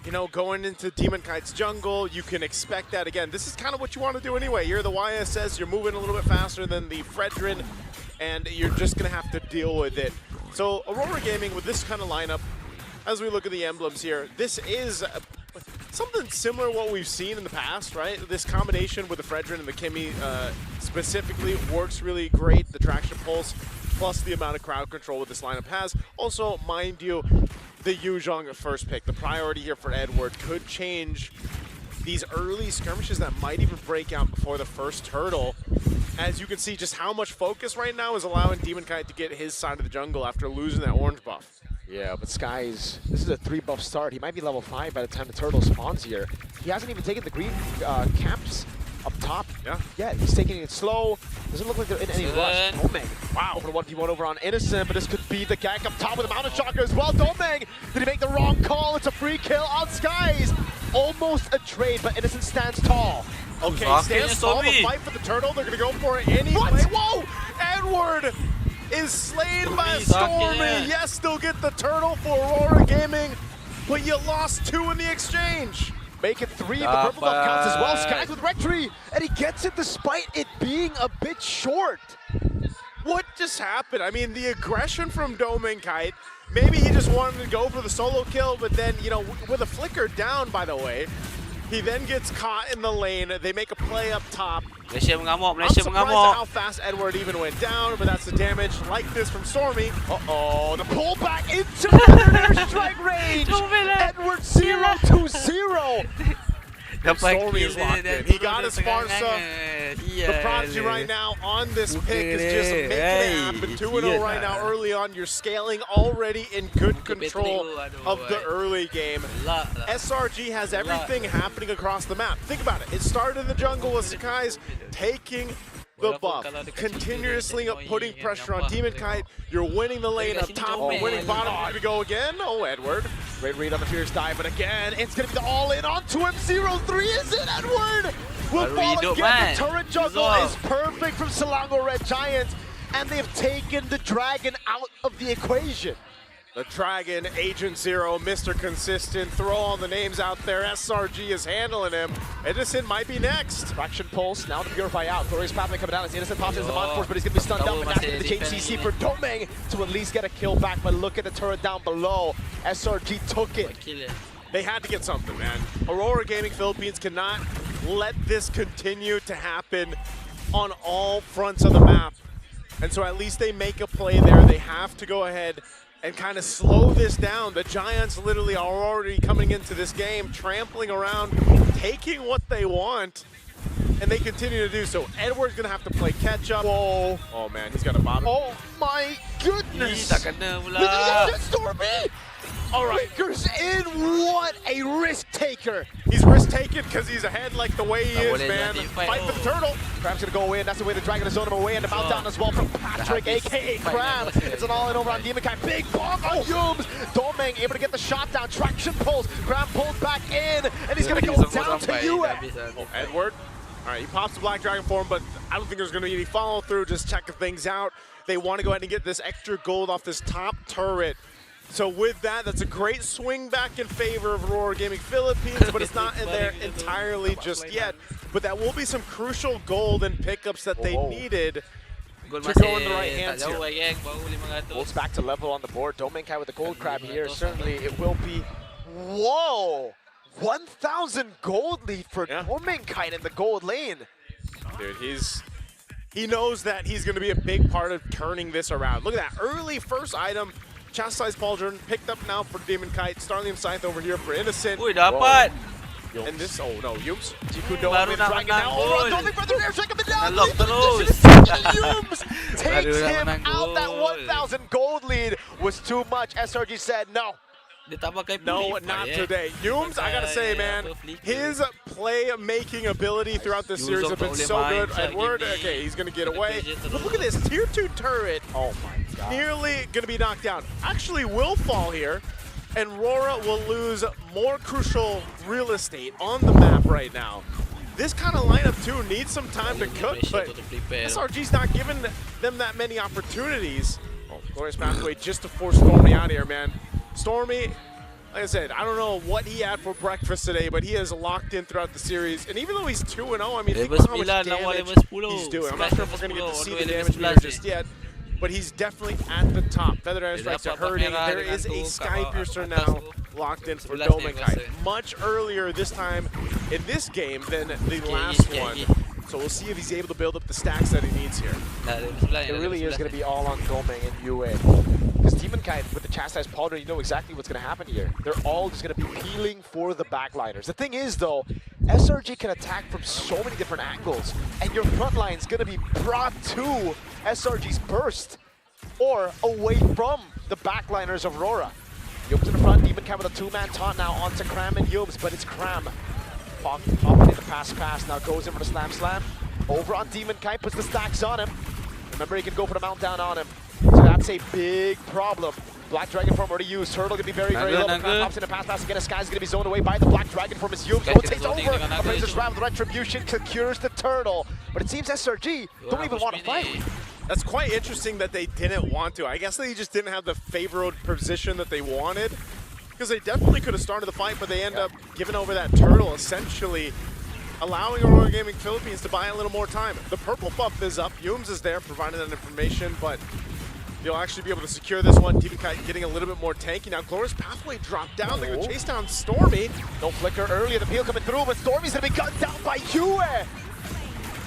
You know, going into Demon Kite's jungle, you can expect that. Again, this is kind of what you want to do anyway. You're the YSS, you're moving a little bit faster than the Fredrin, and you're just going to have to deal with it. So Aurora Gaming, with this kind of lineup, as we look at the emblems here, this is something similar to what we've seen in the past, right? This combination with the Fredrin and the Kimi specifically works really great. The traction pulse, plus the amount of crowd control that this lineup has. Also, mind you, the Yuzhong first pick, the priority here for Edward could change these early skirmishes that might even break out before the first turtle. As you can see, just how much focus right now is allowing Demon Kite to get his side of the jungle after losing that orange buff. Yeah, but Skies, this is a 3-buff start. He might be level 5 by the time the turtle spawns here. He hasn't even taken the green camps up top. Yeah, he's taking it slow. Doesn't look like they're in any rush. Domeng, wow, for 1v1 over on Innocent, but this could be the gank up top with the Mountain Shocker as well. Domeng, did he make the wrong call? It's a free kill on Skies. Almost a trade, but Innocent stands tall. Okay, stands tall, the fight for the turtle. They're going to go for it anyway. Whoa! Edward is slain by Stormy. Yes, still get the turtle for Aurora Gaming, but you lost 2 in the exchange. Make it 3 if the purple buff counts as well. Skies with red tree, and he gets it despite it being a bit short. What just happened? I mean, the aggression from Domeng Kite, maybe he just wanted to go for the solo kill, but then, you know, with a flicker down, by the way, he then gets caught in the lane. They make a play up top. Malaysia mengamuk, I'm Malaysia surprised mengamuk. at how fast Edward even went down, but that's the damage like this from Stormy. Uh-oh, the pullback into another airstrike range. Edward 0-0. And Stormy is locked in. He got his Farsa. The Prodigy right now on this pick is just making it happen. 2-0 right now early on. You're scaling already in good control of the early game. SRG has everything happening across the map. Think about it. It started in the jungle with Sakai's taking the buff, continuously putting pressure on Demon Kite. You're winning the lane up top, winning bottom. Here we go again. Oh, Edward. Great read on the fierce dive, but again, it's going to be the all-in onto him. 0-3, is it, Edward? Will fall again. The turret juggle is perfect from Selangor Red Giants, and they've taken the Dragon out of the equation. The Dragon, Agent Zero, Mr. Consistent, throw all the names out there. SRG is handling him. Edison might be next. Fraction Pulse, now to Purify out. Glorious Pathway coming down as Innocent pops into the Mod Force, but he's going to be stunned up. And that's going to be the JCC for Domeng to at least get a kill back. But look at the turret down below. SRG took it. They had to get something, man. Aurora Gaming Philippines cannot let this continue to happen on all fronts of the map. And so at least they make a play there. They have to go ahead and kind of slow this down. The Giants literally are already coming into this game, trampling around, taking what they want, and they continue to do so. Edward's gonna have to play catch up. Whoa. Oh man, he's got a bottom. Oh my goodness! Stormy! All right. Fingers in, what a risk taker! He's risk taking because he's ahead like the way he is, man. Fight for the turtle. Crab's gonna go in, that's the way the Dragon is zone him away, and the mount down as well from Patrick, aka Crab. It's an all-in over on Demon Kai. Big bomb on Yums! Domeng able to get the shot down, traction pulls, Crab pulled back in, and he's gonna go down to you. Oh, Edward. All right, he pops the Black Dragon for him, but I don't think there's gonna be any follow-through, just checking things out. They want to go ahead and get this extra gold off this top turret. So with that, that's a great swing back in favor of Aurora Gaming Philippines, but it's not in there entirely just yet. But that will be some crucial gold and pickups that they needed to go in the right hands here. Bolts back to level on the board. Domeng Kai with the gold crab here. Certainly it will be, whoa! 1,000 gold lead for Domeng Kai in the gold lane. Dude, he knows that he's going to be a big part of turning this around. Look at that early first item. Chastised Pauldron picked up now for Demon Kite. Starlium Scythe over here for Innocent. Uy, dapat! And this, oh no, Yums. Jiku Domeng Dragon now. Oh, Domeng brother air check him down. Nalok terus. Yums takes him out. That 1,000 gold lead was too much. SRG said no. No, not today. Yums, I gotta say, man, his play-making ability throughout this series have been so good. Edward, okay, he's gonna get away. But look at this, tier 2 turret. Oh my god. Nearly gonna be knocked down. Actually will fall here, and Rora will lose more crucial real estate on the map right now. This kind of lineup too needs some time to cook, but SRG's not giving them that many opportunities. Oh, Glorious Pathway just to force Stormy out here, man. Stormy, like I said, I don't know what he had for breakfast today, but he is locked in throughout the series. And even though he's 2-0, I mean, think about how much damage he's doing. I'm not sure if we're going to get to see the damage meter just yet, but he's definitely at the top. Feathered Iron Strikes are hurting. There is a Sky Piercer now locked in for Domeng Kai. Much earlier this time in this game than the last one. So we'll see if he's able to build up the stacks that he needs here. It really is going to be all on Domeng and UA. Because Demon Kai with the Chastised Pauldron, you know exactly what's going to happen here. They're all just going to be peeling for the backliners. The thing is, though, SRG can attack from so many different angles, and your front line is going to be brought to SRG's burst or away from the backliners of Aurora. Yums in the front, Demon Kai with a two-man taunt now onto Cram and Yums, but it's Cram. Popping into pass, now goes in for the slam. Over on Demon Kai, puts the stacks on him. Remember, he can go for the mount down on him. So that's a big problem. Black Dragon form already used. Turtle gonna be very, very low. Crab pops in a pass again. Sky's gonna be zoned away by the Black Dragon form. His Yums rotates over. Appraiser's Ram with Retribution secures the Turtle. But it seems SRG don't even want to fight. That's quite interesting that they didn't want to. I guess they just didn't have the favored position that they wanted. Because they definitely could have started the fight, but they end up giving over that Turtle, essentially allowing Aurora Gaming Philippines to buy a little more time. The purple buff is up. Yums is there, providing that information, but you'll actually be able to secure this one. Demon Kite getting a little bit more tanky. Now, Glorious Pathway dropped down. They're going to chase down Stormy. No flicker earlier. The peel coming through, but Stormy's going to be gunned down by Yue.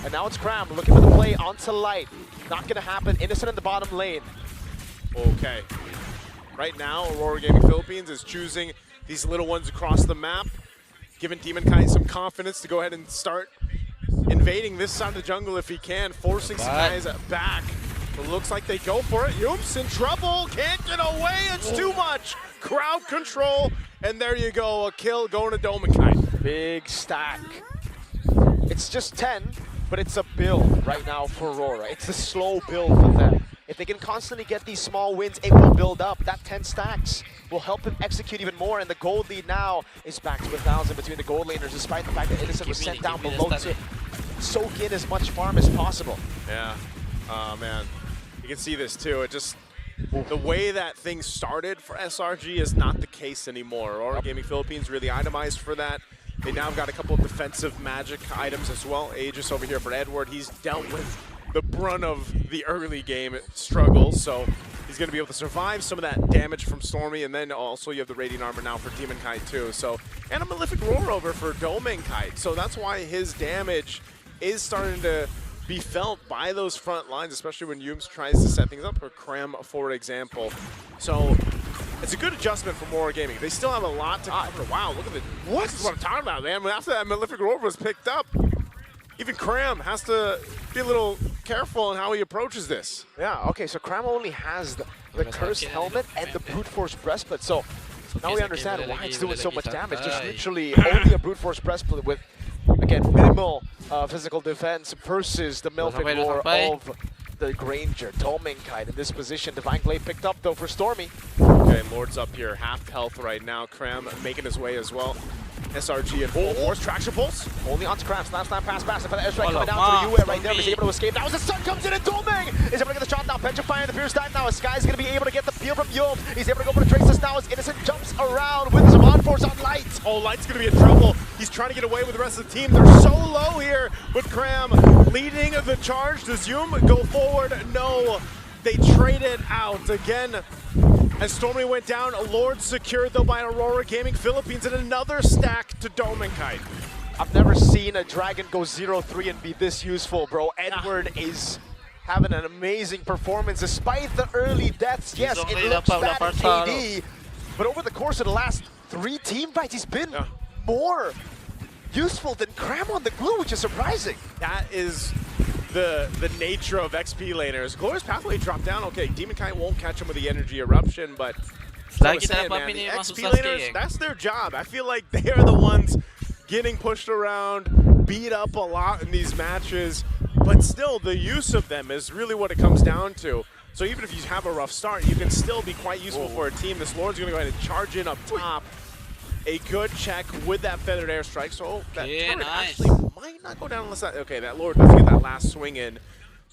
And now it's Cram looking for the play onto Light. Not going to happen. Innocent in the bottom lane. Okay. Right now, Aurora Gaming Philippines is choosing these little ones across the map. giving Demonkite some confidence to go ahead and start invading this side of the jungle if he can, forcing some guys back. It looks like they go for it. Yoop's in trouble, can't get away, it's too much. Crowd control, and there you go, a kill going to Demonkite. Big stack. It's just 10, but it's a build right now for Aurora. It's a slow build for them. If they can constantly get these small wins, it will build up. That 10 stacks will help him execute even more, and the gold lead now is back to 1,000 between the gold laners, despite the fact that Innocent was sent down below to soak in as much farm as possible. Yeah, oh man. You can see this too, it just, the way that things started for SRG is not the case anymore. Aurora Gaming Philippines really itemized for that. They now got a couple of defensive magic items as well. Aegis over here for Edward, he's dealt with the brunt of the early game struggles, so he's going to be able to survive some of that damage from Stormy, and then also you have the Radiant Armor now for Demonkite too. So, and a Malefic Roar over for Demonkite, so that's why his damage is starting to be felt by those front lines, especially when Yums tries to set things up, or Krem, for example. So it's a good adjustment for Aurora Gaming. They still have a lot to cover. Wow, look at the, this is what I'm talking about, man. After that Malefic Roar was picked up, even Krem has to be a little careful in how he approaches this. Yeah, okay, so Krem only has the Cursed Helmet and the Brute Force Breastplate, so now we understand why it's doing so much damage. There's literally only a Brute Force Breastplate with, again, minimal physical defense versus the Malefic Roar of the Granger. Demonkite in this position. Divine Glaive picked up though for Stormy. Okay, Lord's up here, half health right now. Krem making his way as well. SRG at full force, traction pulse. Only onto Krem, slam pass, and for the airstrike coming down to the UA right there. He's able to escape. Now as the sun comes in and Doming is able to get the shot now. Petrifying the Pierce dive now. Sky's going to be able to get the peel from Yum. He's able to go for the Traces now as Innocent jumps around with his on force on Light. Oh, Light's going to be in trouble. He's trying to get away with the rest of the team. They're so low here, but Krem leading the charge. Does Yum go forward? No. They traded out again. As Stormy went down, Lord secured though by Aurora Gaming Philippines, and another stack to Demonkite. I've never seen a Dragon go 0-3 and be this useful, bro. Edward is having an amazing performance despite the early deaths. Yes, it looks bad in KD, but over the course of the last 3 team fights, he's been more useful than Krem on the glue, which is surprising. That is the nature of XP laners. Glorious Pathway dropped down. Okay, Demonkite won't catch him with the Energy Eruption, but like saying, man, the XP laners, that's their job. I feel like they are the ones getting pushed around, beat up a lot in these matches, but still the use of them is really what it comes down to. So even if you have a rough start, you can still be quite useful for a team. This Lord's going to go ahead and charge in up top. A good check with that Feathered Airstrike, so that turret actually might not go down unless that, okay, that Lord does get that last swing in.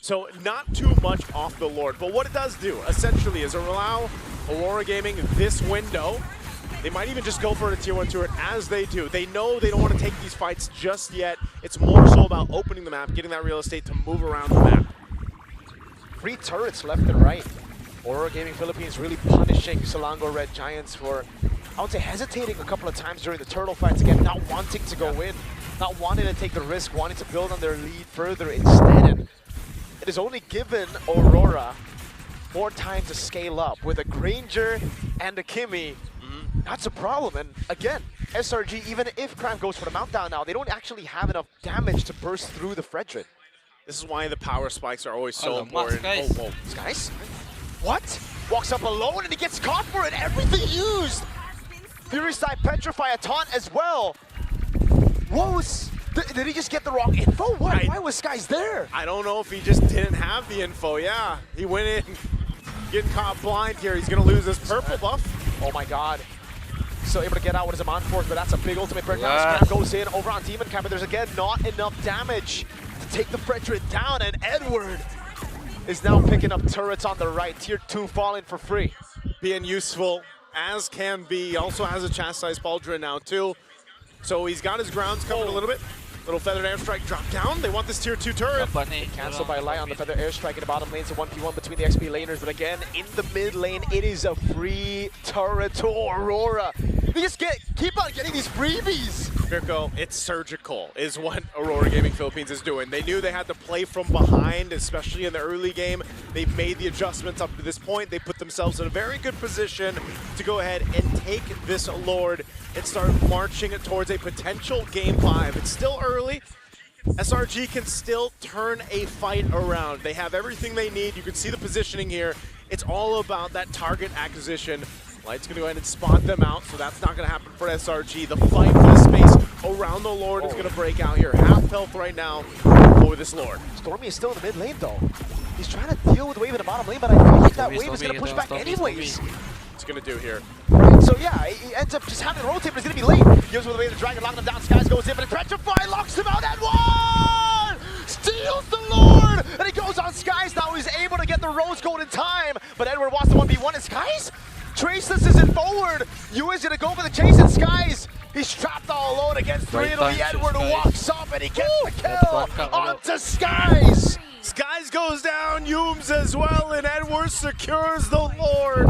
So not too much off the Lord, but what it does do, essentially, is allow Aurora Gaming this window. They might even just go for a tier 1 turret as they do. They know they don't want to take these fights just yet. It's more so about opening the map, getting that real estate to move around the map. 3 turrets left and right. Aurora Gaming Philippines really punishing Selangor Red Giants for, I would say, hesitating a couple of times during the turtle fights again, not wanting to go in, not wanting to take the risk, wanting to build on their lead further instead. And it has only given Aurora more time to scale up. With a Granger and a Kimmy, that's a problem. And again, SRG, even if Krem goes for the mount down now, they don't actually have enough damage to burst through the Fredrin. This is why the power spikes are always so important. Whoa. Skies? What? Walks up alone and he gets caught for it. Everything used. Fury Side Petrify a taunt as well. What was... Did he just get the wrong info? Why was Skies there? I don't know if he just didn't have the info. Yeah, he went in, getting caught blind here. He's going to lose his purple buff. Oh my god. Still able to get out with his Amon Force, but that's a big ultimate breakdown. Scam goes in over on Demonkite, but there's again not enough damage to take the Fredrin down, and Edward is now picking up turrets on the right. Tier 2 falling for free. Being useful as can be. He also has a Chastise Pauldron now too. So he's got his grounds covered a little bit. Little Feathered Airstrike drop down. They want this tier 2 turret. Cancelled by Light on the Feathered Airstrike in the bottom lane. It's a 1v1 between the XP laners. But again, in the mid lane, it is a free turret to Aurora. They just keep on getting these freebies. Mirko, it's surgical is what Aurora Gaming Philippines is doing. They knew they had to play from behind, especially in the early game. They made the adjustments up to this point. They put themselves in a very good position to go ahead and take this Lord and start marching towards a potential Game 5. It's still early. SRG can still turn a fight around. They have everything they need. You can see the positioning here. It's all about that target acquisition. Light's going to go ahead and spot them out, so that's not going to happen for SRG. The fight for the space around the Lord is going to break out here. Half health right now for this Lord. Stormy is still in the mid lane, though. He's trying to deal with the wave in the bottom lane, but I feel like that wave is going to push back anyways. What's going to do here? Right, so yeah, he ends up just having to rotate, but he's going to be late. Gives with the wave the dragon, locking him down. Skies goes in, but Petrify locks him out, and one! Steals the Lord! And he goes on Skies now. He's able to get the rose gold in time, but Edward wants the 1v1 and Skies? Traceless isn't forward. Yu is gonna go for the chase in Skies. He's trapped all alone against three. It'll be Edward who walks up and he gets the kill onto Skies. Skies goes down, Yooms as well, and Edward secures the Lord.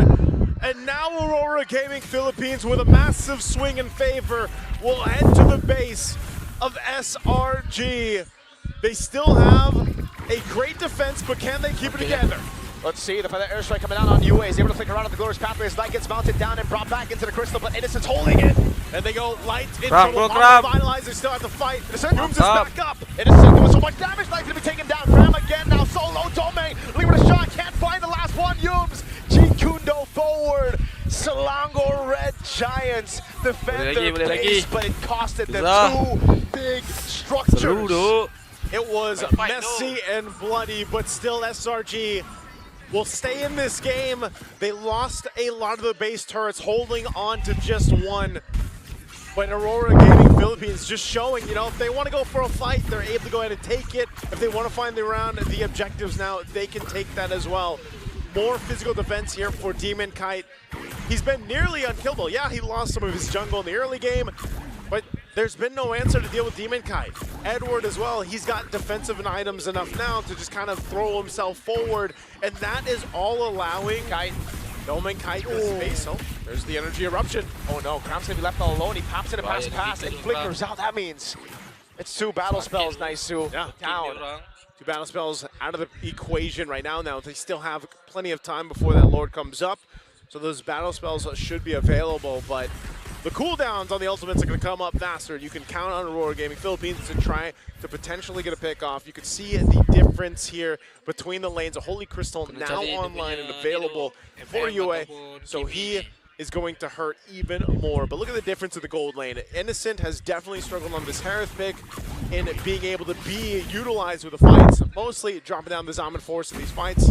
And now Aurora Gaming Philippines with a massive swing in favor will head to the base of SRG. They still have a great defense, but can they keep it together? Let's see, the feather airstrike coming down on UA. He's able to flick around on the glorious pathway as Light gets mounted down and brought back into the crystal, but Innocent's holding it. And they go Light in trouble. Finalize, they still have to fight. Yooms is back up. Innocent doing so much damage. Light's gonna be taken down. Cram again now. Solo Domain. Leaving a shot. Can't find the last one. Yooms. Kundo forward. Selangor Red Giants defend their base, but it costed them two big structures. It was messy and bloody, but still SRG will stay in this game. They lost a lot of the base turrets, holding on to just one. But Aurora Gaming Philippines just showing, you know, if they want to go for a fight, they're able to go ahead and take it. If they want to find the round, the objectives now, they can take that as well. More physical defense here for Demon Kite. He's been nearly unkillable. Yeah, he lost some of his jungle in the early game, but there's been no answer to deal with Demon Kite. Edward as well, he's got defensive items enough now to just kind of throw himself forward, and that is all allowing Domain Kite the space. Oh, there's the energy eruption. Oh no, Cram's gonna be left all alone. He pops in a pass and flickers out. That means it's two battle spells, Naisu. Yeah. Down. Two battle spells out of the equation right now. Now they still have plenty of time before that Lord comes up, so those battle spells should be available, but the cooldowns on the ultimates are going to come up faster. You can count on Aurora Gaming Philippines to try to potentially get a pick off. You can see the difference here between the lanes. A Holy Crystal now online and available for UA, so he is going to hurt even more. But look at the difference in the gold lane. Innocent has definitely struggled on this Harith pick in being able to be utilized with the fights, mostly dropping down the Zaman Force in these fights,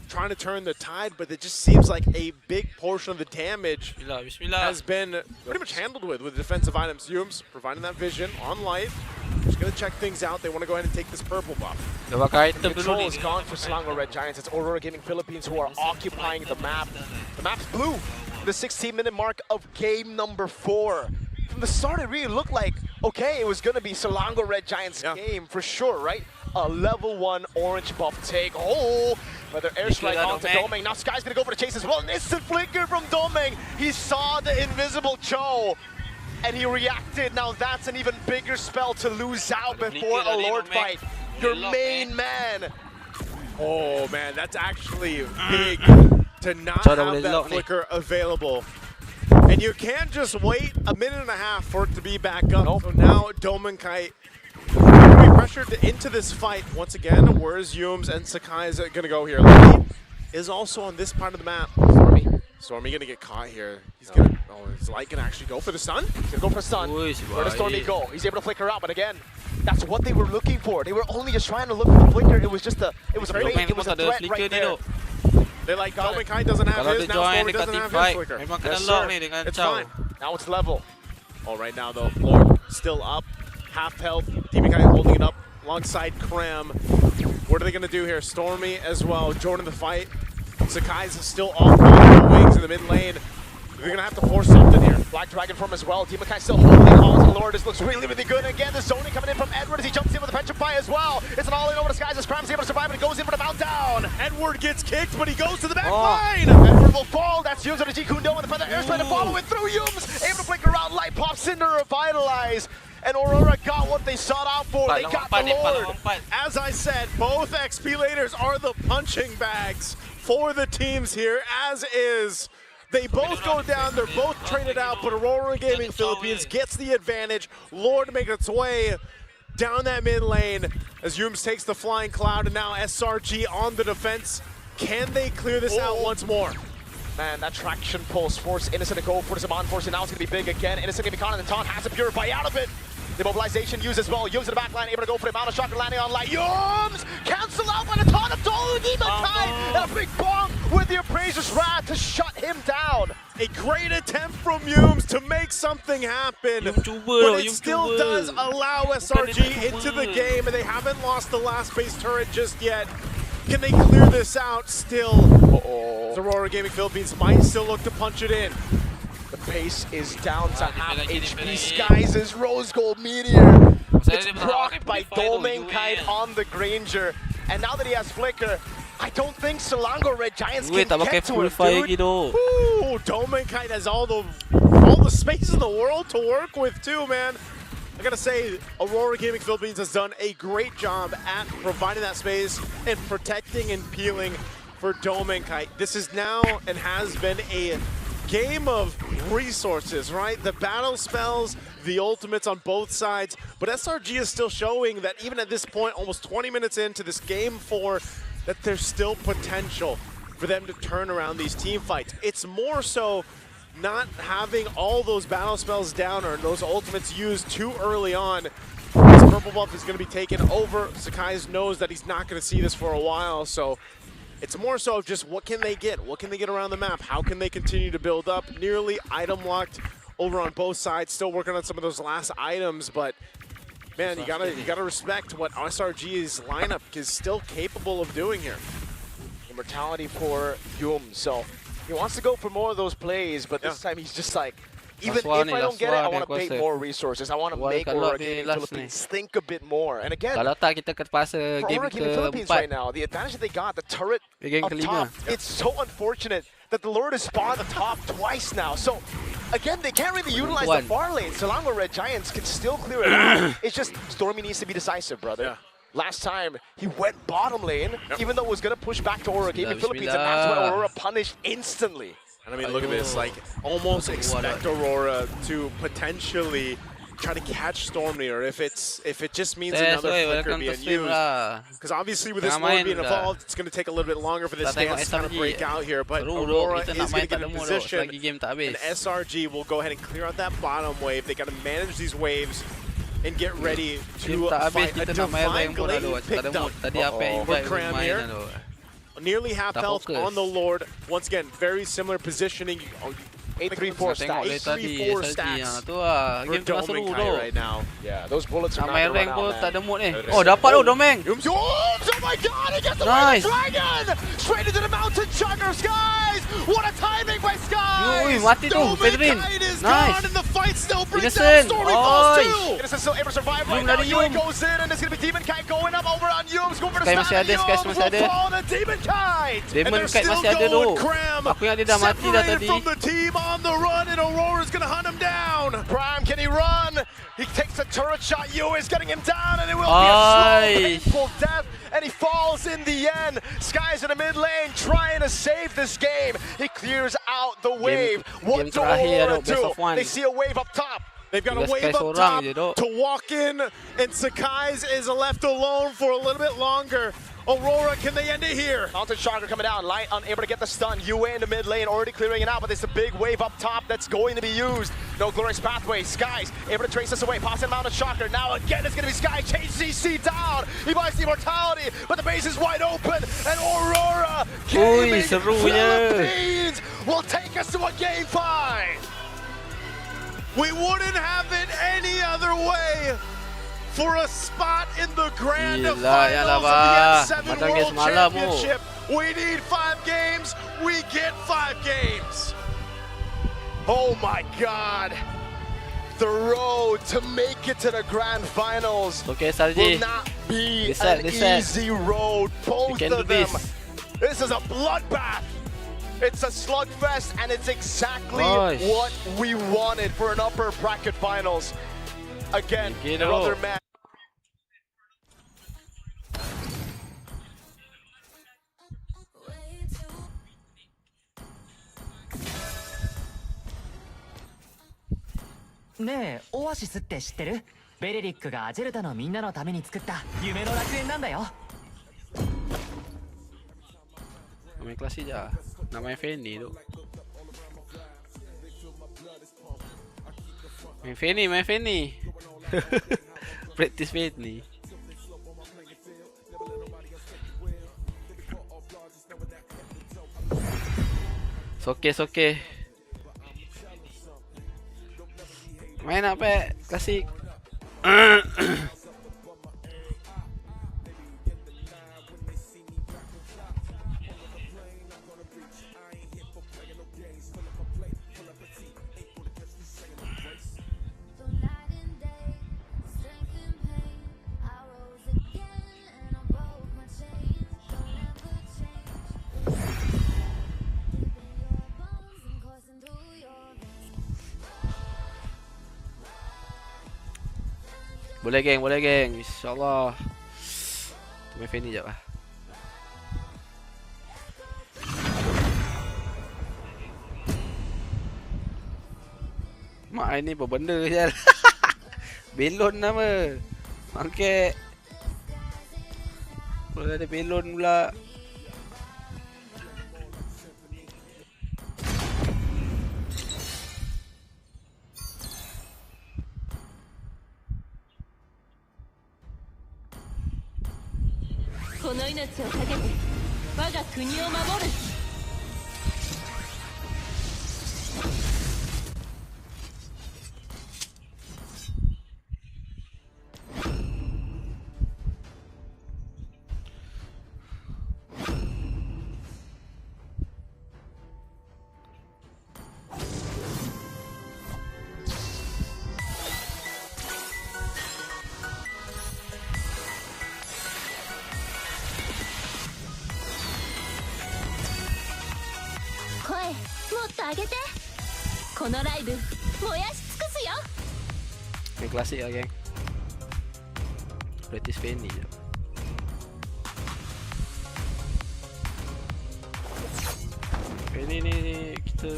trying to turn the tide, but it just seems like a big portion of the damage has been pretty much handled with defensive items. Yooms providing that vision on Light. Just going to check things out. They want to go ahead and take this purple buff. The control is gone for Selangor Red Giants. It's Aurora Gaming Philippines who are occupying the map. The map's blue. The 16-minute mark of game number 4. From the start, it really looked like, okay, it was going to be Selangor Red Giants' game for sure, right? A level 1 orange buff take. Oh, whether airstrike onto Domeng. Now Sky's going to go for the chase as well. An instant flicker from Domeng. He saw the invisible Cho, and he reacted. Now that's an even bigger spell to lose out before a Lord fight. Your main man. Oh, man, that's actually big to not have that flicker available. And you can't just wait a minute and a half for it to be back up. So now Domain Kite going to be pressured into this fight once again. Where's Yooms and Sakai is going to go here? Lady is also on this part of the map. Stormy going to get caught here. He's going to, is Light going to actually go for the stun? He's going to go for the stun. Where does Stormy go? He's able to flicker out, but again, that's what they were looking for. They were only just trying to look for the flicker. It was just a, it was a bait. It was a threat right there. They like Domain Kite doesn't have his, now Stormy doesn't have his flicker. Yes, sir. It's fine. Now it's level. All right now though, Lord still up, half health. Demon Kite holding it up alongside Cram. What are they gonna do here? Stormy as well, joining the fight. Sakai's still off the wings in the mid lane. They're gonna have to force something here. Black Dragon form as well. Demon Kai still holding on to the Lord. This looks really, really good. Again, the zoning coming in from Edward as he jumps in with the Petrify as well. It's an all-in over the skies as Cram's able to survive, and it goes in for the mount down. Edward gets kicked, but he goes to the back line. Edward will fall. That's Yooms on the G Kundo and the feather airstrike to follow it through Yooms. Able to flicker around Light. pops in to revitalize. And Aurora got what they sought out for. They got the Lord. As I said, both XP laners are the punching bags for the teams here, as is. They both go down, they're both traded out, but Aurora Gaming Philippines gets the advantage. Lord makes its way down that mid lane as Yums takes the flying cloud, and now SRG on the defense. Can they clear this out once more? Man, that traction pulse forced Innocent to go for the Saban force, and now it's going to be big again. Innocent going to be caught in the taunt, has to purify out of it. The mobilization used as well. Yums in the back line, able to go for the amount of shocker landing on light. Yums cancel out by the taunt of Demon, and a big bomb with the Appraiser's Wrath to shut him down. A great attempt from Yums to make something happen, but it still does allow SRG into the game, and they haven't lost the last base turret just yet. Can they clear this out still? Aurora Gaming Philippines might still look to punch it in. The pace is down to half HP. Skies' Rose Gold Meteor. It's blocked by Domenkite on the Granger. And now that he has Flicker, I don't think Selangor Red Giants can get to him, dude. Ooh, Domenkite has all the space in the world to work with too, man. I gotta say, Aurora Gaming Philippines has done a great job at providing that space and protecting and peeling for Domenkite. This is now and has been a game of resources, right? The battle spells, the ultimates on both sides, but SRG is still showing that even at this point, almost 20 minutes into this game 4, that there's still potential for them to turn around these team fights. It's more so not having all those battle spells down or those ultimates used too early on. This purple buff is going to be taken over. Sakai knows that he's not going to see this for a while, so it's more so just what can they get? What can they get around the map? How can they continue to build up? Nearly item locked over on both sides. Still working on some of those last items, but man, you gotta respect what SRG's lineup is still capable of doing here. Immortality for Yum, so he wants to go for more of those plays, but this time he's just like, even if I don't get it, I want to pay more resources. I want to make Aurora Gaming Philippines think a bit more. And again, for Aurora Gaming Philippines right now, the advantage that they got, the turret up top, it's so unfortunate that the Lord has spawned the top twice now. So again, they can't really utilize the far lane. Selangor Red Giants can still clear it out. It's just Stormy needs to be decisive, brother. Yeah. Last time, he went bottom lane, even though it was going to push back to Aurora Gaming Philippines, and that's why Aurora punished instantly. And I mean, look at this, like, almost expect Aurora to potentially try to catch Stormy, or if it just means another flicker being used. Because obviously with this Lord being involved, it's going to take a little bit longer for this dance to kind of break out here, but Aurora is going to get in position, and SRG will go ahead and clear out that bottom wave. They got to manage these waves and get ready to fight a Divine Glaive picked up for Cram here. Nearly half health on the Lord. Once again, very similar positioning. 8-3-4 stacks. 8-3-4 stacks for Domenkite right now. Yeah, those bullets are not going to run out, man. Oh, dapat tu Domeng. Yums, oh my god, he gets the nice dragon! Straight into the mountain chugger, Skies! What a timing by Skies! Mati tu, Pedrin. Nice. And the fight still brings down Innocent. Stormy falls too! Innocent still able to survive right now. Yue goes in, and it's going to be Demonkite going up over on Yums. Going for the stun, Yums will fall to Demonkite! And they're still going, Cram! Separated from the team on the run, and Aurora's going to hunt him down! Prime, can he run? He takes a turret shot, Yue is getting him down, and it will be a slow, painful death, and he falls in the end. Skies in the mid lane trying to save this game. He clears out the wave. What do Aurora do? They see a wave up top. They've got a wave up top to walk in, and Sakai's is left alone for a little bit longer. Aurora, can they end it here? Mountain Shocker coming down, Light unable to get the stun. Yue in the mid lane, already clearing it out, but there's a big wave up top that's going to be used. No glorious pathway. Skies able to trace this away. Pops in Mountain Shocker. Now again, it's going to be Sky. Chase CC down. He buys the immortality, but the base is wide open, and Aurora Gaming Philippines will take us to a game 5. We wouldn't have it any other way for a spot in the grand finals of the N7 World Championship. We need 5 games. We get 5 games. Oh my God. The road to make it to the grand finals will not be an easy road. Both of them. This is a bloodbath. It's a slugfest, and it's exactly what we wanted for an upper bracket finals. Again, another match.ねえ、オアシスって知ってる？ベレリックがアジェルダのみんなのために作った夢の楽園なんだよ。Main klasik je lah. Nak main Fanny tu. Main Fanny. Practice Fanny. It's okay. Main apa? Klasik. Boleh geng, insyaAllah. Main Fanny jap lah. Mak ni apa benda je. Belon nama. Bangkit. Kalau ada belon pula. Main klasik lah geng. Practice Fanny je. Fanny ni kita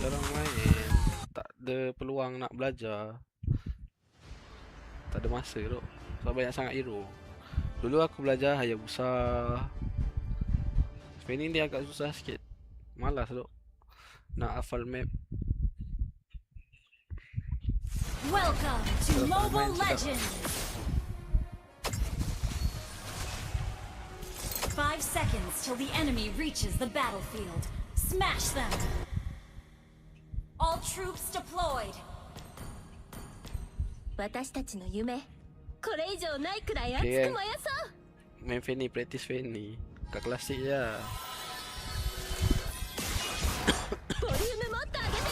jarang main. Tak ada peluang nak belajar. Tak ada masa tu. Sebab banyak sangat hero. Dulu aku belajar Hayabusa. Fanny dia agak susah sikit. Malas tu nak hafal map. Welcome to Mobile Legends. 5 seconds till the enemy reaches the battlefield. Smash them. All troops deployed. 私たちの夢、これ以上ないくらい熱く燃やそう。Main Fanny, practice Fanny. Kat klasik je. ボリュームもっと上げて。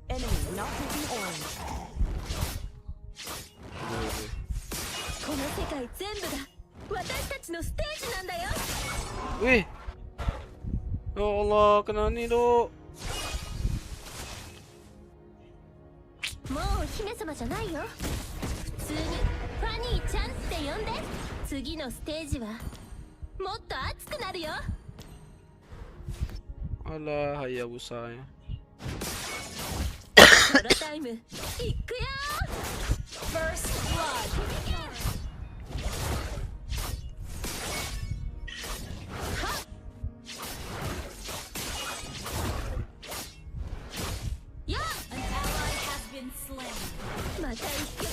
Enemy not taking orange. この世界全部が私たちのステージなんだよ。Weh. Ya Allah, kena ni tu. もう姫様じゃないよ。普通にファニーちゃんって呼んで。次のステージはもっと熱くなるよ。Alah, Hayabusa ya. ソロタイムいくよ。 First blood. An ally has been slain. また一曲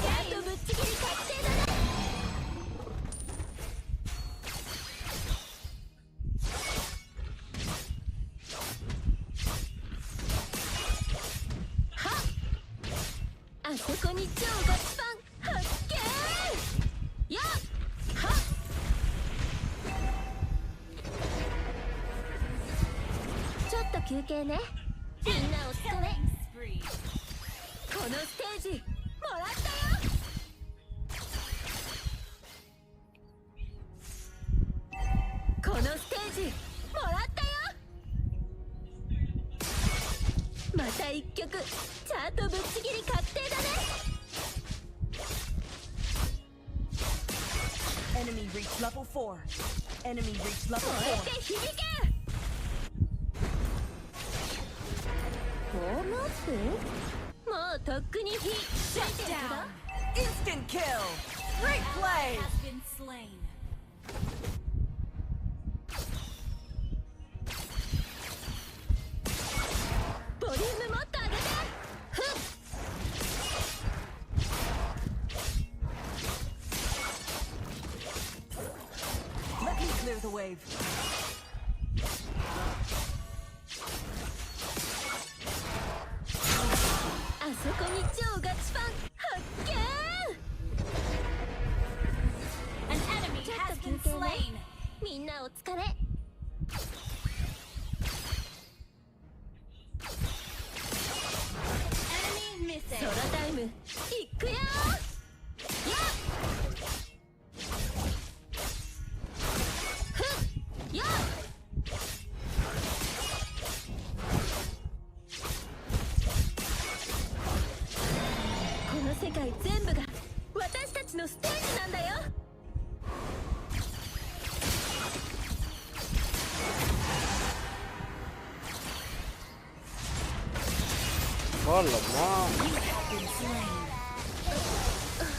あとぶっちぎり確定だね。はっ、あそこに超ガチパン発見。やっはっ、ちょっと休憩ね。みんなお疲れ。このステージ盛このステージもらったよ。また一曲チャートぶっちぎり確定だね。 Enemy reach level 4. Enemy reach level 4. 燃えて響け。ウォームアップ？もうとっくに火ついてるけど。 Instant kill. Great play. Has been slain. ボリュームもっと上げて。ふっ。 Let me clear the wave. あそこに超ガチファン発見。 An enemy ちょっ has と休 been 憩ね。 slain. みんなお疲れ。 Enemy ソ missing. ロタイムいくよ。やっ。ふっ。やっ。 この世界全部が私たちのステージなんだよ。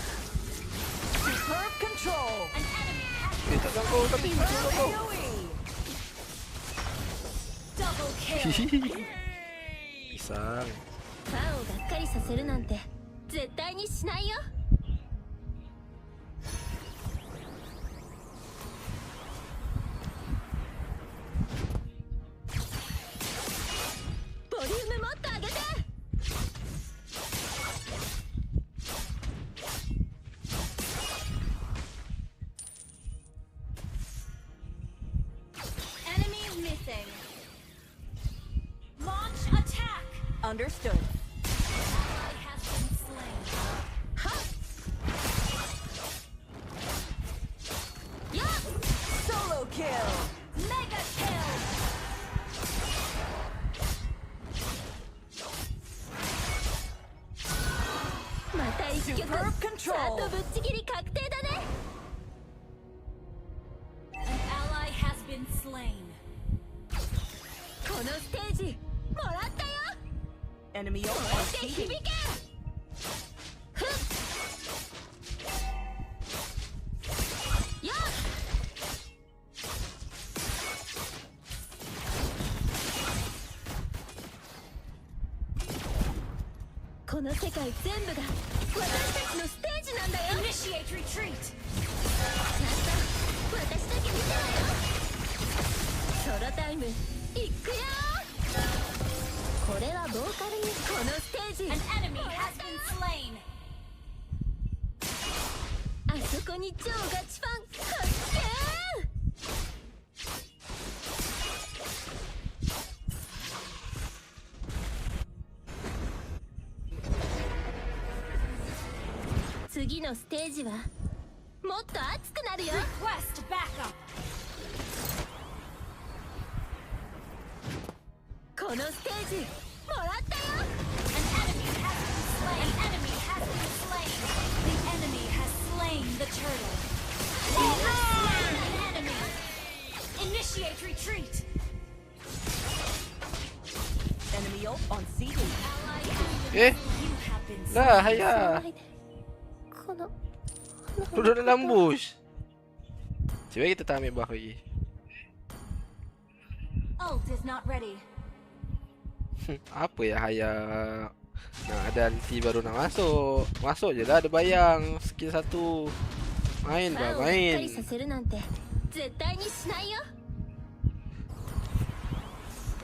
Superb control. An enemy has Tak sangkut tapi macam tu. AoE. double kill. Pisang. ファンをがっかりさせるなんて絶対にしないよ。ボリュームもっと上げて。 Enemy missing. Launch attack. Understood. Ally has been slain. はっ。やっ。 Solo kill. Mega kill. また一曲 Superb チャー control. トぶっちぎり確定だね。 An ally has been slain. このステージもらったよ。 Enemy 燃 ult えて on 響 CD. け。ふっ。やっ。 この世界全部が私たちのステージなんだよ。 Initiate retreat. ちゃんと私だけ見てろよ。ソロタイムいくよ。これはボーカルにこのステージ An enemy has been slain. あそこに超ガチファン発見。 次のステージはもっと熱くなるよ。 Request backup. このステージもらったよ。 An enemy has been slain. An enemy has been slain. The enemy has slain the turtle. They have slain an enemy. Initiate retreat. Enemy ult on CD. Ally has been Eh, slain. You have been slain. dah hayah. この Duduk dalam bush. Cuba kita tak ambil buff lagi. Ult is not ready. Apa ya Hayah? Nah, ada anti baru nak masuk. Masuk je lah, ada bayang. Skill 1. Main ファ bah, ンをがっかり main. させるなんて絶対にしないよ。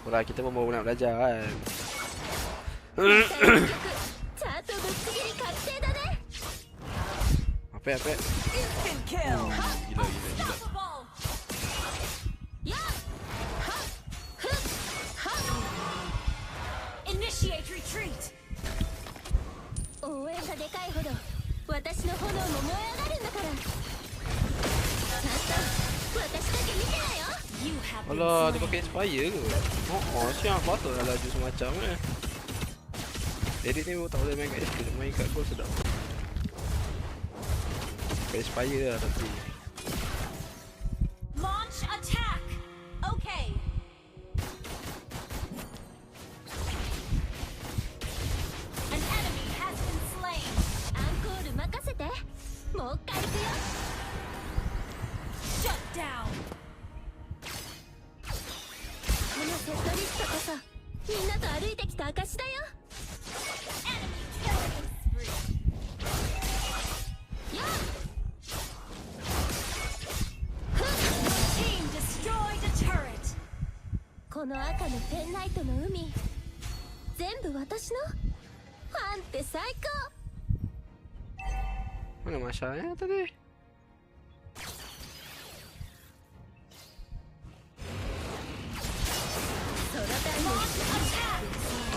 Itulah, kita pun baru nak belajar kan. また一曲チャートぶっちぎり確定だね。 Apa apa? Instant kill. Gila. Unstoppable. やっ。はっ。ふっ。はっ。 Initiate retreat. 応援がでかいほど Alah, dia pakai inspire ke? Oh, siap. Patutlah laju semacam Edit ni tak boleh main kat SP, main kat goal sedap. Pakai inspire lah tapi. Launch attack. Okay. An enemy has been slain. アンコール任せて。もう一回行くよ。 Shut down. このセットリストこそみんなと歩いてきた証だよ。 Enemy killing spree. よっ Team destroyed a turret. この赤のペンライトの海全部私のファンって最高。 Mana masalahnya tadi?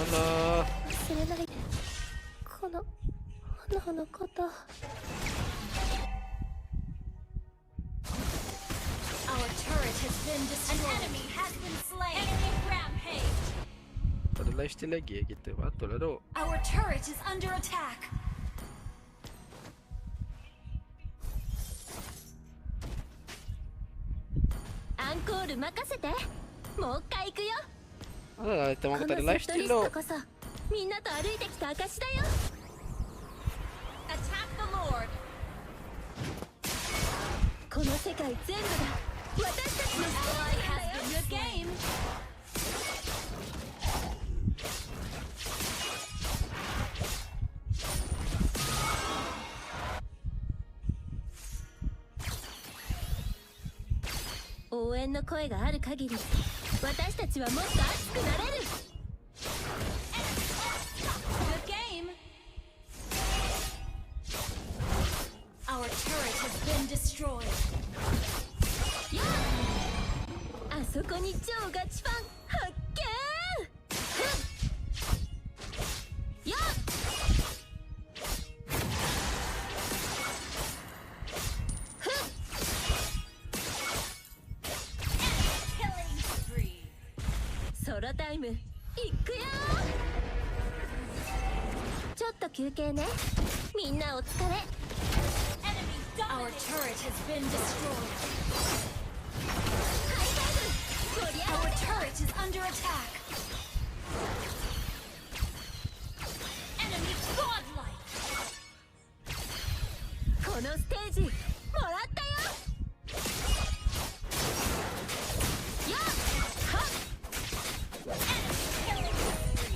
Alah. 忘れないでこの炎のこと。 Our turret has been destroyed. An enemy has been slain. Enemy rampage. Tak ada lifesteal lagi kita. Patutlah duk. Our turret is under attack. アンコール任せて。もう一回行くよ。 Alah, kita こ mahu の tak セ ada ットリ lifesteal スト duk. こそみんなと歩いてきた証だよ。 Attack the Lord. この世界全部が私たちのストー Ally リー has だよ。 been good game.「応援の声がある限り私たちはもっと熱くなれる。 Good game. Our turret has been destroyed. やあ、あそこに超ガチファン発見。ふっやっ Killing spree. ソロタイムいくよ。ちょっと休憩ね。みんなお疲れ。 Enemy Our turret has been destroyed. ハイダイブ。こりゃ Our turret is under attack. Enemy godlike. このステージもらったよ。やっはっ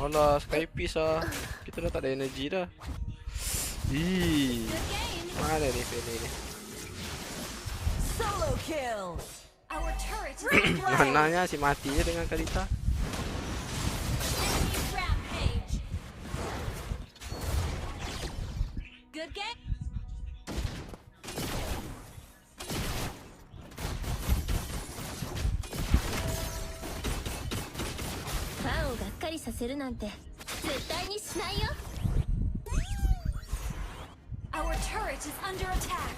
Alah, Skypiece lah. Kita dah tak ada energy dah. Ih. Mana ni fan ni? Solo kill. Our turret is under attack. Mananya si mati je dengan Kalita. Enemy rampage. Good game. ファンをがっかりさせるなんて絶対にしないよ。 Our turret is under attack.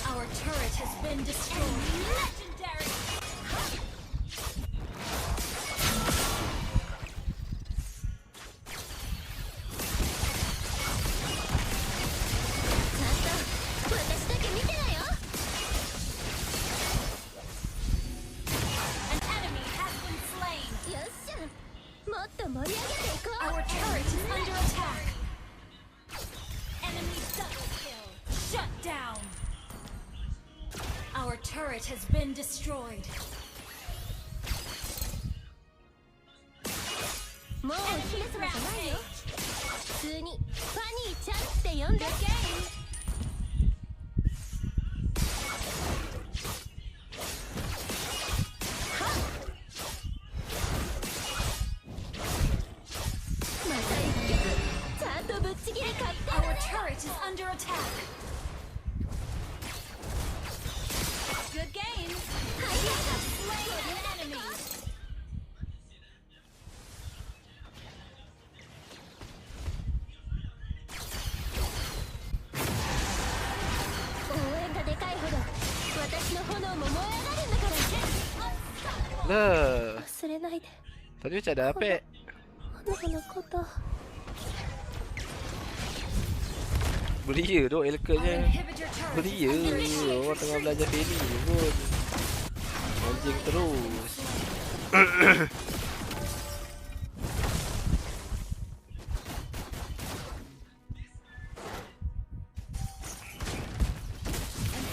Our turret has been destroyed. Legendary. An enemy has been slain. よっしゃ、もっと盛り上げていこう。 Our turret is under attack. Enemy double kill. Shut down. Our turret has been destroyed. もうお姫様じゃないよ。普通にファニーちゃんって呼んで。 Good game. また一曲ちゃんとぶっちぎり買ってる Our ね。 turret is under attack. Good game. You have slain an enemy. Lah. 忘れないで Tadi macam ada apa? このこと Beria duk elkanya. Beria. Orang tengah belajar training je pun. Anjing terus. An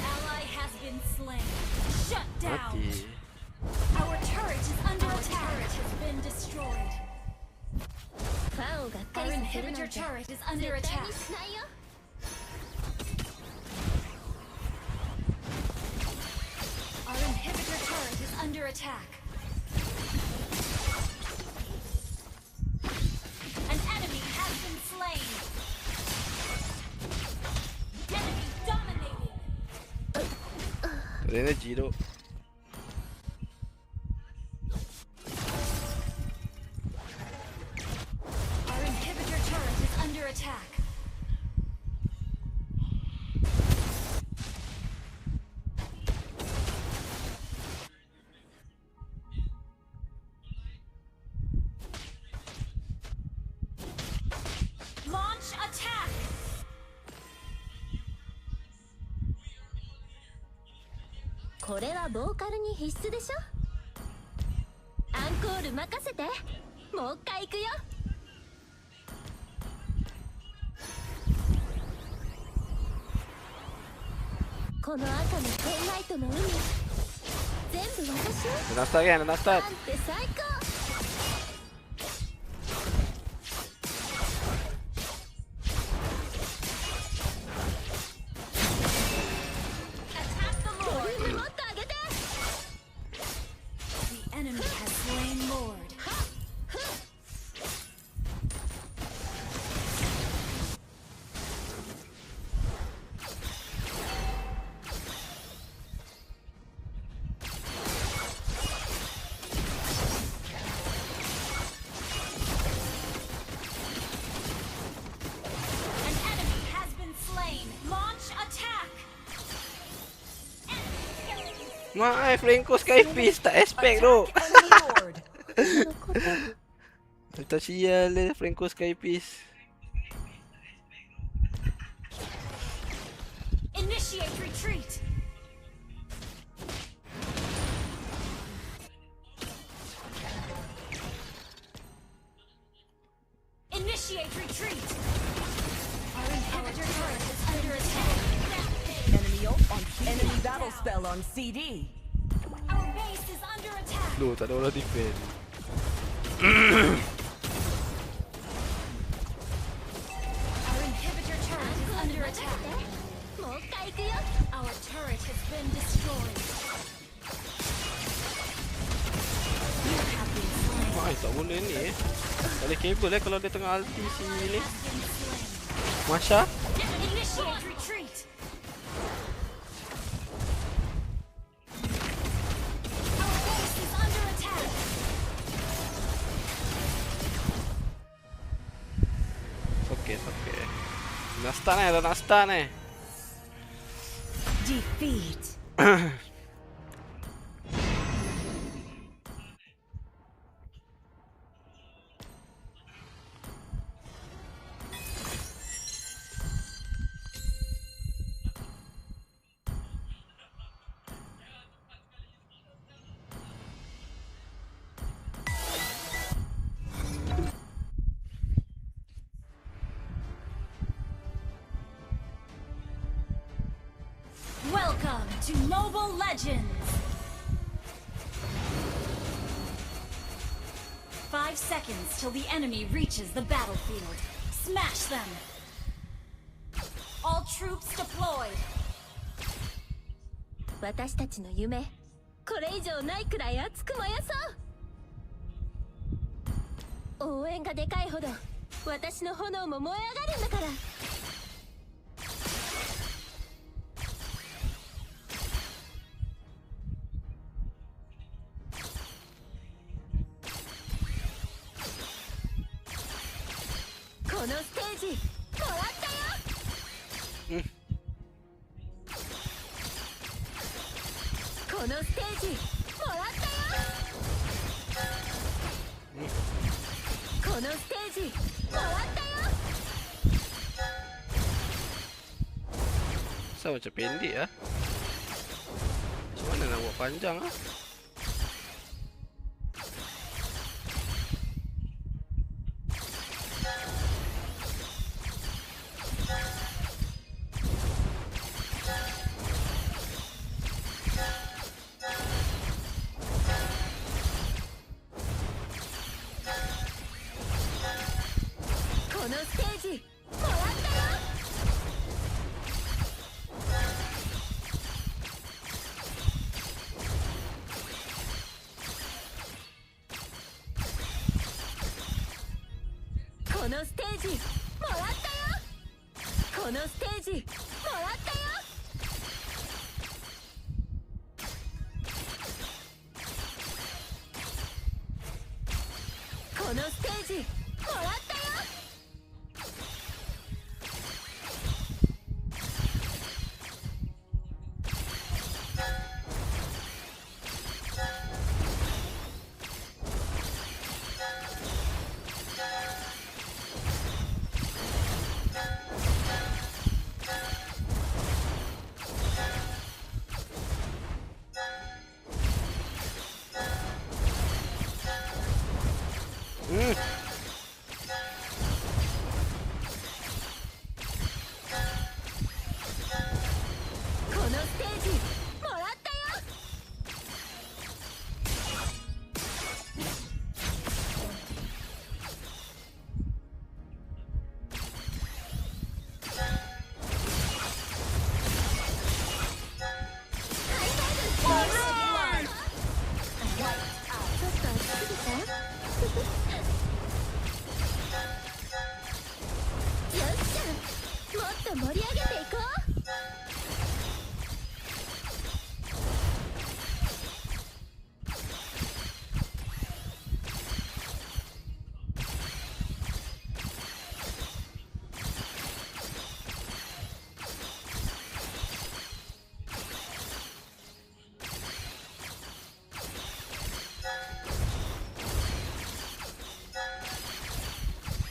ally has been slain. Shut down. Mati. Our turret is under attack. Our turret has been destroyed. ファンをがっか Our りさせるなん inhibitor て turret is under 絶対 attack. にしないよ Our inhibitor turret is under attack. An enemy has been slain. Enemy dominating. Ada energy duk. Our inhibitor turret is under attack. Launch attack. これはボーカルに必須でしょアンコール任せてもう一回行くよこの赤のペンライトの海全部私よ Dah start kan? Dah start. なんて最高 Attack the ボ Lord. リュームもっと上げて The enemy has slain Lord. An enemy has been slain. Launch attack. Mak, Franco Skyfish tak expect tu. Tak sial dia Franco Skyfish. Initiate retreat. Initiate retreat. Our inhibitor turret is under attack. Enemy ult on enemy battle spell on CD. Our base is under attack. Loh, tak ada orang defend. Our inhibitor turret is under attack. もう一回行くよ Our turret has been destroyed. You have been slain. Mak, tak boleh ni eh. Tak boleh kabel kalau dia tengah ulti si ni. Has been slain. Masha? Initiate retreat. Our base is under attack. Okey, okey. Dah start eh, dah nak start eh. Defeat. Welcome to Mobile Legends! 5 seconds till the enemy reaches the battlefield. Smash them! All troops deployed! 私たちの夢これ以上ないくらい熱く燃やそう応援がでかいほど私の炎も燃え上がるんだからこのステージ終わったよこのステージもらったよ。このステージもらったよ。 Sao macam pendek ah? Macam mana nak buat panjang ah?このステージもらったよ。このステージもらったよ。このステージもらったよ。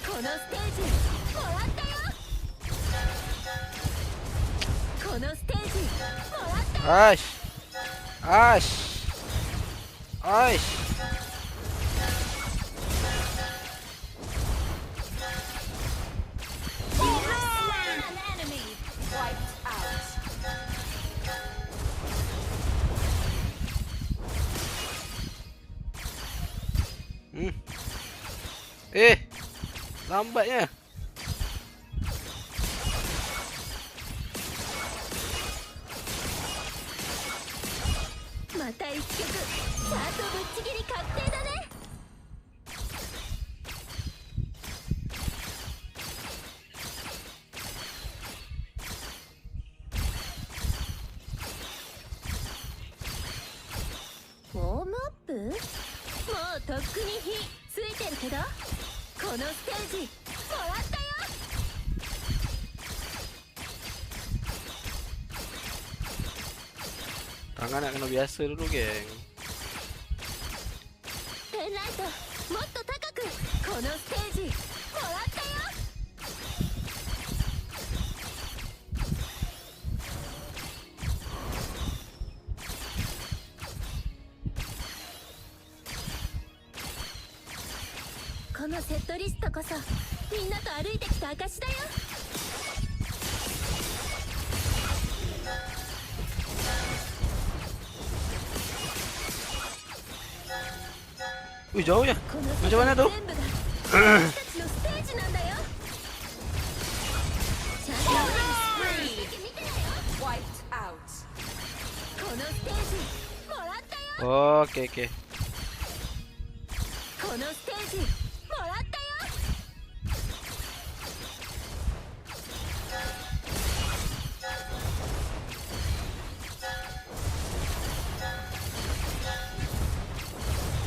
このステージもらったよ。このステージもらったよ。 Aish. Aish. Aish. An enemy wiped out. Lambatnya. Mata 1曲チャートぶっちぎり確定だね。ウォームアップ？もうとっくに火ついてるけど。このステージもらったよ。Tangan nak kena biasa dulu, geng. ペンライトもっと高く。このステージもらったよ。このセットリストこそみんなと歩いてきた証だよ。Wih, jauh ya. Macam mana tuh? 全部が私たちのステージなんだよ。ちゃんと見てなよ。 Wiped out. このステージもらったよ。 Oh, oke, oke. このステージもらったよ。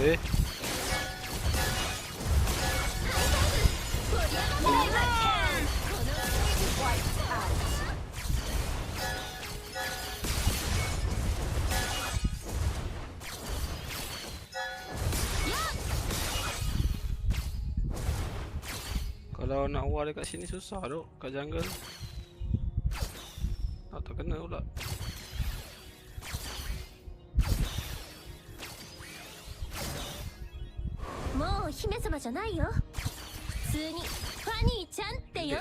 Eh. Kalau nak war dekat sini susah dok, kat jungle. Tak kena pula. もう姫様じゃないよ。普通にファニーちゃんって呼んで。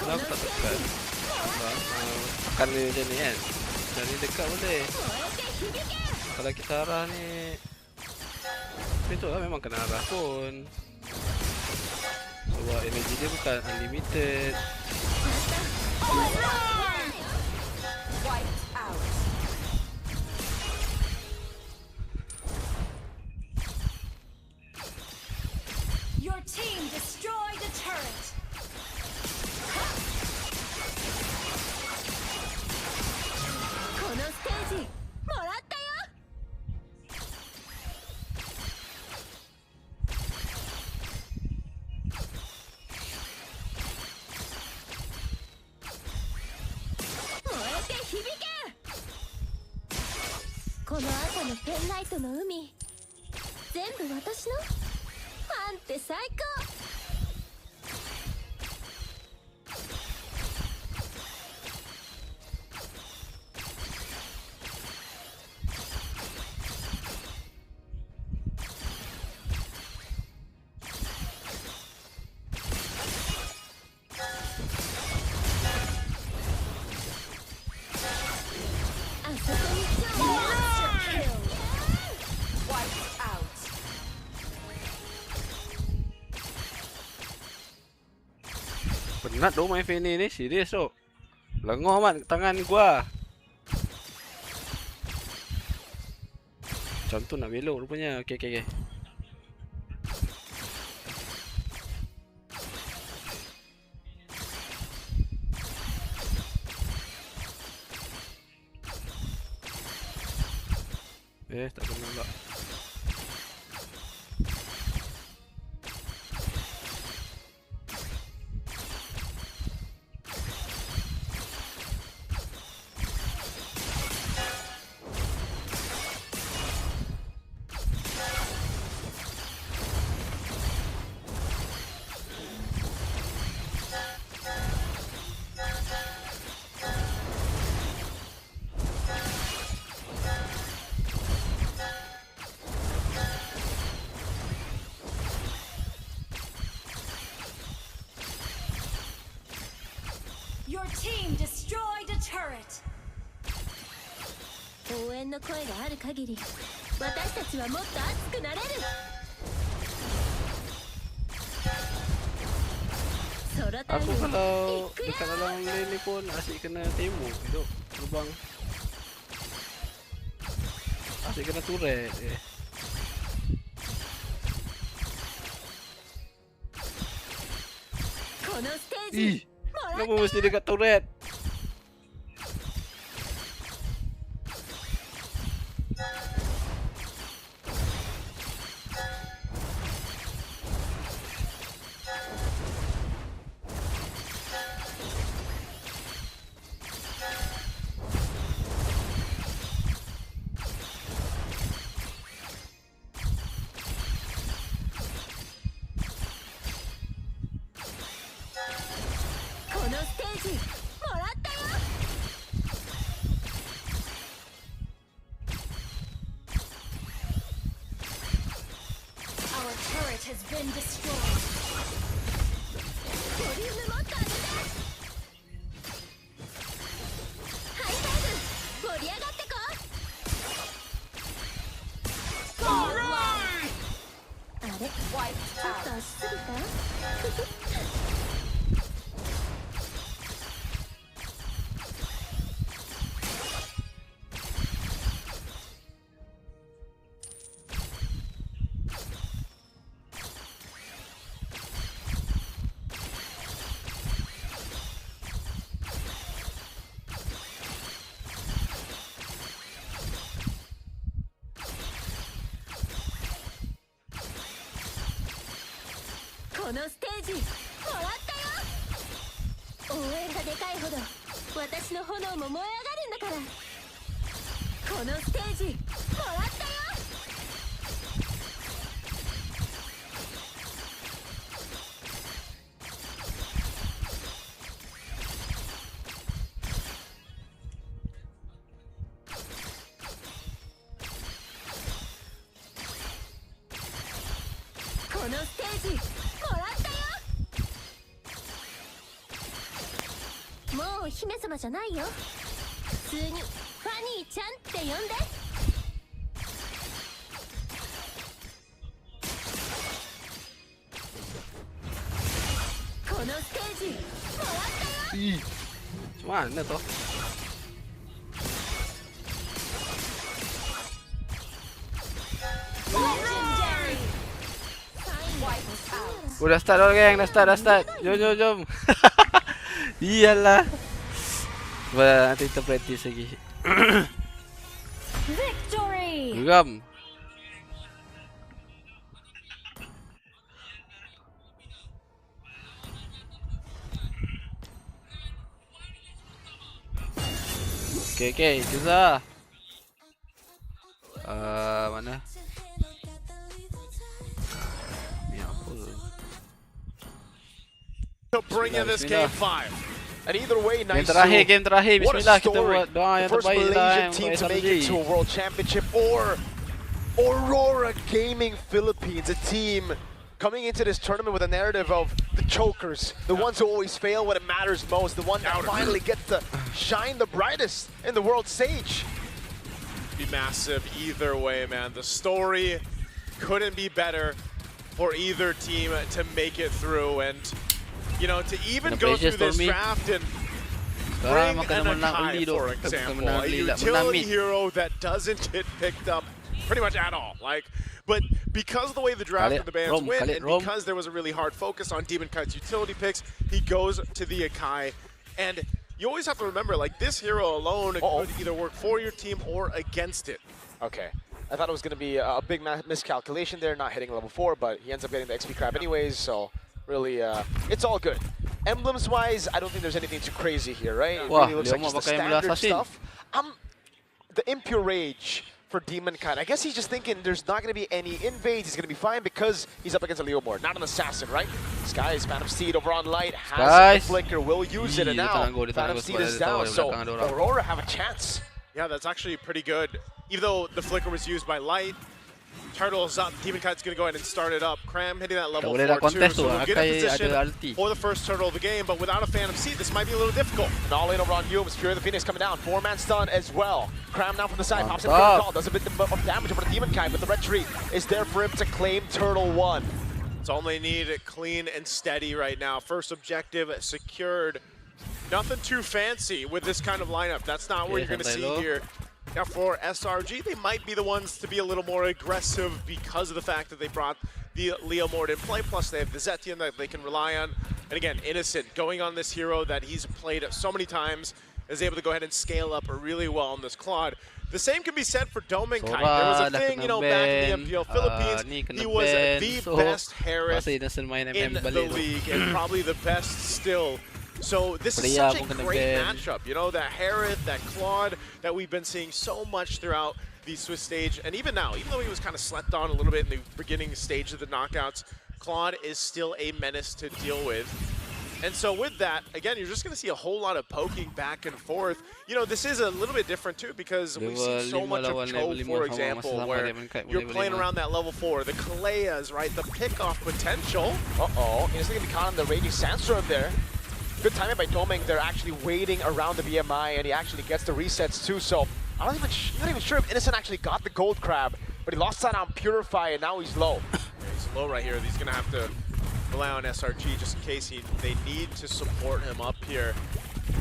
Kenapa tak tekan? Tekan dia macam ni kan. Dari dekat boleh. Kalau kita arah ni, betul lah memang kena arah pun. Sebab energi dia bukan unlimited. Wiped out. Your team destroyed a turret. このステージもらったよ。燃えて響け。この朝のペンライトの海、全部私の。ファンって最高。Penat dong main Fanny ni, serius dok. Lengoh amat tangan gua. Macam tu nak belok rupanya. Okey. Tak kena pula. Your team destroyed a turret. 応援の声がある限り、私たちはもっと熱くなれる。Aku kalau dekat dalam lane ni pun asyik kena tembok duk terbang. Asyik kena turret je. Ih, kenapa mesti dekat turret? Our turret has been destroyed. ボリュームもっと上げて。ハイファイブ、盛り上がってこ。あれ、ちょっと足すぎた。このステージもらったよ。応援がでかいほど私の炎も燃え上がるんだから。このステージもらったよ。このステージもらったよ。もうお姫様じゃないよ。普通にファニーちゃんって呼んで。このステージもらったよ。 Ih, mana toh? Udah start dong geng, dah start. Jom. Iyalah. Bah, nanti kita practice lagi. Victory! Geram. Okay, susah. Mana? To bring in this game 5. And either way, nice. Game terakhir. What a Bismillah, kita story. buat doa The yang first terbaik lah Malaysian yang team untuk to make it SRG. to a World Championship, or Aurora Gaming Philippines, a team coming into this tournament with a narrative of the chokers, the ones who always fail when it matters most, the one that finally gets to shine the brightest in the world stage. Be massive either way, man. The story couldn't be better for either team to make it through, and you know, to even go through this draft and bring an Akai, for example, a utility hero that doesn't get picked up pretty much at all. Like, but because of the way the draft and the bans went, and because there was a really hard focus on Demon Kite's utility picks, he goes to the Akai. And you always have to remember, like, this hero alone could either work for your team or against it. Okay. I thought it was going to be a big miscalculation there, not hitting level 4, but he ends up getting the XP crab anyways, so really, it's all good. Emblems-wise, I don't think there's anything too crazy here, right? It really looks like just the standard stuff. The Impure Rage for Demon Kite. I guess he's just thinking there's not going to be any invades. He's going to be fine because he's up against a Leomord, not an assassin, right? Sky's Phantom Seed over on Light, has the Flicker, will use it, and now Phantom Seed is down, so Aurora have a chance. Yeah, that's actually pretty good. Even though the Flicker was used by Light, Turtle's up, Demon Kite's going to go ahead and start it up. Cram hitting that level 4 too, so we'll get in position for the first Turtle of the game, but without a Phantom Seed, this might be a little difficult. And all in over on Hume, Fury of the Phoenix coming down, 4-man stun as well. Cram now from the side, pops in call, does a bit of damage over the Demon Kite, but the red tree is there for him to claim Turtle 1. It's only needed clean and steady right now. First objective secured. Nothing too fancy with this kind of lineup. That's not what you're going to see here. Now for SRG, they might be the ones to be a little more aggressive because of the fact that they brought the Leomord in play, plus they have the Zetian that they can rely on. And again, Innocent going on this hero that he's played so many times, is able to go ahead and scale up really well on this Claude. The same can be said for Domen Kite. There was a thing, you know, back in the MPL Philippines, he was the best Harris in the league, and probably the best still. So this is such a great matchup, you know, that Harith, that Claude, that we've been seeing so much throughout the Swiss stage, and even now, even though he was kind of slept on a little bit in the beginning stage of the knockouts, Claude is still a menace to deal with. And so with that, again, you're just going to see a whole lot of poking back and forth. You know, this is a little bit different too, because we see so much of Cho, for example, where you're playing around that level 4, the Kaleas, right, the pickoff potential. He's going to be caught on the Raging Sandstorm there. Good timing by Doming. They're actually waiting around the BMI, and he actually gets the resets too. So I'm not even sure if Innocent actually got the gold crab, but he lost that on Purify, and now he's low. Yeah, he's low right here. He's gonna have to rely on SRG just in case they need to support him up here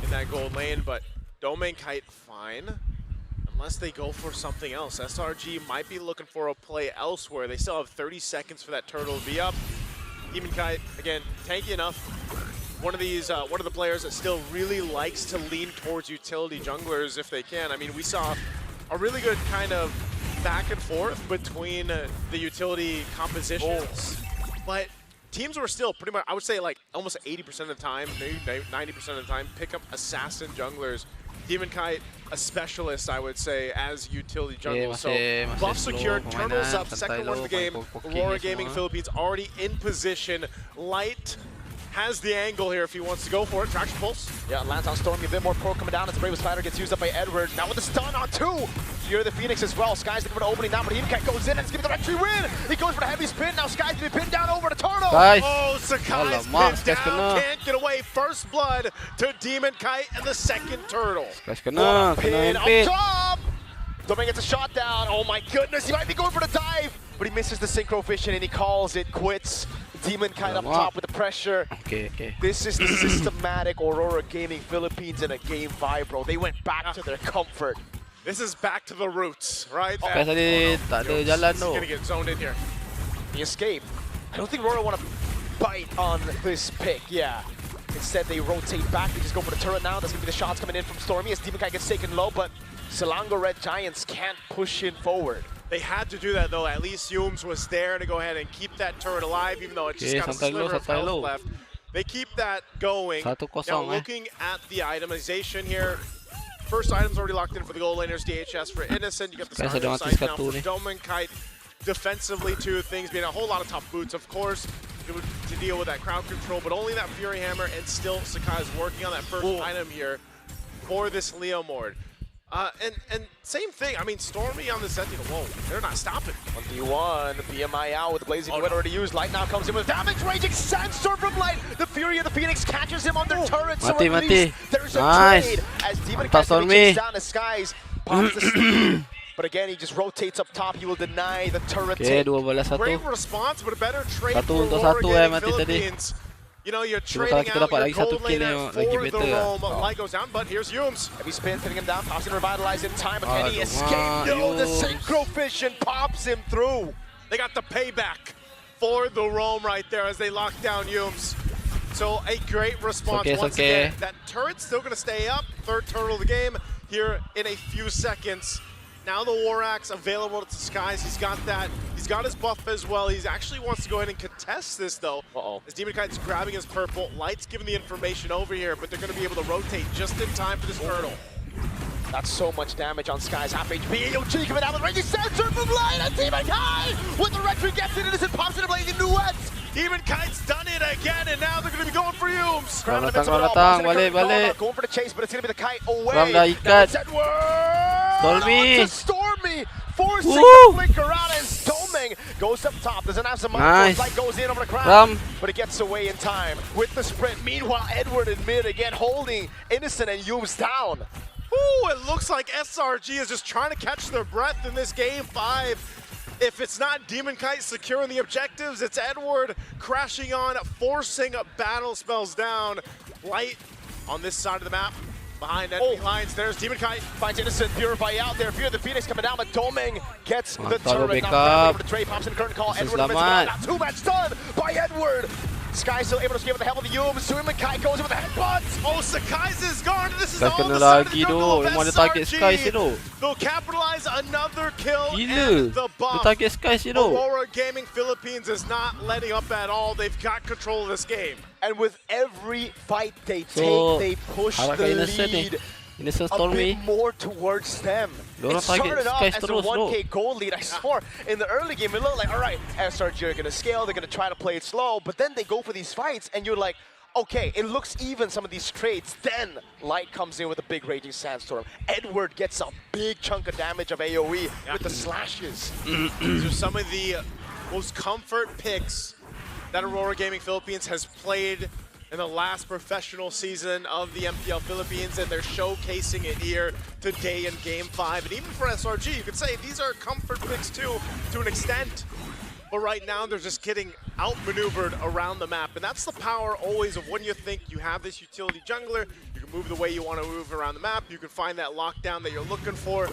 in that gold lane. But Domain Kite fine, unless they go for something else. SRG might be looking for a play elsewhere. They still have 30 seconds for that turtle to be up. Demon Kite, again, tanky enough. One of the players that still really likes to lean towards utility junglers if they can. I mean, we saw a really good kind of back and forth between the utility compositions, but teams were still pretty much, I would say, like almost 80% of the time, maybe 90% of the time, pick up assassin junglers Demon Kite, a specialist, I would say, as utility jungle. So masih buff slow secured, Turtles permainan, up, santai second one low, of the game. main poking Aurora ni Gaming semua. Philippines already in position. Light has the angle here if he wants to go for it. Traction Pulse. Yeah, lands on Stormy, a bit more pro coming down as the Bravest Fighter gets used up by Edward. Now with the stun on 2. You're the Phoenix as well. Sky's looking for the opening now, but Demon goes in and it's gonna be the retry win. He goes for the heavy spin. Now Sky's gonna be pinned down over the Turtle. Guys. Oh, Sakai's Alamak, pinned Sky's down. kena. Can't get away. First blood to Demon Kite and the second Turtle. Guys, kena Pin up impit. top. Domain gets a shot down. Oh my goodness, he might be going for the dive, but he misses the synchro vision and he calls it quits. Demon Kite up top with the pressure. Okay. This is the systematic Aurora Gaming Philippines in a game 5, bro. They went back to their comfort. This is back to the roots, right? Guys, tadi tak ada jalan tu. Gonna get zoned in here. The escape. I don't think Aurora want to bite on this pick, yeah. Instead, they rotate back. They just go for the turret now. That's going to be the shots coming in from Stormy as Demon Kite gets taken low, but Selangor Red Giants can't push in forward. They had to do that though. At least Yums was there to go ahead and keep that turret alive, even though it just got a sliver of health left. They keep that going. Now looking at the itemization here, first item's already locked in for the gold laners, DHS for Innocent. You got the side now for Doman Kite. Defensively too, things being a whole lot of top boots, of course, to deal with that crowd control, but only that Fury Hammer, and still Sakai is working on that first item here for this Leo Mord. And same thing, I mean, Stormy on the Sentinel, whoa, they're not stopping. 1v1, BMI out with Blazing Wind already used. Light now comes in with damage, raging Sandstorm from Light. The Fury of the Phoenix catches him on their turret, so at least there's a trade. As Demon Kite chases down the skies, pops the steam. But again, he just rotates up top, he will deny the turret take. Great response, but a better trade for Aurora Gaming Philippines. You know, you're trading out your gold laner for the roam. Light goes down, but here's Yums. Heavy spin, pinning him down, pops him revitalize in time, but can he escape? No, the synchro vision pops him through. They got the payback for the roam right there as they lock down Yums. So a great response once again. That turret's still going to stay up. Third turtle of the game here in a few seconds. Now the War Axe available to Skies. He's got that. He's got his buff as well. He actually wants to go ahead and contest this though. As Demon Kite's grabbing his purple. Light's giving the information over here, but they're going to be able to rotate just in time for this turtle. That's so much damage on Sky's half HP. AOG coming out with Raging Sandstorm from Light, and Demon Kite with the retry gets it, Innocent pops it, Blazing Nuets. Demon Kite's done it again, and now they're going to be going for Yums. Going for the chase, but it's going to be the Kite away. Stormy forcing the flicker out as Doming goes up top. Doesn't have some Light goes in over the crowd, but it gets away in time with the sprint. Meanwhile, Edward in mid again holding Innocent and Yums down. Ooh, it looks like SRG is just trying to catch their breath in this game 5. If it's not Demon Kite securing the objectives, it's Edward crashing on, forcing battle spells down. Light on this side of the map. Behind enemy lines, there's Demon Kite. Finds Innocent, Purify out there. Fear of the Phoenix coming down, but Doming gets the turret. Now for the trade, pops in the current call. Edward now two-match done by Edward. Sky still able to escape with the help of the Yums. Demon Kite goes in with the headbutts. Oh, Sakai's is gone. This is all the side of the jungle of SRG. They'll capitalize another kill and the buff. Aurora Gaming Philippines is not letting up at all. They've got control of this game. And with every fight they take, they push the lead a bit more towards them. It started off as a 1K gold lead. I swore in the early game, it looked like, all right, SRG are going to scale, they're going to try to play it slow, but then they go for these fights, and you're like, okay, it looks even, some of these trades. Then Light comes in with a big Raging Sandstorm. Edward gets a big chunk of damage of AoE with the slashes. These are some of the most comfort picks that Aurora Gaming Philippines has played in the last professional season of the MPL Philippines, and they're showcasing it here today in Game 5. And even for SRG, you could say these are comfort picks too, to an extent. But right now, they're just getting outmaneuvered around the map. And that's the power always of when you think you have this utility jungler, you can move the way you want to move around the map, you can find that lockdown that you're looking for,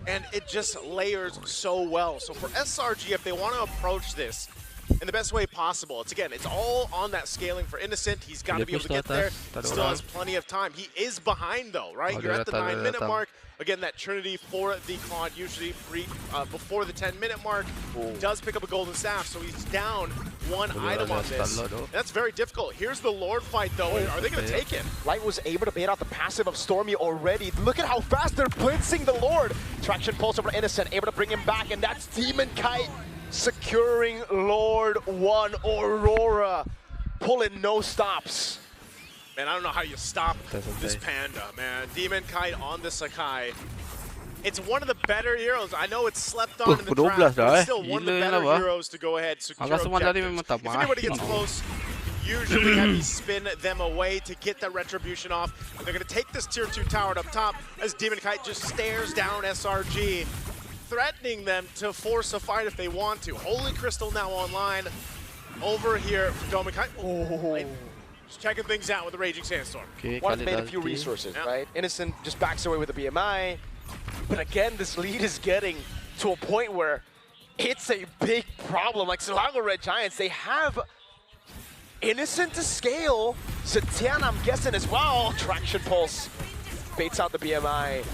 and it just layers so well. So for SRG, if they want to approach this in the best way possible, it's all on that scaling for Innocent. He's got to be able to get there. Still has plenty of time. He is behind though, right? You're at the 9-minute mark. Again, that Trinity for the Claude usually before the 10-minute mark does pick up a golden staff, so he's down one item on this. That's very difficult. Here's the Lord fight, though. Are they going to take it? Light was able to bait out the passive of Stormy already. Look at how fast they're blitzing the Lord. Traction pulse over Innocent, able to bring him back, and that's Demon Kite securing Lord 1. Aurora pulling no stops. Man, I don't know how you stop this Panda, man. Demon Kite on the Sakai. It's one of the better heroes. I know it's slept on in the draft, but it's still one of the better heroes to go ahead secure objectives. If anybody gets close, usually heavy spin them away to get that retribution off. And they're going to take this tier 2 tower up top as Demon Kite just stares down SRG, threatening them to force a fight if they want to. Holy Crystal now online over here for Demon Kite. Just checking things out with the Raging Sandstorm. One's made a few resources, right? Innocent just backs away with the BMI. But again, this lead is getting to a point where it's a big problem. Like Selangor Red Giants, they have Innocent to scale. Zetian, I'm guessing as well. Traction Pulse baits out the BMI.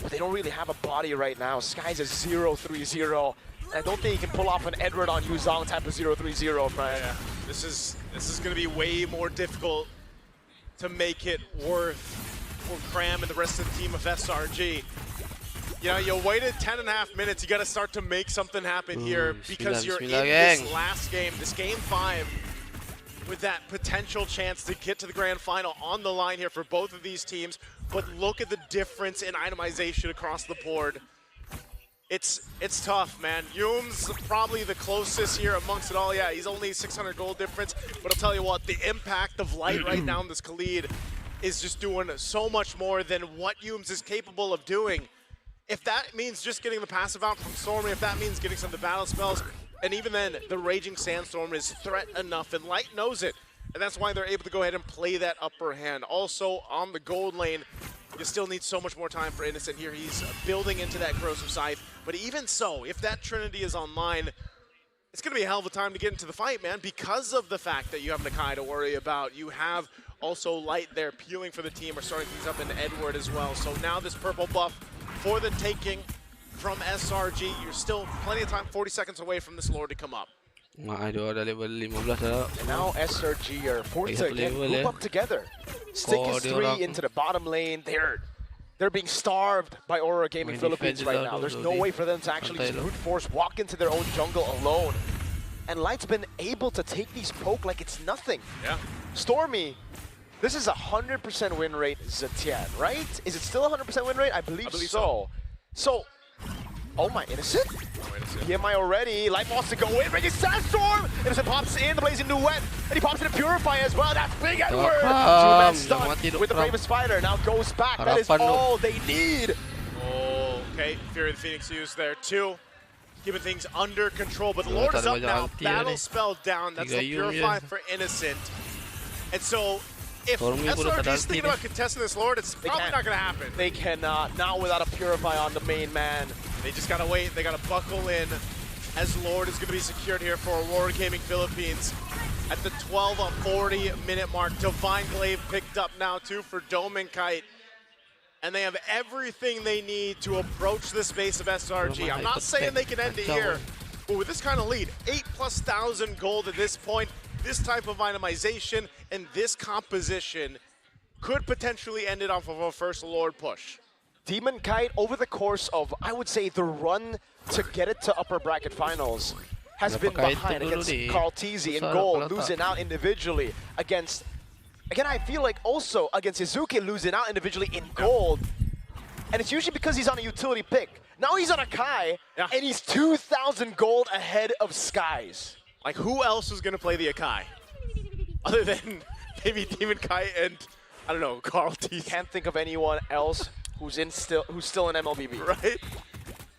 But they don't really have a body right now. Sky's a 0-3-0. I don't think he can pull off an Edward on Yuzong type of 0-3-0, Brian. Yeah, this is going to be way more difficult to make it worth for Cram and the rest of the team of SRG. You know, you waited 10.5 minutes. You got to start to make something happen here because you're in this last game, this game 5, with that potential chance to get to the grand final on the line here for both of these teams. But look at the difference in itemization across the board. It's tough, man. Yum's probably the closest here amongst it all. Yeah, he's only 600 gold difference, but I'll tell you what, the impact of Light right now in this Khalid is just doing so much more than what Yums is capable of doing. If that means just getting the passive out from Stormy, if that means getting some of the battle spells, and even then, the Raging Sandstorm is threat enough, and Light knows it. And that's why they're able to go ahead and play that upper hand. Also, on the gold lane, you still need so much more time for Innocent here. He's building into that Corrosive Scythe. But even so, if that Trinity is online, it's going to be a hell of a time to get into the fight, man, because of the fact that you have Nakai to worry about. You have also Light there peeling for the team, or starting things up in Edward as well. So now this purple buff for the taking from SRG. You're still plenty of time, 40 seconds away from this Lord to come up. And now SRG are forced to again group up together. Stick is 3 into the bottom lane. They're being starved by Aurora Gaming Philippines right now. There's no way for them to actually just brute force walk into their own jungle alone. And Light's been able to take these poke like it's nothing. Yeah. Stormy, this is a 100% win rate Zetian, right? Is it still a 100% win rate? I believe so. So, oh my, Innocent? PMI already. Light wants to go in. Raging Sandstorm! Innocent pops in the Blazing Duet. And he pops in a Purify as well. That's big Edward! Two-man stun with the Bravest Spider. Now goes back. That is all they need. Oh, okay. Fury of the Phoenix used there too. Keeping things under control. But the Lord is up now. Battle spell down. That's the Purify for Innocent. And so, if SRG is thinking about contesting this Lord, it's probably not going to happen. They cannot. Not without a Purify on the main man. They just got to wait. They got to buckle in as Lord is going to be secured here for Aurora Gaming Philippines. At the 12:40-minute mark, Divine Glaive picked up now too for Dome and Kite. And they have everything they need to approach this base of SRG. I'm not saying they can end it here, but with this kind of lead, 8,000+ gold at this point, this type of itemization and this composition could potentially end it off of a first Lord push. Demon Kite, over the course of, I would say, the run to get it to upper bracket finals, has been behind against Carl Teasy in gold, losing out individually against, again, I feel like also against Izuki, losing out individually in gold. And it's usually because he's on a utility pick. Now he's on a Kai, and he's 2,000 gold ahead of Skies. Like, who else is going to play the Akai? Other than maybe Demon Kite and, I don't know, Carl Teasy. Can't think of anyone else who's still in Mlbb. Right?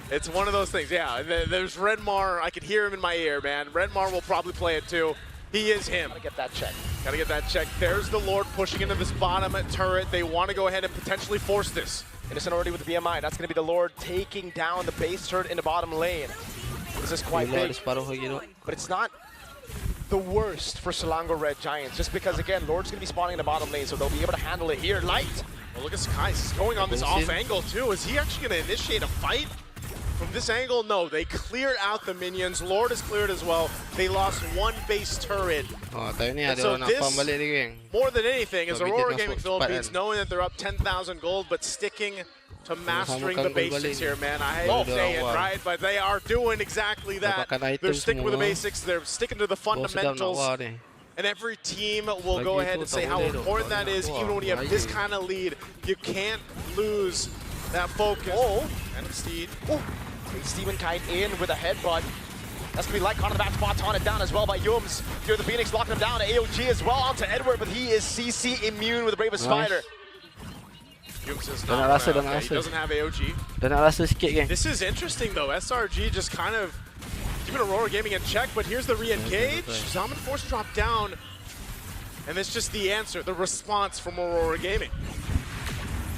It's one of those things, yeah. And then there's Redmar. I can hear him in my ear, man. Redmar will probably play it too. He is him. Gotta get that check. Gotta get that check. There's the Lord pushing into this bottom turret. They want to go ahead and potentially force this. Innocent already with the BMI. That's gonna be the Lord taking down the base turret in the bottom lane. This is quite big. But it's not the worst for Selangor Red Giants, just because, again, Lord's gonna be spawning in the bottom lane, so they'll be able to handle it here. Light! Well, look at Sky. He's going on this off angle, too. Is he actually gonna initiate a fight? From this angle, no. They cleared out the minions. Lord is cleared as well. They lost one base turret. Oh, tahu ni ada so orang nak farm balik ni, geng. more than anything, is Tapi dia Aurora masuk Gaming cepat Philippines kan. knowing that they're up 10,000 gold, but sticking to mastering the samakan gol basics balik here, ni. man. I hate Oh, to say it, dia right? But they are doing exactly that. Dapatkan They're item sticking with the semua. basics. They're sticking to the Bos sedap nak fundamentals. war ni. And every team will go Bagi ahead tu and say tak how boleh tu. important Tak that boleh is, nak even when you have keluar. this Bahaya. kind of lead. You can't lose that focus. Oh. And Steed. Oh, Steven Kite in with a headbutt. That's going to be light on the back spot, taunt it down as well by Yums. Here the Phoenix locking him down to AOG as well onto Edward, but he is CC immune with the Bravest Nice. Spider. Yums is Dah nak not rasa, dah around. nak Okay, he rasa. doesn't have AOG. Dah nak rasa sikit, geng. This is interesting though. SRG just kind of keeping Aurora Gaming in check, but here's the re-engage. Zaman Force dropped down. And it's just the answer, the response from Aurora Gaming.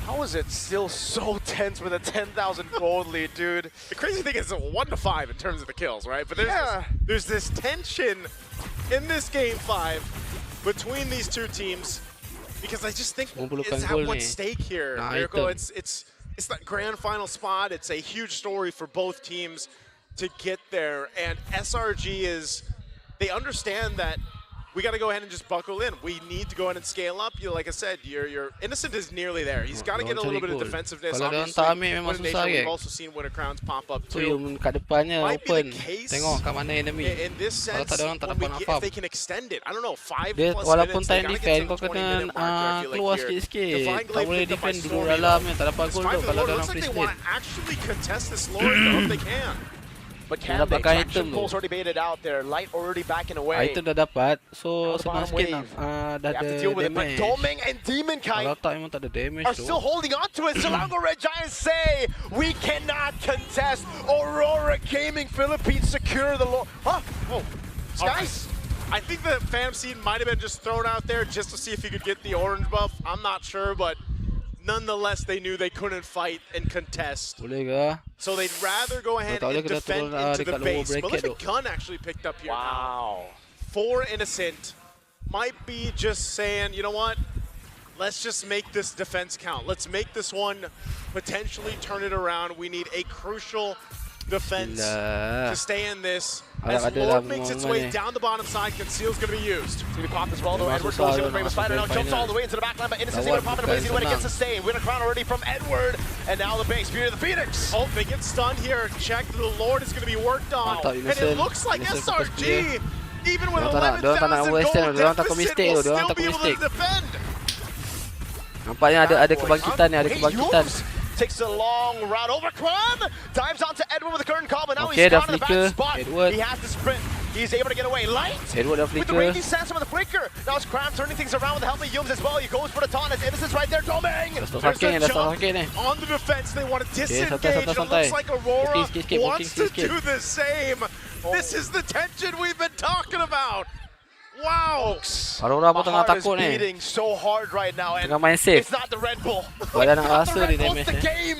How is it still so tense with a 10,000 gold lead, dude? The crazy thing is 1-5 in terms of the kills, right? But there's this tension in this game 5 between these two teams because I just think it's at what's stake here. Miracle, it's that grand final spot. It's a huge story for both teams to get there, and SRG they understand that we got to go ahead and just buckle in. We need to go ahead and scale up. Like I said, your Innocent is nearly there. He's got to get a little bit of defensiveness. Obviously, we've also seen Winter Crowns pop up too. Kat depannya Might be open. the case Tengok kat mana enemy. in this Kalau sense, tak ada orang tak when dapat nak if farm. they can extend it, I don't know, 5+ Dia walaupun minutes, they time gotta get defend, to kau the 20 kena minute mark, I feel keluar like here. sikit-sikit. Divine Tak Glaive boleh picked up by defend dulu Stormy, dalam though. ni, tak dapat gol Despite tu the kalau Lord, ada looks orang like free they spin. want to actually contest this Lord, though, if they can. But can they? Traction pulls already baited out there. Light already backing away. Item dah dapat, so Now the senang bottom sikit wave. nak dah You have to ada deal with it, but damage. Doming and Demon Kite Kalau tak memang tak ada damage are tu. still holding on to it. Selangor Red Giants say, we cannot contest. Aurora Gaming Philippines secure the Lord. Huh? Oh, Skies? I think the Phantom Seed might have been just thrown out there just to see if he could get the orange buff. I'm not sure, but nonetheless, they knew they couldn't fight and contest. Boleh ke? So they'd rather go ahead and defend into the base. Mlbb gun actually picked up here. Wow. 4 Innocent might be just saying, you know what? Let's just make this defense count. Let's make this one potentially turn it around. We need a crucial defense to stay in this. As Lord makes its way down the bottom side, Conceal's going to be used. It's going to be popped as well, though. Edward goes in with Bravest Spider. Now jumps all the way into the back line, but Innocent's able to pop in a blaze when it gets sustained. Winner crown already from Edward, and now the base. Beauty of the Phoenix. Oh, they get stunned here. Check, the Lord is going to be worked on. And it looks like SRG, even with 11,000 gold deficit, will still be able to defend. Nampaknya ada kebangkitan ni, ada kebangkitan. Takes a long route over Kran, dives onto Edward with a curtain call, but now Okay, he's dah caught in the flicker. back spot. Edward. He has to sprint. He's able to get away. Light Edward dah with the flicker. raging Sansom with the flicker. Now it's Kran turning things around with the help of Yums as well. He goes for the taunt. It's Innocence right there. Doming. Dah stop sakit ni, dah stop sakit ni. On the defense, they want to disengage. santai, It looks like Aurora Sikit, wants to sikit. do the same. This is the tension we've been talking about. Wow. Aurora pun My tengah heart is takut ni. beating so hard right now, and Tengah main safe. it's not the Red Bull. Badan nak It's not rasa the Red ni Bull, damage it's the ni. game.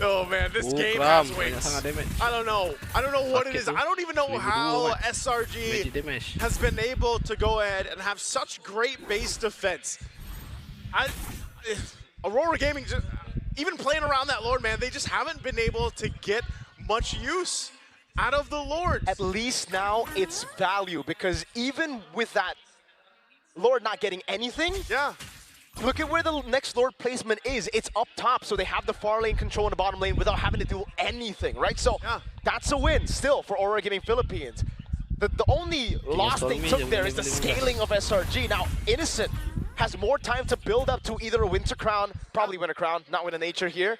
Oh man, this game Kram, has wings. sangat damage. I don't know. I don't know what it Sakit is. tu. I don't even know 1002 how kan. SRG Damage. has been able to go ahead and have such great base defense. Aurora Gaming, even playing around that Lord, man, they just haven't been able to get much use out of the Lord. At least now it's value, because even with that Lord not getting anything, look at where the next Lord placement is. It's up top, so they have the far lane control in the bottom lane without having to do anything, right? So that's a win still for Aurora Gaming Philippines. The only loss they took there is the scaling of SRG. Now, Innocent has more time to build up to either a Winter Crown, probably Winter Crown, not Win a Nature here.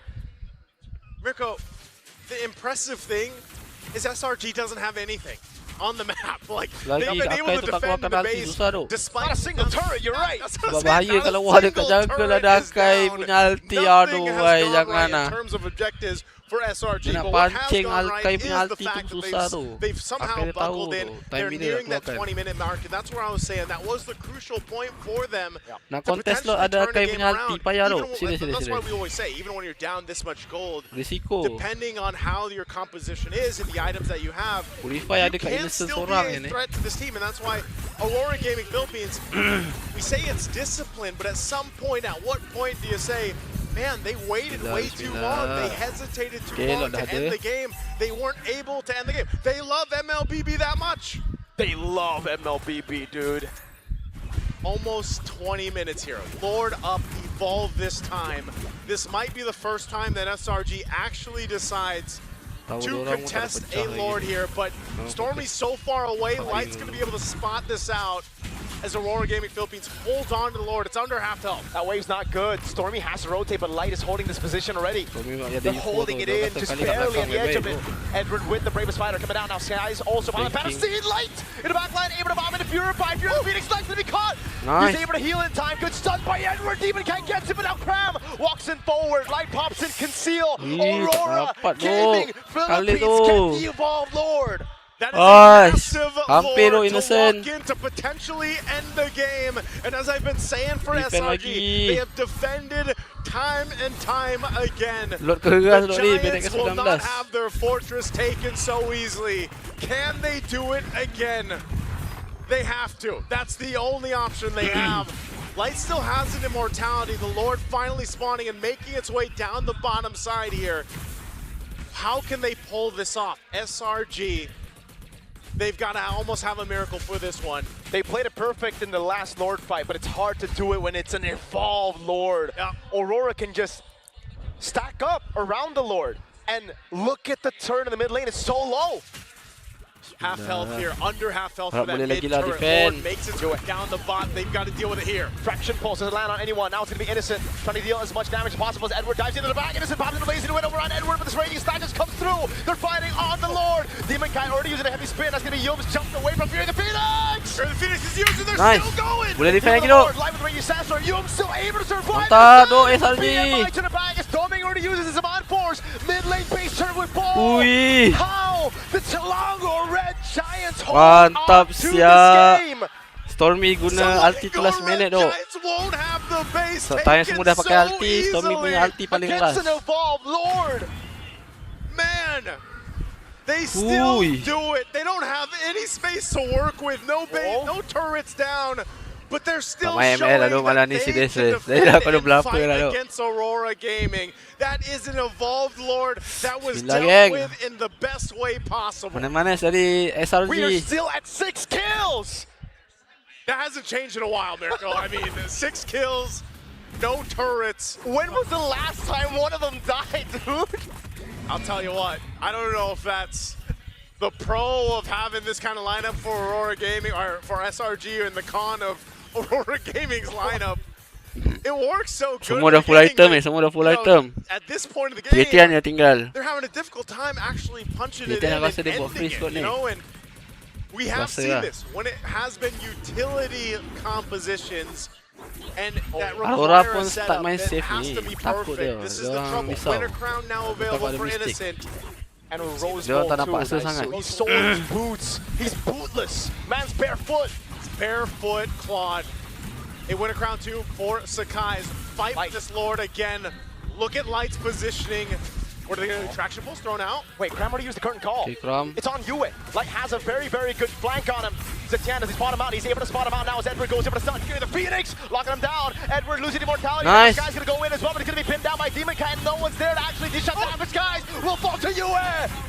Mirko, the impressive thing is SRG doesn't have anything on the map. Like, they've been able to defend the base despite not a single turret, you're right. Sebab bahaya kalau wah dekat jungle ada Akai punya ulti, aduh wai jangan lah. In terms of objectives for SRG, Dia nak but what has pancing gone right Akai is punya the ulti fact tu that susah tu. they've somehow Akai dia tahu buckled in. tu. They're Timing dia nearing nak that keluarkan. 20-minute mark, and that's where I was saying that was the crucial point for them. Nak to contest lo potentially ada turn Akai the punya game ulti, around. payah tu. Even- That's why we Serius. always say, even when you're down this much gold, Risiko. depending on how your composition is and the items that you have, Purify you ada kat can Innocent still seorang be a ni. threat to this team, and that's why Aurora Gaming Philippines, we say it's discipline, but at some point, at what point do you say, man, they waited way too long. They hesitated too long to end the game. They weren't able to end the game. They love Mlbb that much. They love Mlbb, dude. Almost 20 minutes here. Lord up, evolve this time. This might be the first time that SRG actually decides to contest a Lord here, but Stormy's so far away, Light's going to be able to spot this out as Aurora Gaming Philippines hold on to the Lord. It's under half health. That wave's not good. Stormy has to rotate, but Light is holding this position already. They're holding it in, just barely on the edge of it. Edward with the bravest fighter coming down now. Skies also on the Fantasy. Light in the back line, able to bomb into Purify. Purify Phoenix Light's gonna be caught. Nice. He's able to heal in time. Good stun by Edward. Demon can't get him, but now Cram walks in forward. Light pops in, conceal. Aurora Gaming Philippines get the evolved Lord. That is a massive Lord innocent. to walk in to potentially end the game. And as I've been saying for SRG, they have defended time and time again. The Giants will not have their fortress taken so easily. Can they do it again? They have to. That's the only option they have. Light still has an immortality. The Lord finally spawning and making its way down the bottom side here. How can they pull this off? SRG, they've got to almost have a miracle for this one. They played it perfect in the last Lord fight, but it's hard to do it when it's an evolved Lord. Yeah. Aurora can just stack up around the Lord. And look at the turn in the mid lane, it's so low. Half health here, under half health for that mid turret. Lord makes its way down the bot. They've got to deal with it here. Fraction pulse doesn't land on anyone. Now it's going to be Innocent, trying to deal as much damage as possible as Edward dives into the back. Innocent pops in the lazy win over on Edward, but this raging stack just comes through. They're fighting on the Lord. Demon Kai already using a heavy spin. That's going to be Yums jumped away from Fury the Phoenix. Fury the Phoenix is using, they're still going. Boleh defend lagi dok. Live with raging Sasser. Yums still able to survive. Mantap dok SRG. To the back as Doming already uses his Amon Force. Mid lane base turn with ball. Ui. How the Chilango Red Giants Mantap siap. Stormy guna ulti tu last minute dok. Tanya semua dah pakai ulti, Stormy punya ulti paling last. Man, they still do it. They don't have any space to work with. No bait, no turrets down. But they're still showing that they can defend and fight against Aurora Gaming. That is an evolved Lord that was dealt with in the best way possible. Mana-mana dari SRG. We are still at 6 kills. That hasn't changed in a while, Miracle. I mean, 6 kills, no turrets. When was the last time one of them died, dude? I'll tell you what, I don't know if that's the pro of having this kind of lineup for Aurora Gaming, or for SRG, and the con of Aurora Gaming's lineup. It works so good. Semua dah full item semua dah full item. At this point of the game, Tian yang tinggal. They're having a difficult time actually punching it in and rasa dia buat ending free it, squad you ni. know, and we have seen this when it has been utility compositions and that require a setup that has to be perfect. This is the trouble. Winter Crown now available for Innocent. And a Rose Gold too, guys. So he sold his boots. He's bootless. Man's barefoot. Barefoot Claude. A Winter Crown 2 for Sakai's. Fight with this Lord again. Look at Light's positioning. What are they going to do? Traction pulls thrown out? Wait, Cram already used the curtain call. Okay, it's on Yue. Light has a very, very good flank on him. Zetian, does he spot him out? He's able to spot him out now as Edward goes able to stun Fury the Phoenix, locking him down. Edward losing immortality. Nice. This guy's going to go in as well, but he's going to be pinned down by Demon Kai, and no one's there to actually dish out damage. Guys will fall to Yue.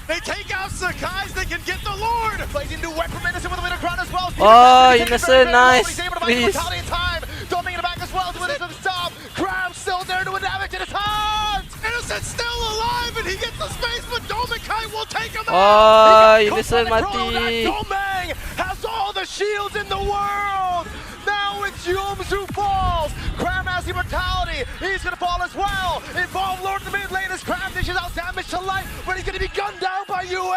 They take out Sakai's, they can get the Lord. Plays into Wet from Innocent with a Winter Crown as well. Oh, Innocent, nice. He's able to find immortality in time. Doming in the back as well to Innocent stop. Cram still there to a damage in his heart. Innocent still alive, and he gets the space, but Domikai will take him out. Oh, Innocent mati. Doming has all the shields in the world. Now it's Yums who falls. Cram has immortality. He's going to fall as well. Involved Lord in the mid lane as Cram dishes out damage to Light, but he's going to be gunned down by Yue.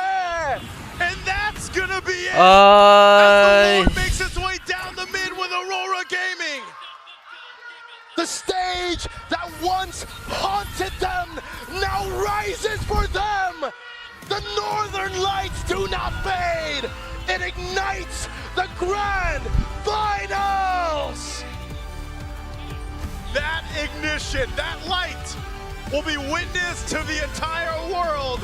And that's going to be it. As the Lord makes its way down the mid with Aurora Gaming. The stage that once haunted them now rises for them. The Northern Lights do not fade. It ignites the grand finals. That ignition, that light will be witness to the entire world.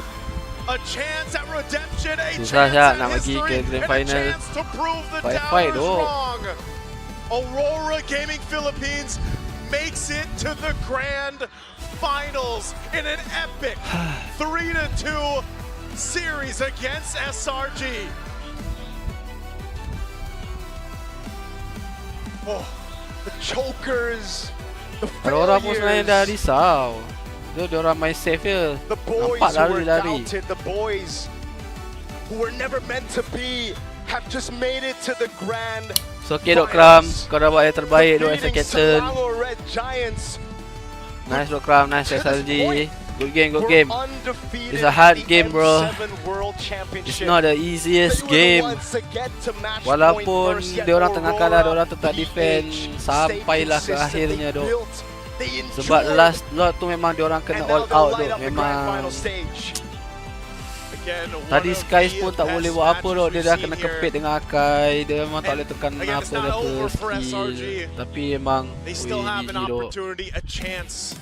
A chance at redemption, a chance at history, and a chance to prove the Dow is wrong. Aurora Gaming Philippines makes it to the grand finals in an epic 3-2 series against SRG. Oh, the chokers, the Orang pun sebenarnya dah failures, risau. Diorang main safe je. the boys Nampak who were lari-lari. doubted, the boys who were never meant to be, have just made it to the grand So okay dok Kram, finals. kau dah buat yang terbaik dok as a Defeating captain. Selangor Red Giants, Nice dok Kram, nice To this SRG. point, Good game, good were game. undefeated It's a hard at the game, bro. M7 World It's Championship. not the easiest They game. were the ones to get to match point Walaupun first, yet diorang tengah kalah, Aurora, diorang tetap defend PH, sampailah ke stayed akhirnya consistent. They dok. built, they Sebab endured, last lot tu memang diorang kena and now all they'll out light dok. up the grand Memang final stage. Again, tadi one of Skies the pun tak boleh best buat apa matches dok. Dia we've dah seen kena here. kepit dengan Akai. Dia memang tak boleh tekan Again, it's apa not over apa for skill. SRG. Tapi emang They still have an GG dok. opportunity, a chance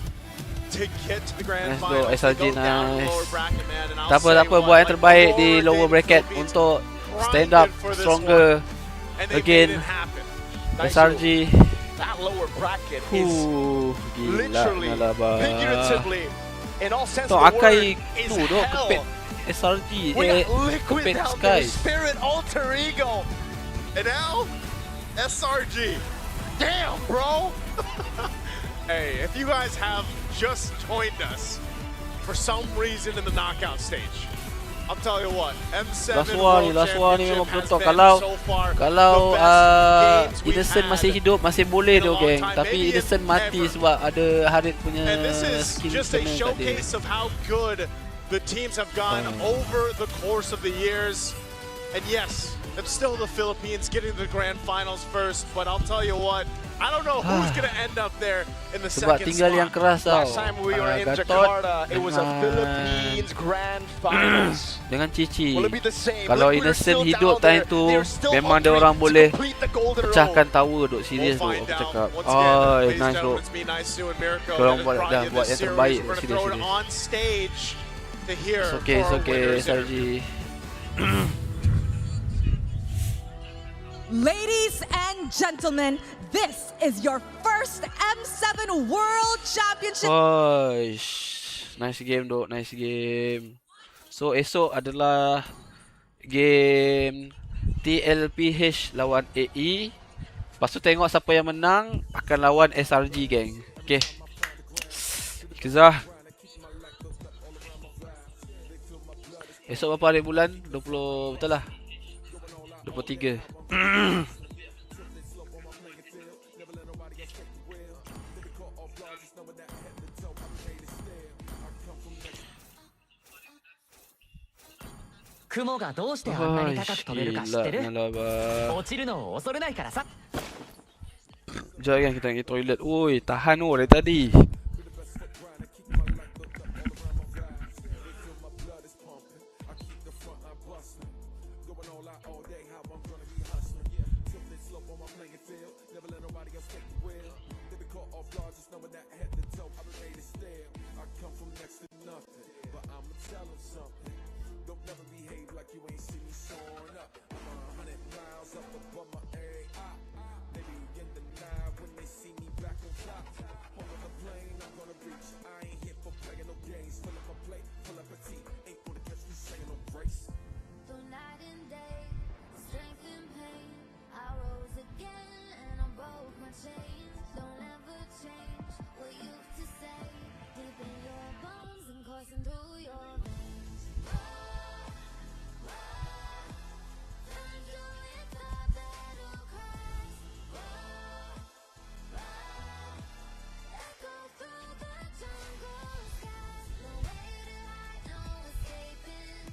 to get to the grand Nice finals. dok, They SRG go down in the nice. lower bracket, man, and I'll Tak apa, say tak apa. what, Buat yang like terbaik di Aurora lower did, bracket Philippines untuk stand grinded up for this stronger one, and they again. made it happen. SRG. That lower bracket is Gila literally, Nalaba. figuratively, in all sense So of the Akai word, is tu dok hell. kepit SRG. We got Liquid Kepit down there, Skies. Spirit Alter Ego. And now, SRG. Damn, bro. Hey, if you guys have just joined us for some reason in the knockout stage, I'll tell you what, M7 Last World one ni memang Championship has penonton. been Kalau so far kalau the best games we've Innocent masih had hidup, masih boleh in a tu long geng. time, Tapi maybe Innocent in mati ever. sebab ada Harit punya And this is skill just a kena kat dia. showcase of how good the teams have gone over the course of the years. And yes, it's still the Philippines getting to the grand finals first, but I'll tell you what, I don't know who's going to end up there in the Sebab second tinggal yang spot. keras tau. Last time we were in Gatot Jakarta, it was a dengan- Philippines Grand Finals. dengan Cici. Will it be the same? Kalau Liquid are Innocent still hidup down time there. tu, They're still memang dia hungry orang to boleh complete the golden row. pecahkan tower duk. Serius We'll duk find aku out. cakap. Once again, ladies and Nice gentlemen, duk. it's me, Nice Sue, and Miracle Korang that has buat- brought dah you buat this yang series. terbaik, We're going to serius, throw it serius. on stage to hear It's okay, for our winners here. SRG. Ladies and gentlemen, this is your first M7 World Championship. Oish. Nice game dok, nice game. So esok adalah game TLPH lawan AE. Lepas tu tengok siapa yang menang akan lawan SRG geng. Okay. Kezah. Esok berapa hari bulan? 20 betul lah. 23. Kumoがどうしてあんなに高く飛べるか知ってる？ Nalaba. 落ちるのを恐れないからさ。 Sekejap kan kita nak pergi toilet. Oi, tahan oh dari tadi. Through night and day, strength and pain, I rose again and I broke my chains. Don't ever change what you used to say. Deep in your bones and coursing through your veins. Turn you into a battle cry. Echo through the jungle skies. No way to hide, no escaping.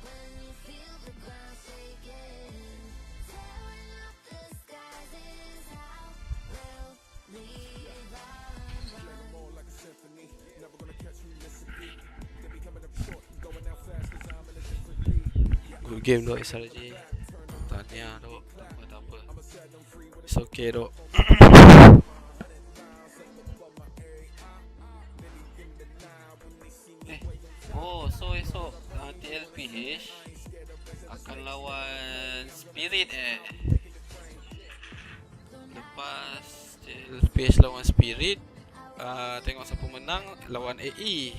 When you feel the ground shaking, tearing up the skies is how we'll Good game dok SRG. Tahniah dok. Tak apa. It's okay dok. Oh, so esok TLPH akan lawan Spirit Lepas PS lawan Spirit. Tengok siapa menang lawan AE.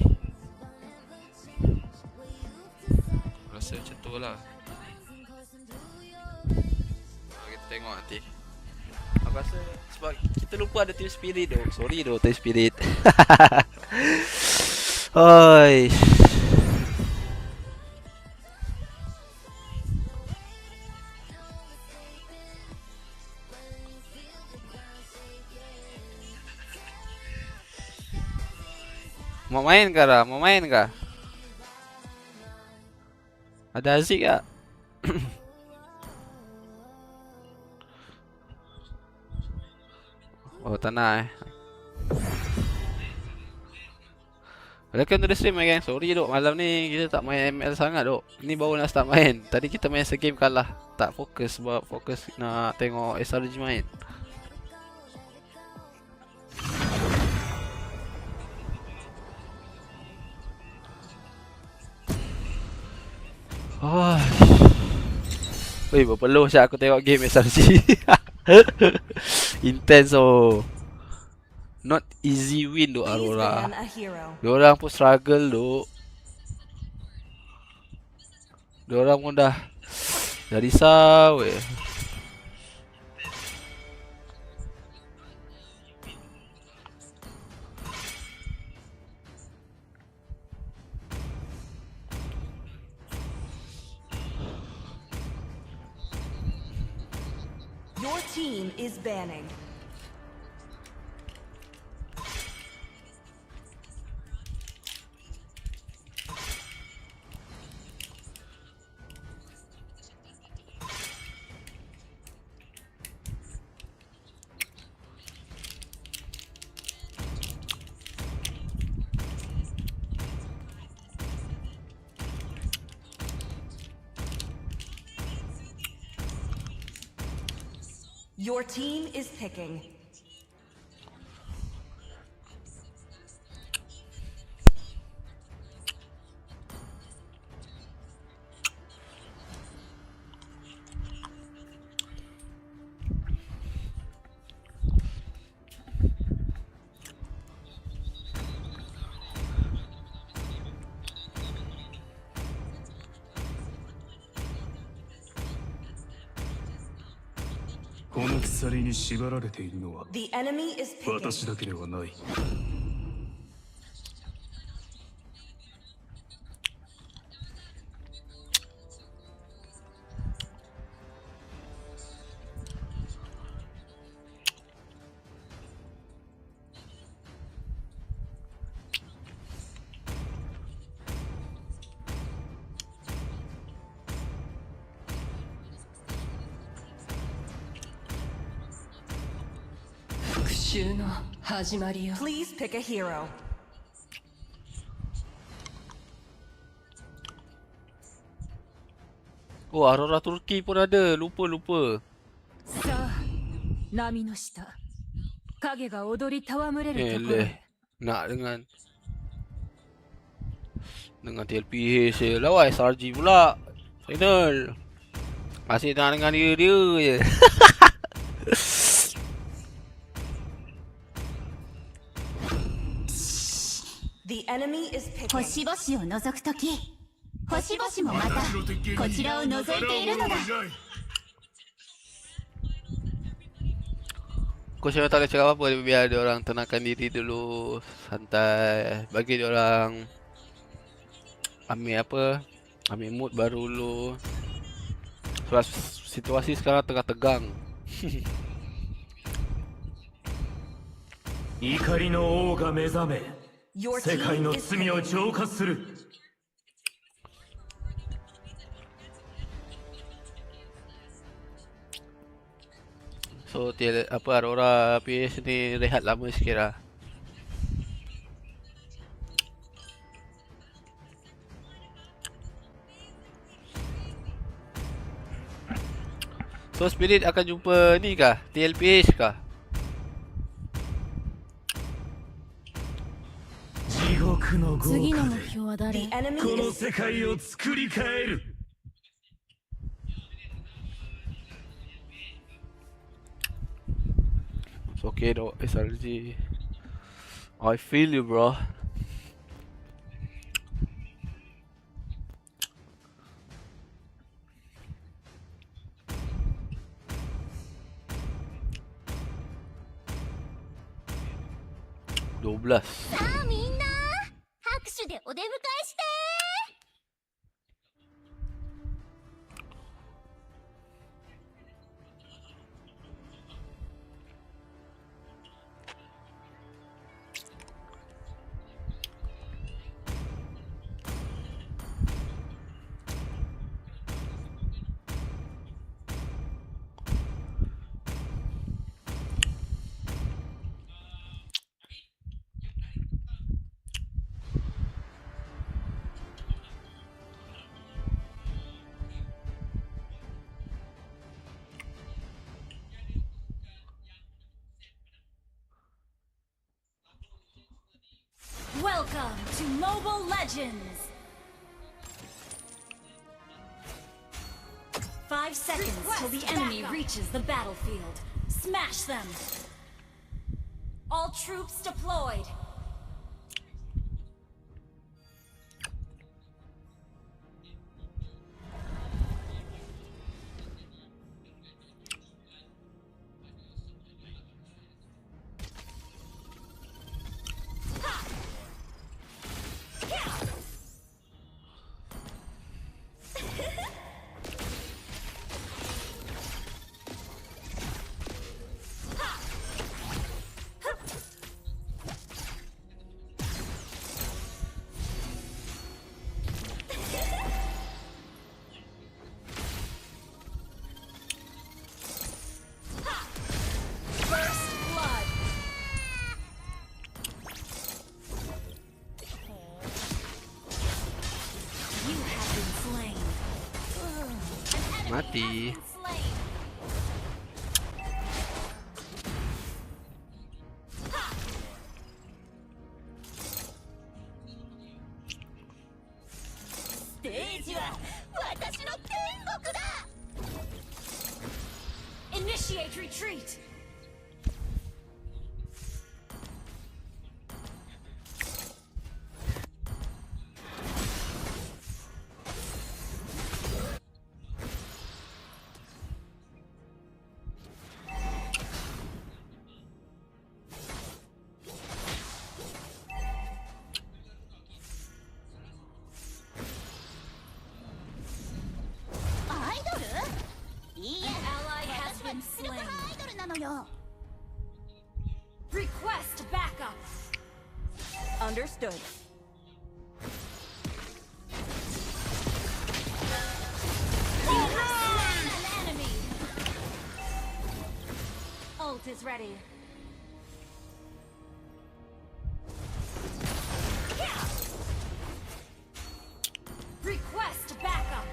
Rasa macam tu lah. Kita tengok nanti. Aku rasa sebab kita lupa ada Team Spirit tu. Sorry tu Team Spirit. Oi. Mau main kah Ra? Mau main kah? Ada Aziz tak? Oh tak nak Welcome to the stream my gang. Sorry dok, malam ni kita tak main ML sangat dok. Ni baru nak start main. Tadi kita main segame kalah. Tak fokus sebab fokus nak tengok SRG main. Oh. Weh, berpeluh siap aku tengok game SRG. Intense oh. Not easy win do Aurora. Diorang pun struggle do. Diorang pun dah risau weh. Your team is banning. Your team is picking. The enemy is picking. Please pick a hero. Oh, Aurora Turki pun ada. Lupa. Nak dengan TLPH je. Lawan SRG pula. Final. Masih nak dengan dia je. The enemy is picking. 星々を覗くとき、星々もまたこちらを覗いているのだ。Coach memang tak boleh cakap apa-apa, biar dia orang tenangkan diri dulu, santai, bagi dia orang ambil mood baru dulu. Sebab situasi sekarang tengah tegang. 怒りの王が目覚め、世界の罪を浄化する。So Aurora PS ni rehat lama sikit lah. So Spirit akan jumpa ni kah? TLPH kah? The enemy is It's okay though, SRG. I feel you, bro. Doblas. さあみんな拍手でお出迎えして。Welcome to Mobile Legends! 5 seconds till the enemy reaches the battlefield. Smash them! All troops deployed! Mati. Initiate retreat! Request backup. Understood. An enemy. Ult is ready. Request backup.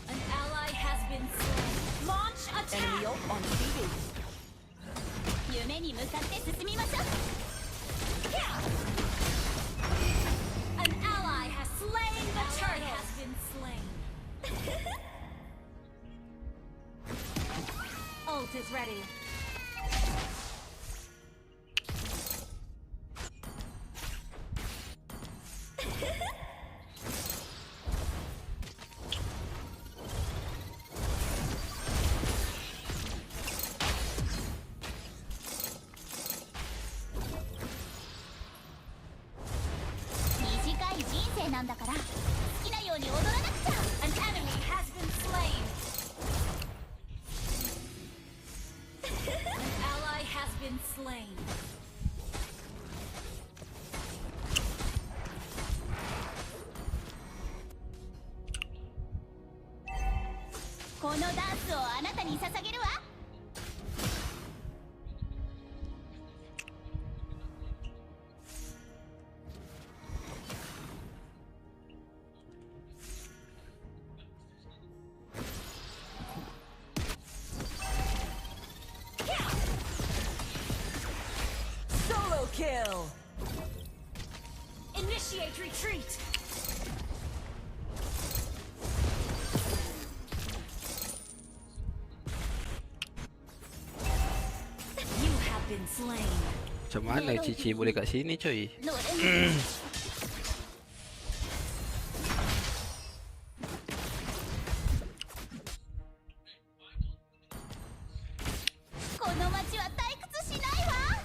An ally has been slain. Launch attack. Enemy ult on TV. 夢に向かって進みましょう。An ally has slain the turtle. Has been slain. Ult is ready. An enemy has been slain. An ally has been slain. Solo kill. Initiate retreat. been slain. Macam mana Cici boleh kat sini coy? No enemy. この町は退屈しないわ。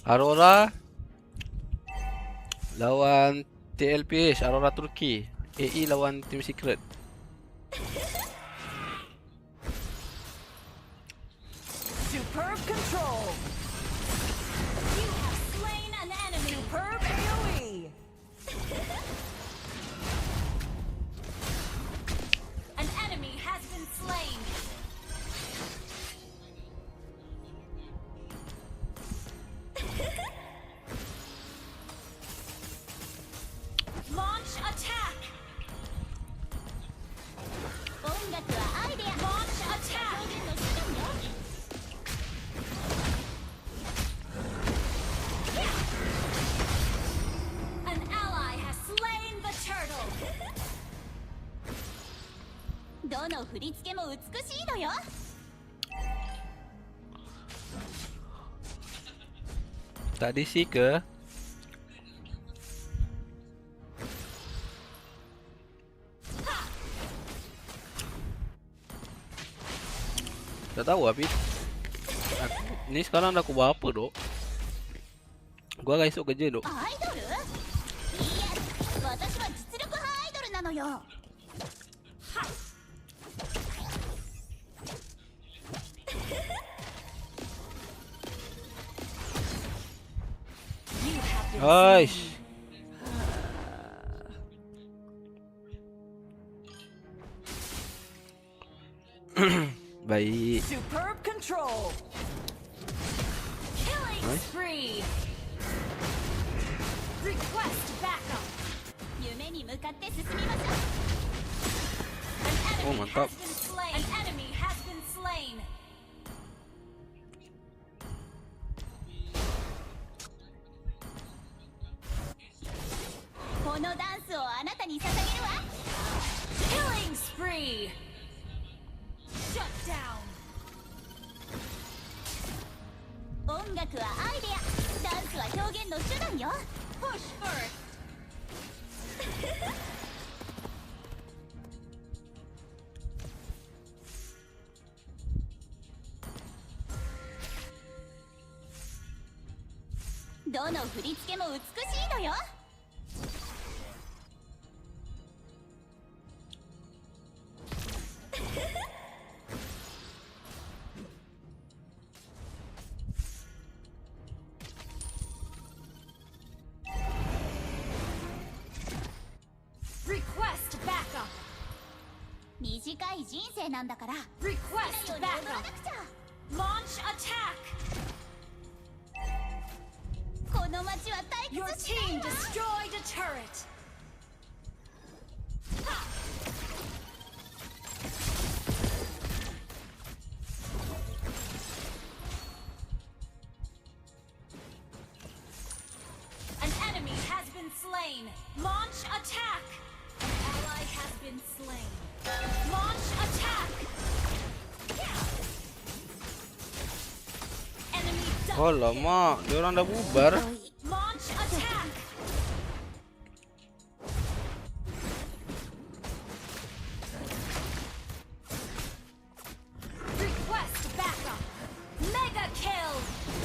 Aurora lawan TLPH, Aurora Turki. AE lawan Team Secret. Superb control. You have slain an enemy. Superb AoE. An enemy has been slain. Launch attack. 音楽はアイデア。Launch attack. 表現の手段よ。An ally has slain the turtle. どの振り付けも美しいのよ。 Tak DC ke? Tak tahu tapi ni sekarang dah aku buat apa dok? Gua akan esok kerja dok. アイドル？いいえ、私は実力派アイドルなのよ。はっ。Aish. Baik. Superb control. Killing Nice. spree. Request backup. 夢に向かって進みましょう。An Oh, enemy mantap. has been slain. An enemy has been slain. このダンスをあなたに捧げるわ。Killing spree. Shut down. 音楽はアイデア、ダンスは表現の手段よ。Push first. どの振り付けも美しいのよ。Request backup. 短い人生なんだから。Request backup. Launch attack. この町は退屈しないわ。Your team destroyed a turret. An enemy has been slain. Launch attack. An ally has been slain. Launch attack. Enemy double. Alamak, dia orang dah bubar. Launch attack. Request backup. Mega kill.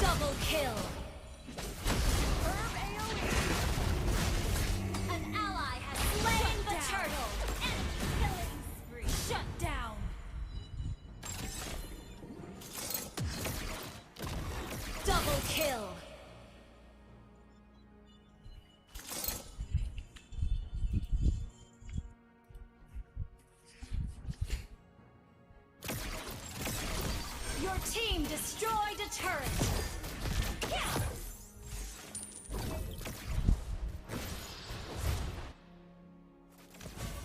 Double kill. An ally has slain the turtle. Enemy killing spree. Shut down. Double kill. Your team destroyed a turret.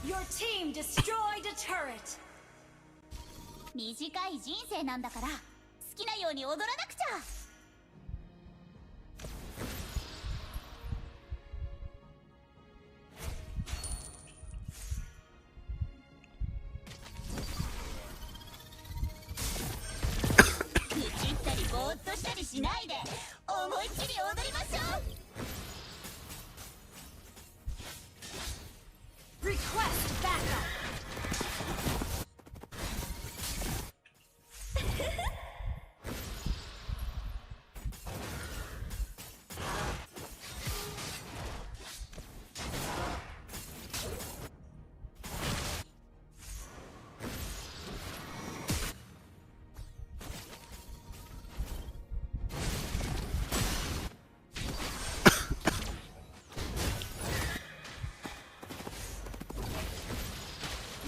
Your team destroyed a turret. 短い人生なんだから好きなように踊らなくちゃ。愚痴ったり暴っとしたりしないで思いっきり踊りましょう Request backup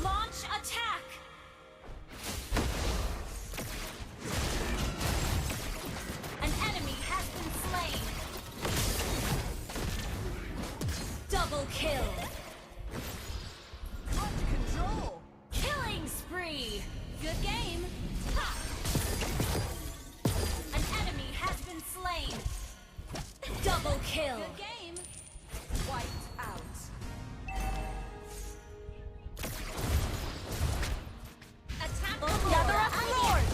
Launch attack! An enemy has been slain. Double kill. Out control. Killing spree. Good game. Ha! An enemy has been slain. Double kill. Good game. Wiped out. Attack the Gather up the Lord!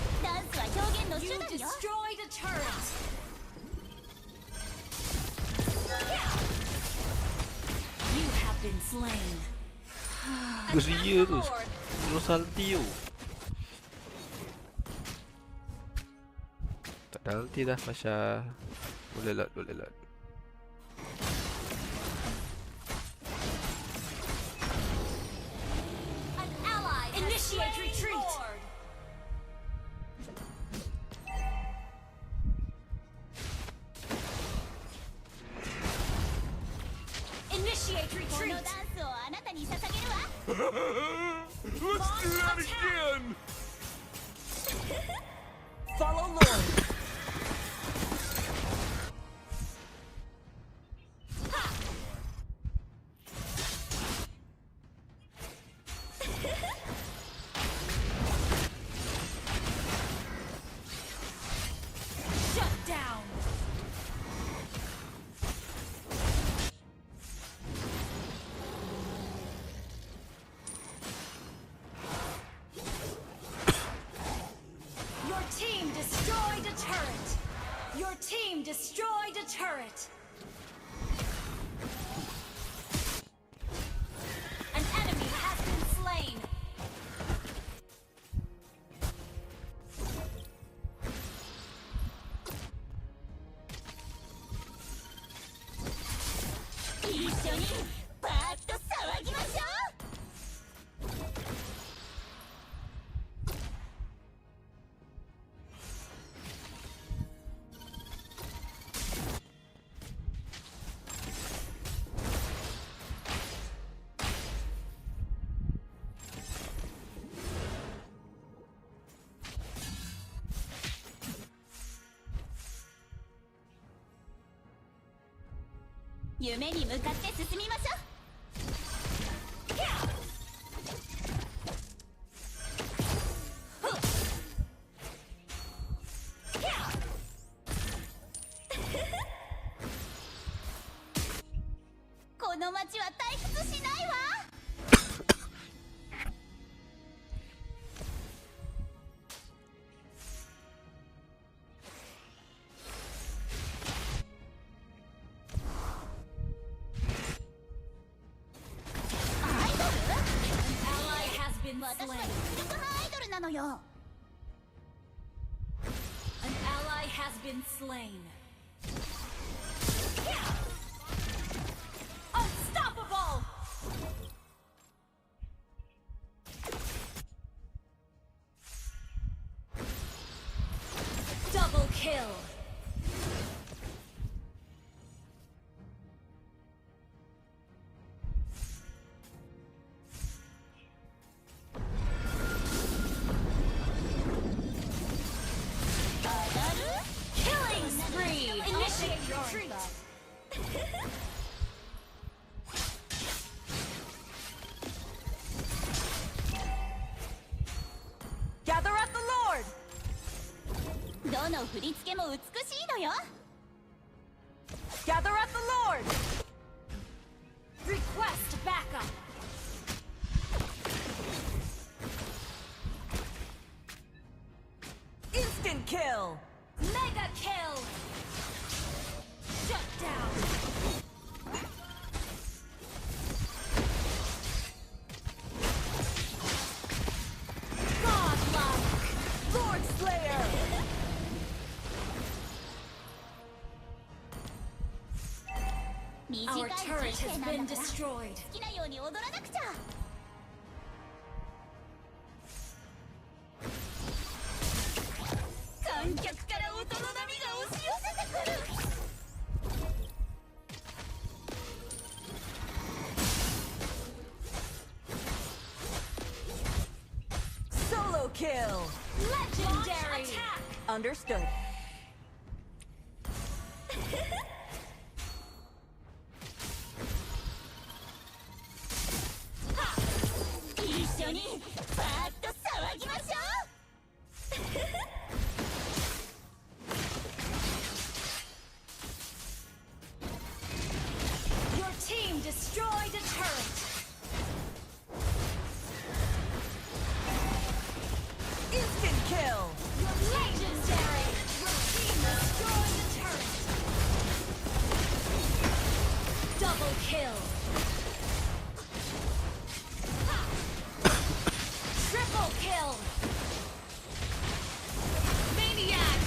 You destroyed a turret! You have been slain. Geria tu. Terus ulti tu. Tak ada ulti dah Masya. Boleh lot, boleh lot. An ally initiate retreat! Initiate retreat! Let's do that again! Follow Lord. Shut down! Your team destroyed a turret! Your team destroyed a turret! An enemy has been slain!夢に向かって進みましょう この街は退屈しないわ 私は実力派アイドルなのよ An ally has been slain. Unstoppable! Double kill. Killing spree! Initiate retreat! Gather up the Lord. どの振り付けも美しいのよ Gather up the Lord. Request backup! Instant kill. Mega turret has been destroyed. 好きなように踊らなくちゃ。観客から音の波が押し寄せてくる。Solo kill. Legendary. Understood. 一緒にバーッと騒ぎましょう。Your team destroyed a turret. Instant kill. Legendary. Your team destroyed a turret. Double kill. Triple kill. Maniac.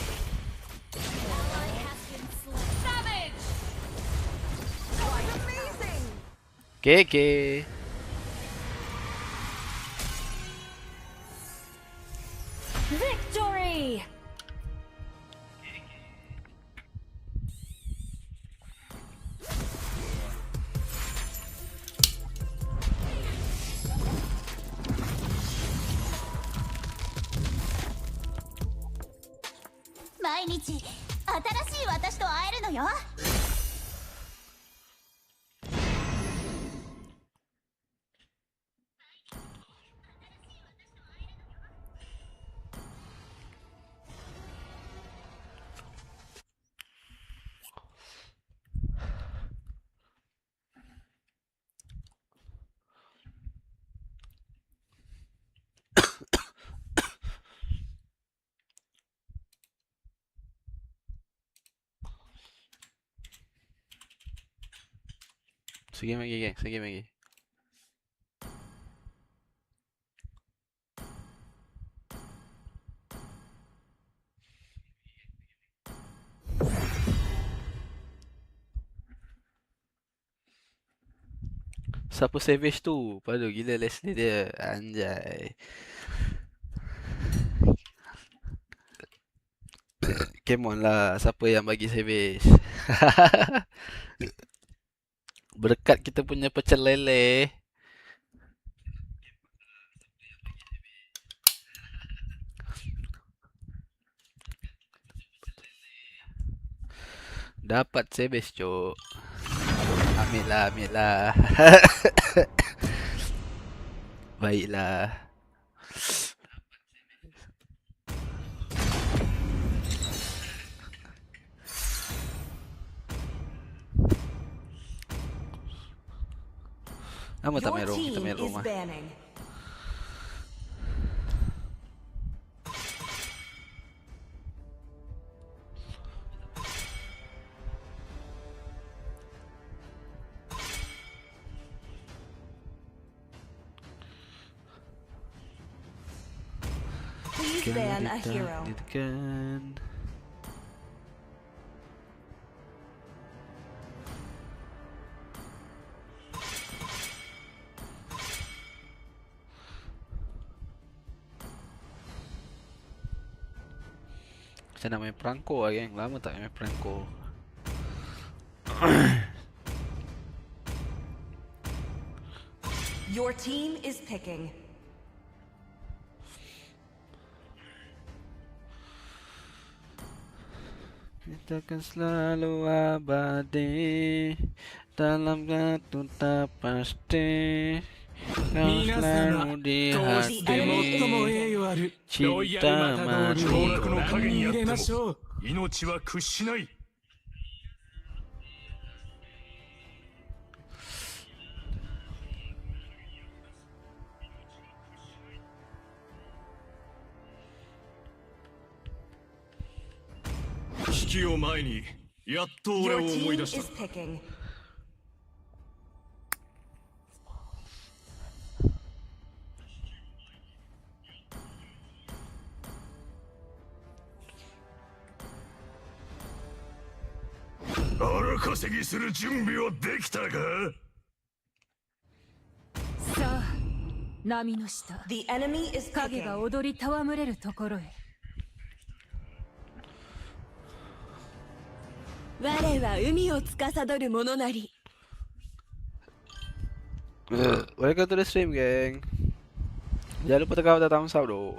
Ally has been slain. Savage. That was amazing. GG. Victory. "毎日新しい私と会えるのよ。Segame lagi, geng. Segame lagi. Siapa Savage tu? Padu gila Leslie dia. Anjay. Come on lah. Siapa yang bagi Savage? Berkat kita punya pecel lele. Dapat Savage, cok. Ambil lah, ambil lah. Baiklah. Nama tak main Your kita team main is rumah. banning. Please ban a hero. Kan. Macam nak main perangko lah, geng. Lama tak main perangko. Your team is picking. Kita akan selalu abadi dalam satu tak pasti. Kau selalu di hati. Cinta mati. 命は屈しない。危機を前にやっと俺を Your 思い team 出し is た。 picking. 荒稼ぎする準備はできたか。さあ波の下 The enemy is 影 picking. が踊り戯れるところへ。我は海を司る者なり。 Welcome to the stream, geng. Jangan lupa tekan butang thumbs up dulu.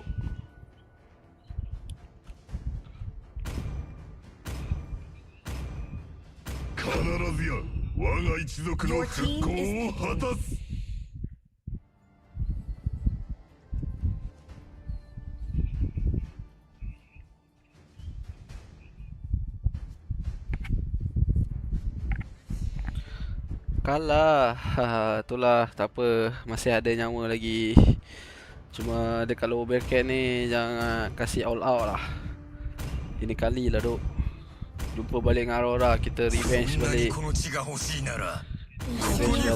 Your team is picking. Kalah. Itulah, tak apa. Masih ada nyawa lagi. Cuma dia kalau overcat ni jangan kasih all out lah. Ini kali lah duk. Jumpa balik dengan Aurora, kita revenge balik. Revenge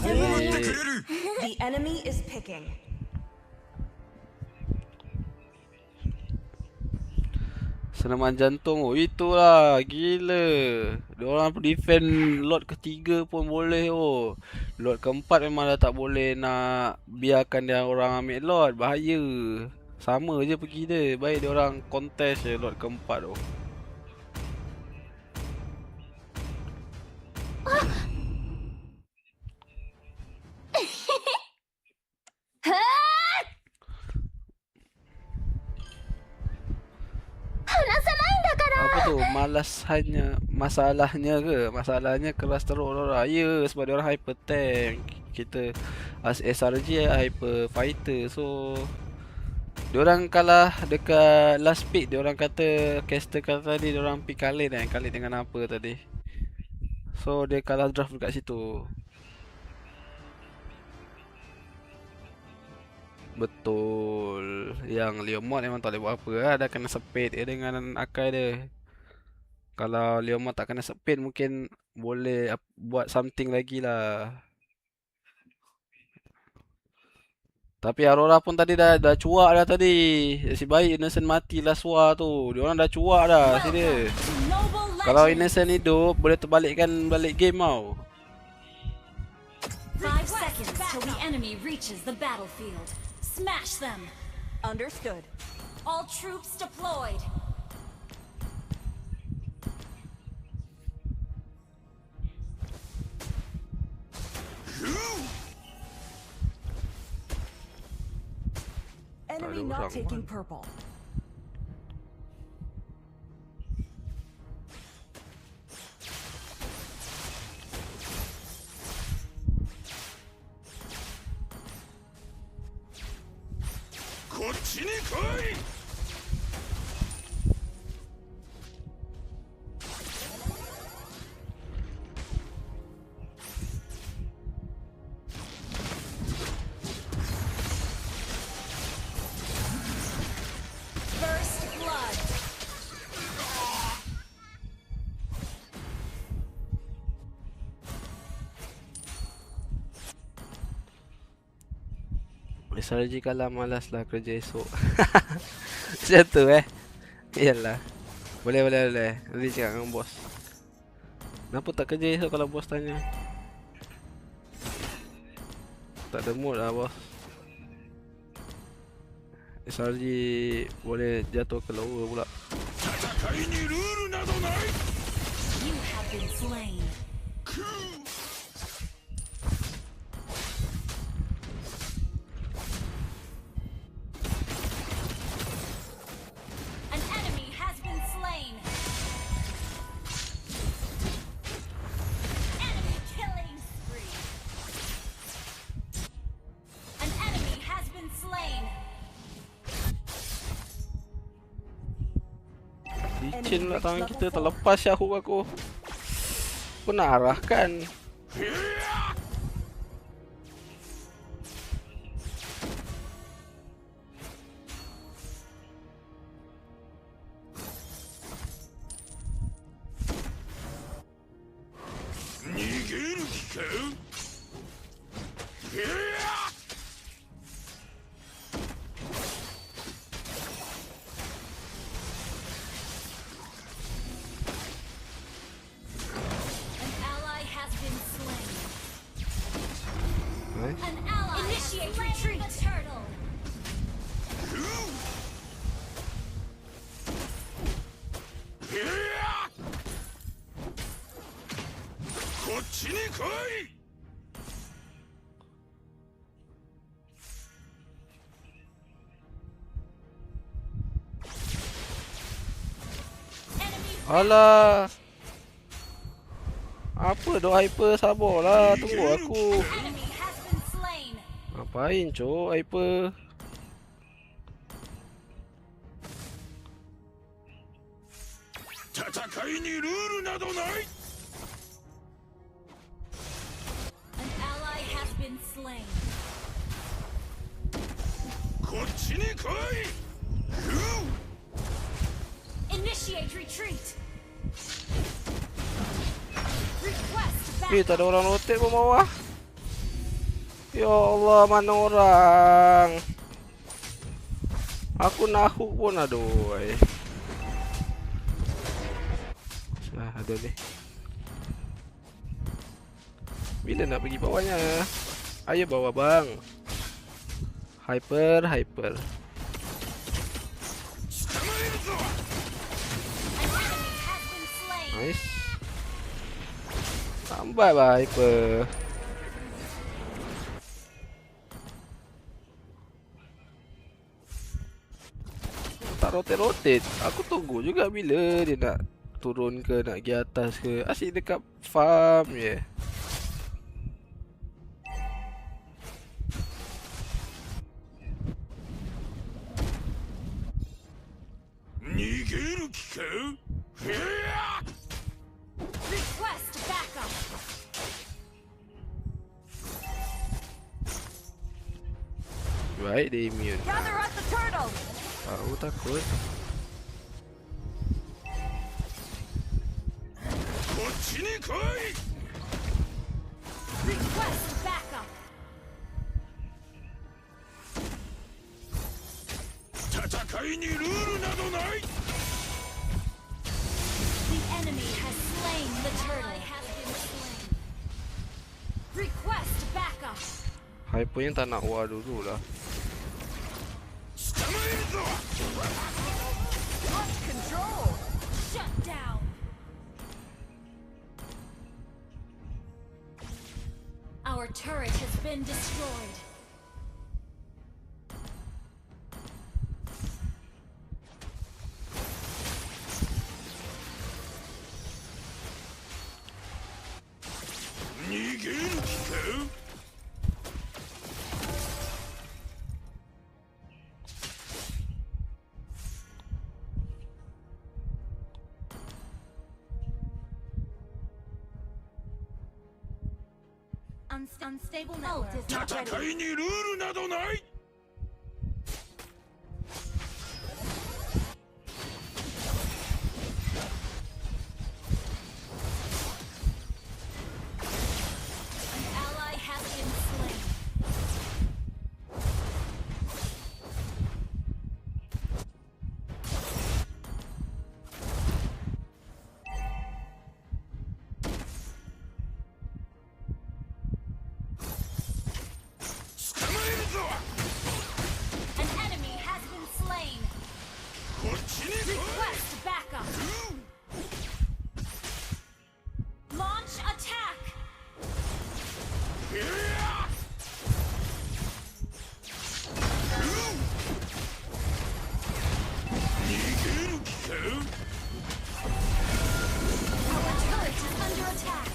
balik. The enemy is picking. Senaman jantung, oh itulah, gila. Diorang defend lot ketiga pun boleh oh. Lot keempat memang dah tak boleh nak biarkan dia orang ambil lot, bahaya. Sama je pergi dia, baik diorang contest je lot keempat tu. Apa tu? Masalahnya ke? Masalahnya keras teruk Aurora. Ya, sebab dia orang hyper tank. Kita as SRG hyper fighter. So dia orang kalah dekat last pick. Dia orang kata caster kata tadi dia orang pick Khalid kan. Khalid dengan apa tadi. So dia kalah draft dekat situ. Betul. Yang Leomord memang tak boleh buat apa lah. Dah kena speed dia dengan Akai dia. Kalau Leomord tak kena speed mungkin boleh buat something lagi lah. Tapi Aurora pun tadi dah cuak dah tadi. Si baik Innocent mati last war tu. Diorang dah cuak dah. Serius. Kalau Innocent hidup boleh terbalikkan balik game tau. 5 seconds till the enemy reaches the battlefield. Smash them. Understood. All troops deployed. Enemy not taking purple. First blood. SRG kalah malas lah kerja esok. Macam tu Yalah. Boleh. Nanti cakap dengan bos. Kenapa tak kerja esok kalau bos tanya? Tak ada mood lah bos. SRG boleh jatuh ke lower pula. You have been slain. An enemy has been slain. Enemy killing spree. An enemy has been slain. Licin pula tangan kita, terlepas Yahoo aku. Aku nak arahkan. An Alah. Apa dok hyper, sabarlah, tunggu aku. Enemy has been slain. Ngapain cok hyper? An ally has been slain. Initiate retreat. Request Tak ada backup. orang rotate pun bawah. Ya Allah, mana orang? Aku nak hook pun aduh. Nah, ada ni. Bila nak pergi bawahnya? Ayo bawa bang. Hyper. An enemy has been slain. Nice. Lambat lah hyper. Tak rotate. Aku tunggu juga bila dia nak turun ke, nak pergi atas ke. Asyik dekat farm je. Request backup. Baik, dia immune. Gather at the turtle. Tahu takut. Request backup. The enemy has slain the turtle. Request backup. Hyper yang tak nak war dulu lah. Lost control. Shut down. Our turret has been destroyed. Unstable network is not ready. An ally has been slain. An enemy has been slain. Request backup. Launch attack. Our turret is under attack.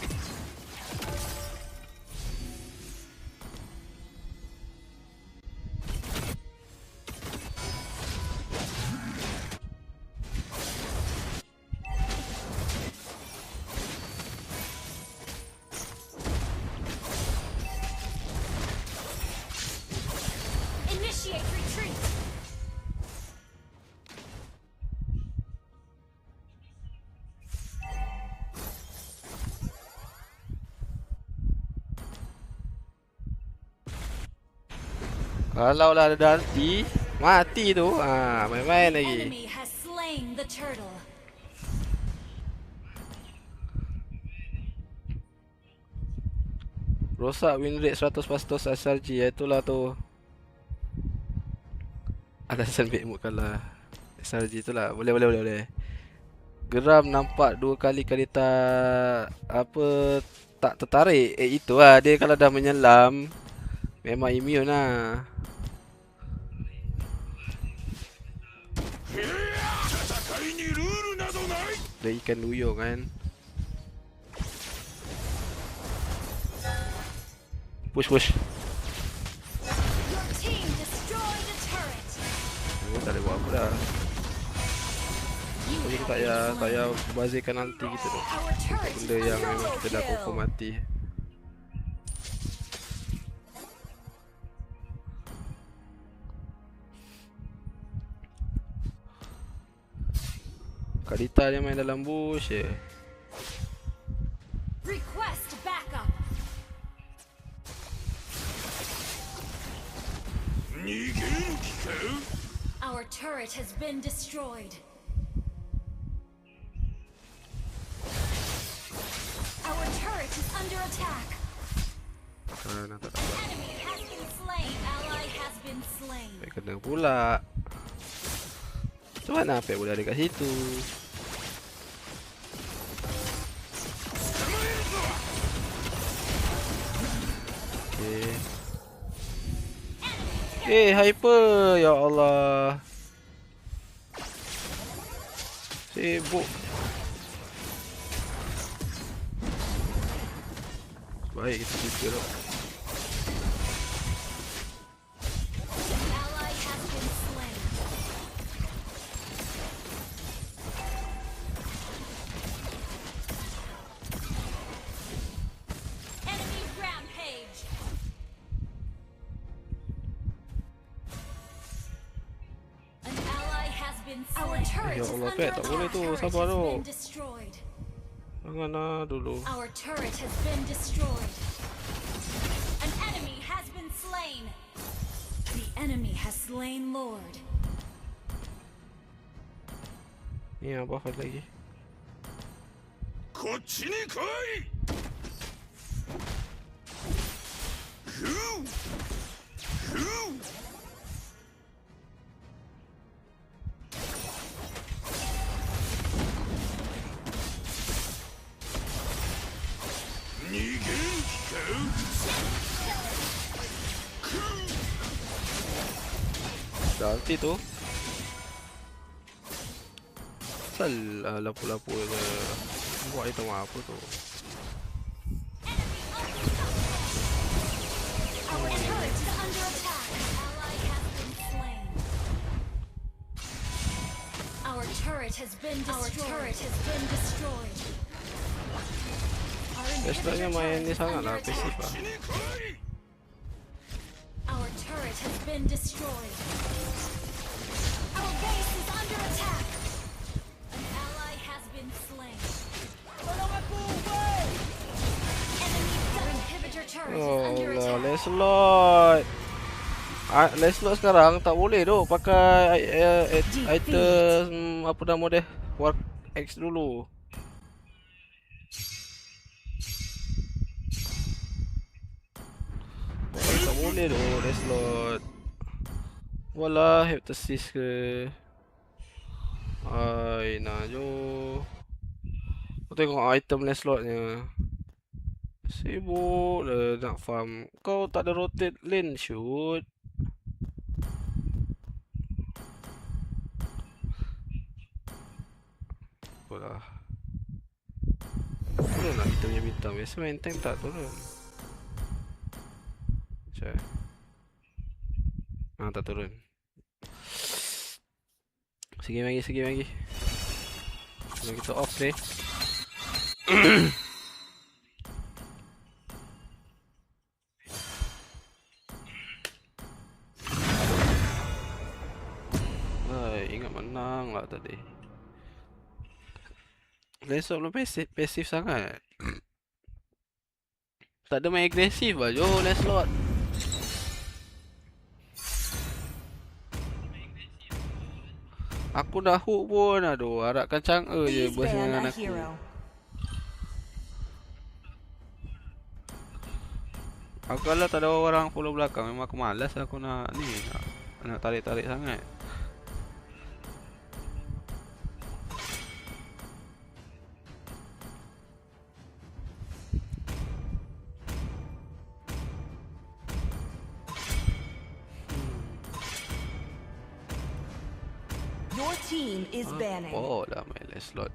Initiate retreat. Kalau lah ada anti, mati tu. Main-main lagi. Enemy has slain the turtle. Rosak win rate 100% SRG. Itulah tu. Alasan baik mood kalah. SRG tu lah. Boleh. Geram nampak 2 kali tak tak tertarik. Itu lah dia kalau dah menyelam memang immune lah. Ada ikan duyung kan. Push. Your team destroyed a turret. Oh, tak boleh buat apa dah. Jadi kita tak payah bazirkan ulti kita tu. Benda yang memang kita dah confirm mati. Kak Dita dia main dalam bush je. Request backup. Our turret has been destroyed. Our turret is under attack. Nak tak dapat. Enemy has been slain. Ally has been slain. Sampai kena pula. Macam mana apa boleh ada kat situ? Okay. Hyper. Ya Allah. Sibuk. Baik kita juga tu. Ally has been slain. Enemy rampage. An ally has been slain. Our turret Ya is Allah, under Pet, tak boleh attack. tu. Turret Sabar has tu. been destroyed. Janganlah dulu. Our turret has been destroyed. An enemy has been slain. The enemy has slain Lord. Ni apa fight lagi? Dah ulti tu. Salah lapu-lapu je. Buat item apa tu? Our turret is under attack. Ally has been slain. Our turret has been destroyed. Sebenarnya main ni sangatlah pasif lah. Our turret has been destroyed. Our base is under attack. An ally has been slain. Enemy inhibitor turret is under Oh lah, attack. Lancelot. Lancelot sekarang tak boleh tu pakai item apa nama dia? War X dulu. Tak boleh tu Lancelot. Walah, heptasis ke. Ai, nak jo. Kau tengok item Lancelotnya. Sibuk lah nak farm. Kau tak ada rotate lane shoot. Apalah. Turun lah kita punya bintang. Biasa main tank tak turun. Macam tak turun. Segi lagi. Kalau kita off ni. Ingat menang lah tadi. Lancelot belum pasif sangat. Tak ada main agresif lah jo Lancelot. Aku dah hook pun, aduh, harapkan cangga je Please burst ban dengan a aku. hero. Aku kalau tak ada orang follow belakang, memang aku malas aku nak ni, nak tarik-tarik sangat. Your team is banning. Oh, dah main last slot.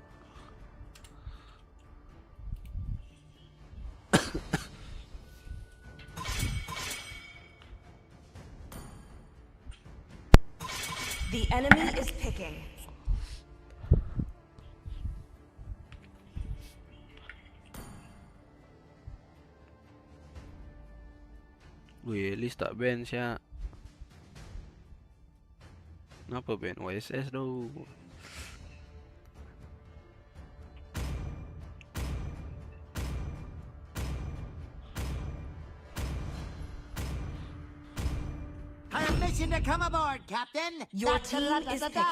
The enemy is picking. Weh, at least tak ban siap. Kenapa ban YSS tu? Permission to come aboard, Captain. Your team is picking.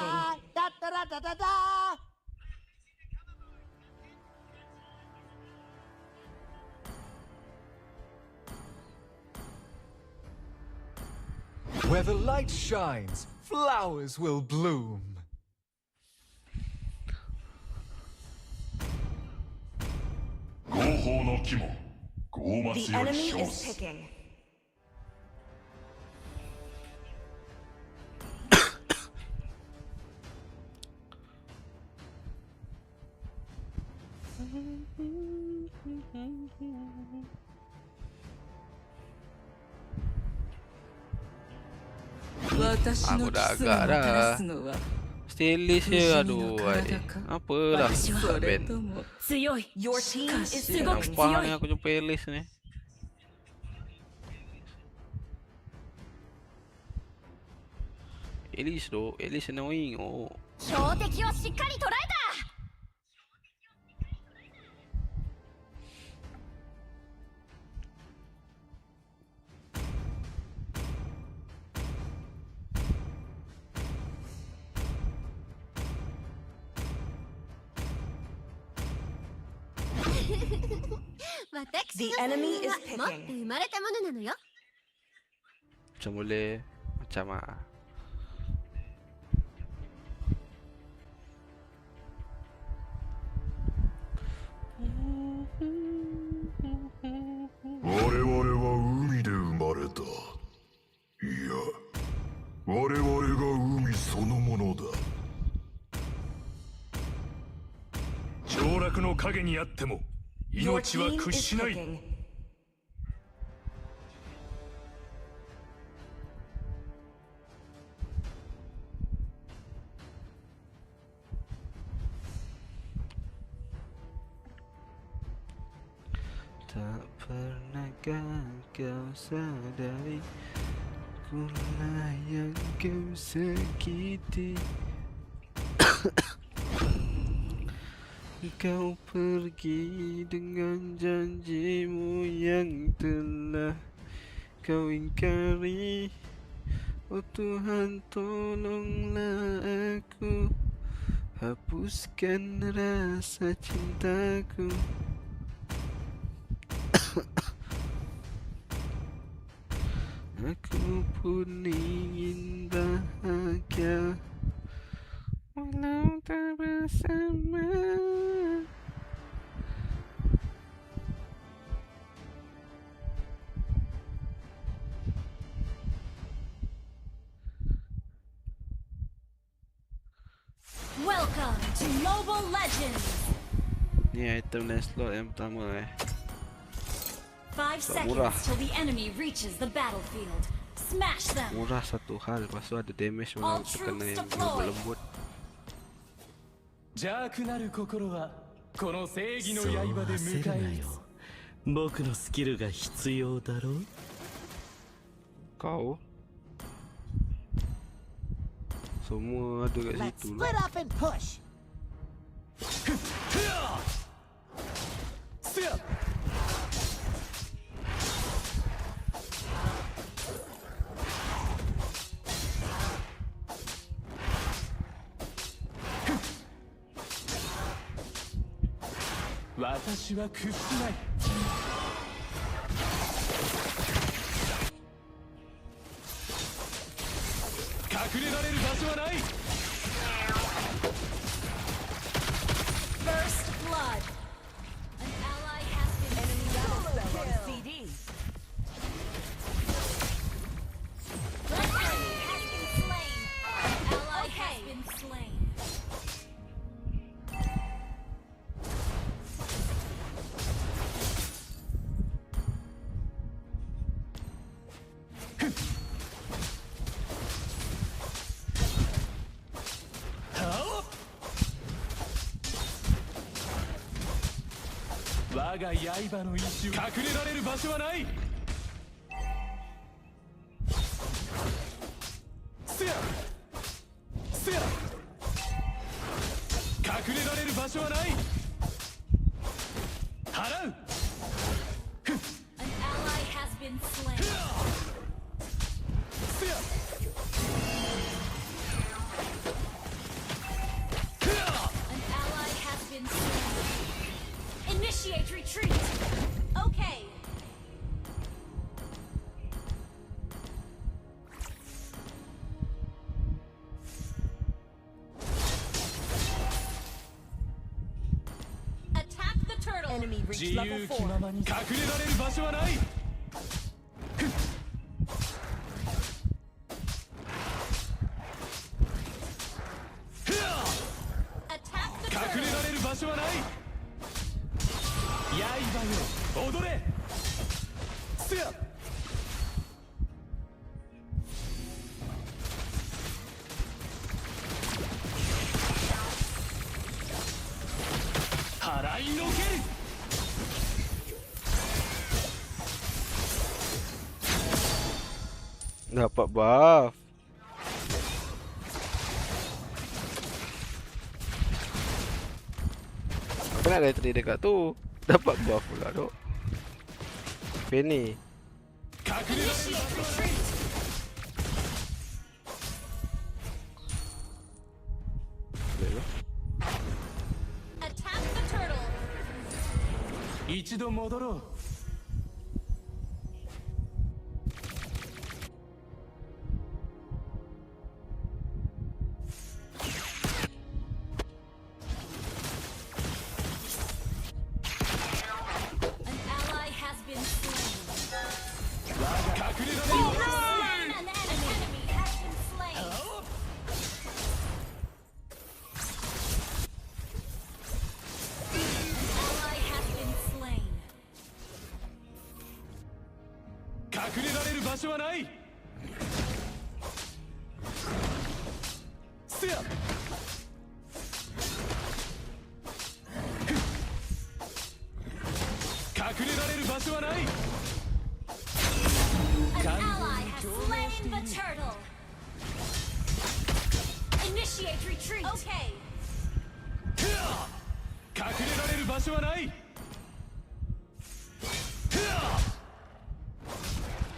Where the light shines, flowers will bloom. The enemy is picking. Aku dah agak dah. Stainless je, aduh. Apalah, tak ban. Your team is Nampak ni aku jumpa Alice ni. Alice tu, Alice annoying. Oh. 標的をしっかり捉えた The enemy is picking. 生まれたものなのよ Macam boleh, macam ah. Your team is picking. Tak pernahkah kau sadari kulah yang kau sakiti. Kau pergi dengan janjimu yang telah kau ingkari. Oh Tuhan, tolonglah aku, hapuskan rasa cintaku. Aku pun ingin bahagia walau tak bersama. Welcome to Mobile Legends. Ni item dan slot yang pertama 5 seconds till the enemy reaches the battlefield. Smash them. Murah satu hal, lepas tu ada damage All orang terkena troops yang deployed. lembut. 邪悪なる心はこの正義の刃で迎え撃つ。僕のスキルが必要だろう。 Kau semua ada kat Let's situ split lah. up and push. Watashi wa屈しない。隠れられる場所はない。 First blood. An ally has been CD. An enemy has been slain. An ally has been slain. 我が刃の石を隠れられる場所はない。せやせや隠れられる場所はない。払う。 An ally has been slain. An ally has been slain. Initiate retreat. Okay. Attack the turtle. Enemy 自 reached 由 level 気ま 4. まに隠れられる場所はない。 Attack the 隠れ turtle. られる場所はない。刃よ踊れ。せや払いのける。 Dapat buff. Apa nak retry dekat tu? Dapat buff pula dok. Penny. Initiate retreat. Attack the turtle. 一度戻ろう。 An ally has been slain. 隠れられる。 An enemy has been slain. An ally has been slain. 隠れられる場所はない。せや隠れられる場所はない。 An ally has slain the turtle. Initiate retreat. Okay. 隠れられる場所はない。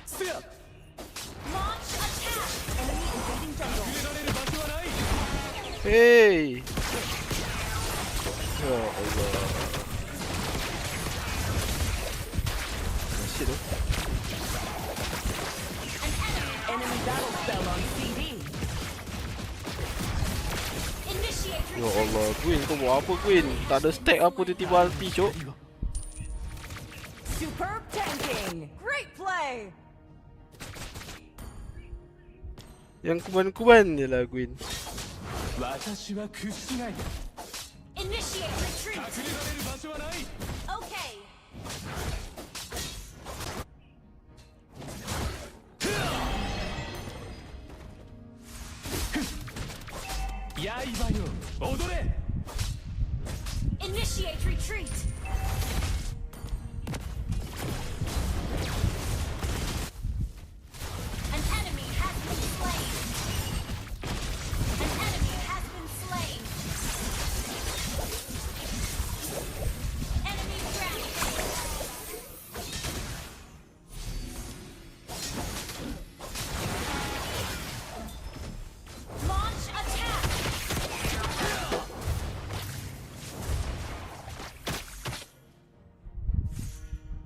せや Launch attack. Enemy invading jungle. 隠れられる場所はない。 Hey. Ya Allah. Masih tu. Enemy battle spell on CD. Initiate Ya retreat. Allah, Queen kau buat apa Queen? Tak ada stack apa tiba-tiba ulti cok. Superb tanking. Great play. Yang kuban-kuban je lah Queen. 私は屈しない。 Initiate 隠 retreat. れられる場所はない。 Okay. 刃よ踊れ。 Initiate retreat. An enemy has been slain. An enemy has been slain. Enemy ground. Launch attack.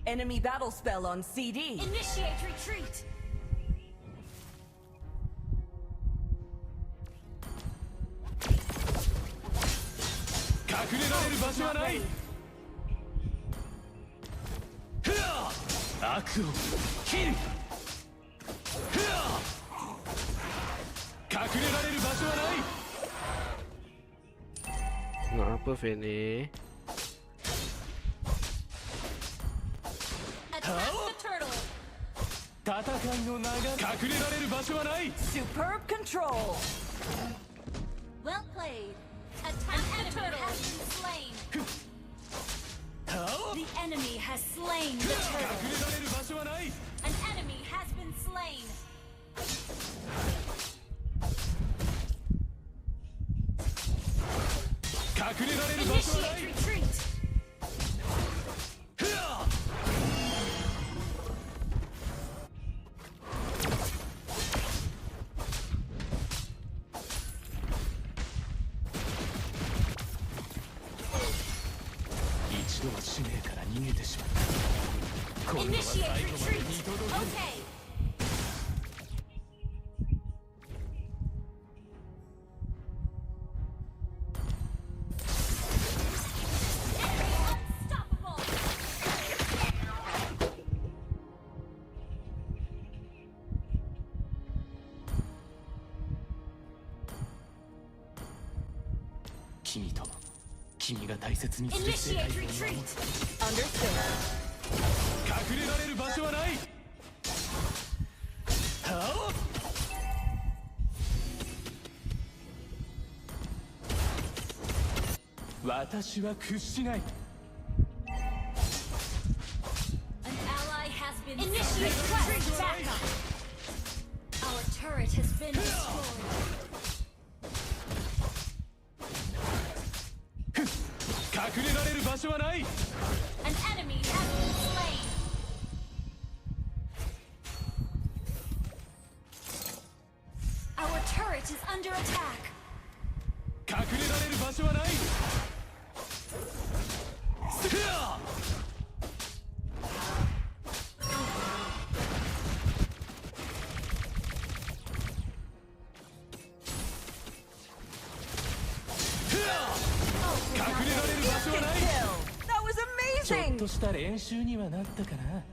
Enemy battle spell on CD. Initiate retreat.隠れられる場所はない。悪を切る。隠れられる場所はない。 Nak apa Fanny? Attack the turtle. 戦いの流れ。隠れられる場所はない。 Superb control. Well played. Attack the turtle has been slain. The enemy has slain the turtle. An enemy has been slain. Initiate retreat. Initiate retreat. Okay. Initiate retreat. Understood. 隠れられる場所はない。私は屈しない。 An ally has been initiate quest backup. Our turret has been destroyed. 隠れられる場所はない。 An enemy has been slain. Our turret is under attack. 隠れられる場所はない。 That was ちょっ amazing. とした練習にはなったかな。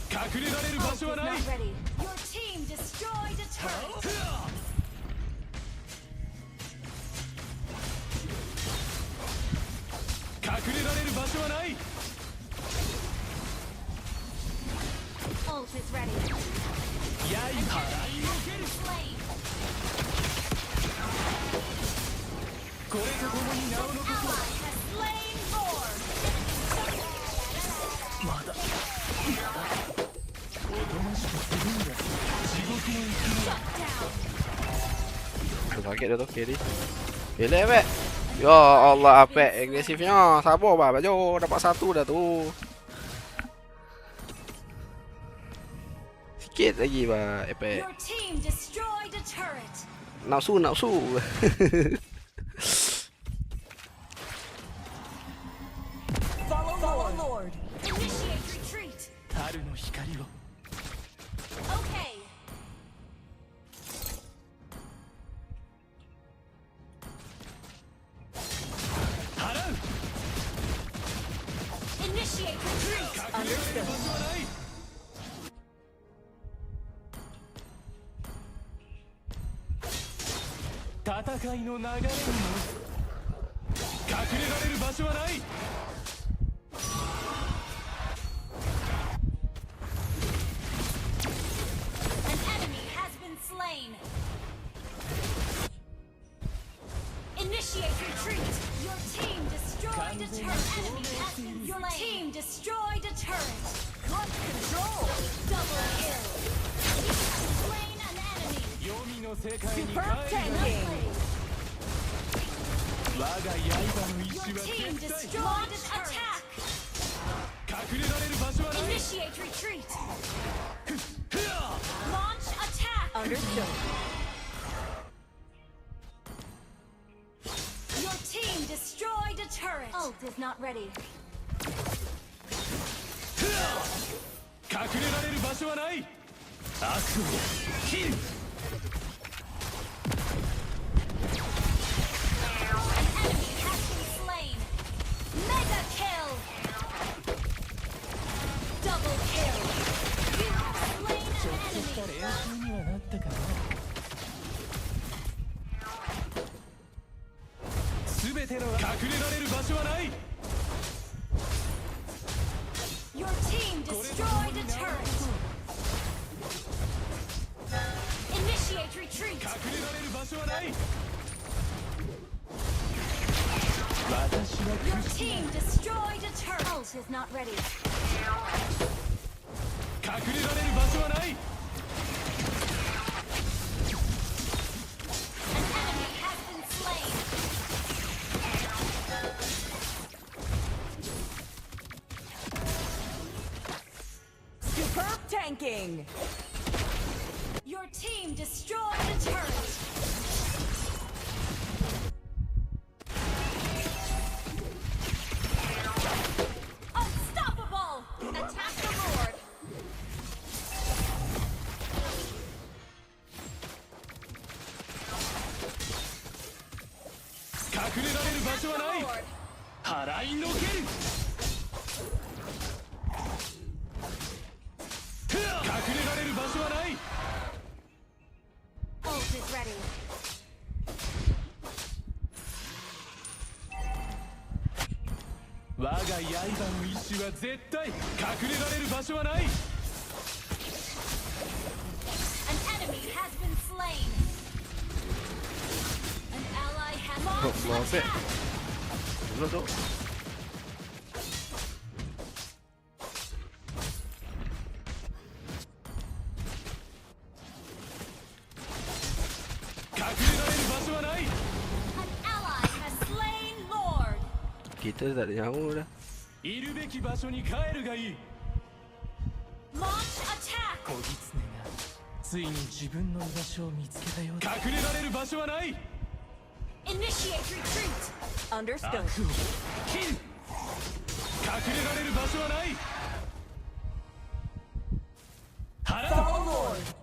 隠れられる場所はない。 Not ready. Your team destroyed a turret. 隠れられる場所はない。 Ult is ready. やい払いのける。 Slain. これと共に名を残 Ally has slain Lord. まだ。おとなしくするんだ。地獄の生き物。 Sakit dia tu carry. Pilih Apek. Ya Allah Apek agresifnya. Sabar bah baju dapat satu dah tu. Sikit lagi bah Apek. Your team destroyed a turret. Nafsu. Follow Lord. Initiate retreat. 春の光を。 Okay. Initiate retreat. Understood. 戦いの流れに乗る。隠れられる場所はない。 An enemy has been slain. Initiate retreat. Your team destroyed a turret. Enemy has been slain. Your team destroyed a turret. Good control. Double kill. You have slain an enemy. 黄泉の世界に帰 Superb る。 tanking. 我が刃の意 Your 志は team 絶対。 destroyed an attack. 隠れられる場所はない。 Initiate retreat. Launch attack. Understood. Your team destroyed a turret. Ult is not ready. 隠れられる場所はない。悪を切る。 An enemy has been slain. Mega kill. Double kill. You have slain ちょっ an とした enemy. 練習にはなったかな。すべての隠れられる場所はない。 Your team destroyed a turret. Initiate retreat. 隠れられる場所はない。私 Your team destroyed a turret. Ult is not ready. 隠れられる場所はない。 An enemy has been slain. Superb tanking! Your team destroyed a turret. Unstoppable! Attack the Lord. Lord. 払いのける。隠れられる場所はない。 Ult is ready. 我が刃の意志は絶対。隠れられる場所はない。 An enemy has been slain. An ally has launched an Maaf ya. attack. Belum tu. 隠れられる場所はない。 An ally has slain Lord. Kita tak ada nyawa dah. いるべき場所に帰るがいい。 Launch attack. 小狐がついに自分の居場所を見つけたようだ。隠れられる場所はない。 Initiate retreat. Understood. 悪を切る。隠れられる場所はない。払う。 Follow Lord.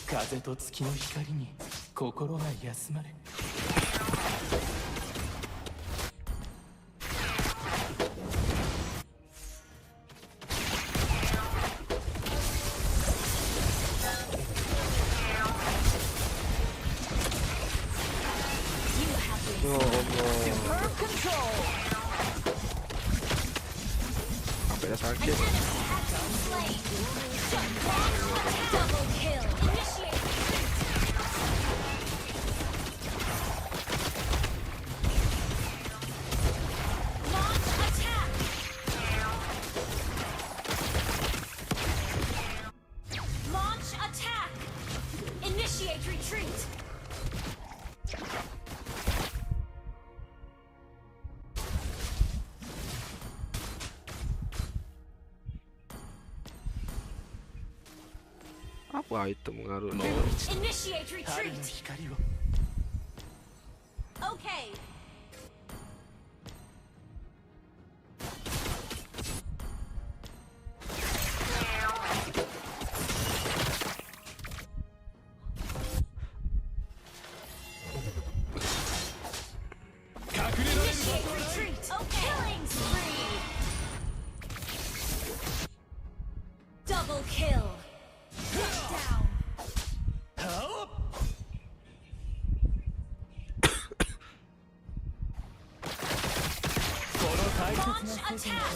風と月の光に心が休まれ。 Superb control. Sampai dah sakit. Slain. Double kill. Initiate retreat. Launch attack. Launch attack. Initiate retreat. Apa item mengarut ni? Initiate 春の retreat. 光を。 Okay. Initiate retreat. Okay. Killing spree. Double kill. Shut down. この大切 Launch な世界 attack.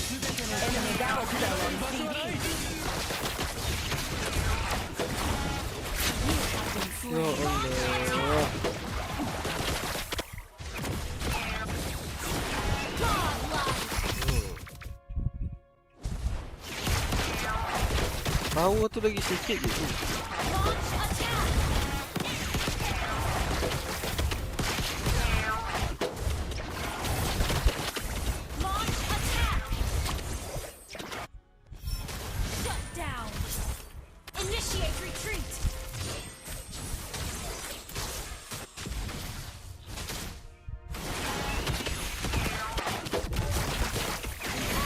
全ての Enemy battle cell on CD. Ya Allah. Power tu lagi sikit je tu. Launch attack. Launch attack. Shut down. Initiate retreat.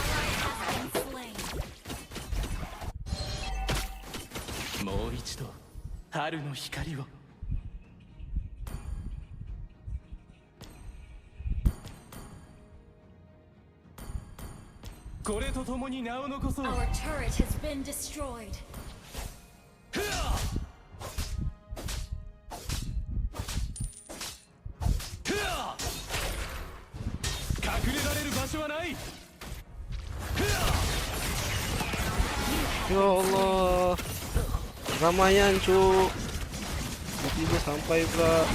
Ally has been slain. もう一度春の光を。これとともに名を残そう。 Our turret has been destroyed. 隠れられる場所はない。 Ya Allah. Ramaian cuk. Tiba-tiba sampai pula.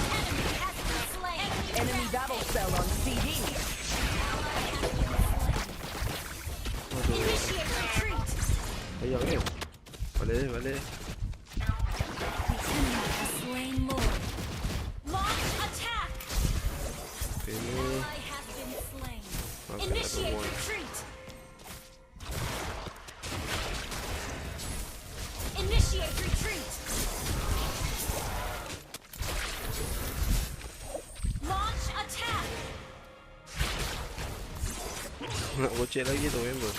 Enemy battle cell on CD. Aduh. Sayang ni. Balik. Okay, ni. Initiate retreat. Initiate retreat. Launch attack. Nak bocek lagi tu member.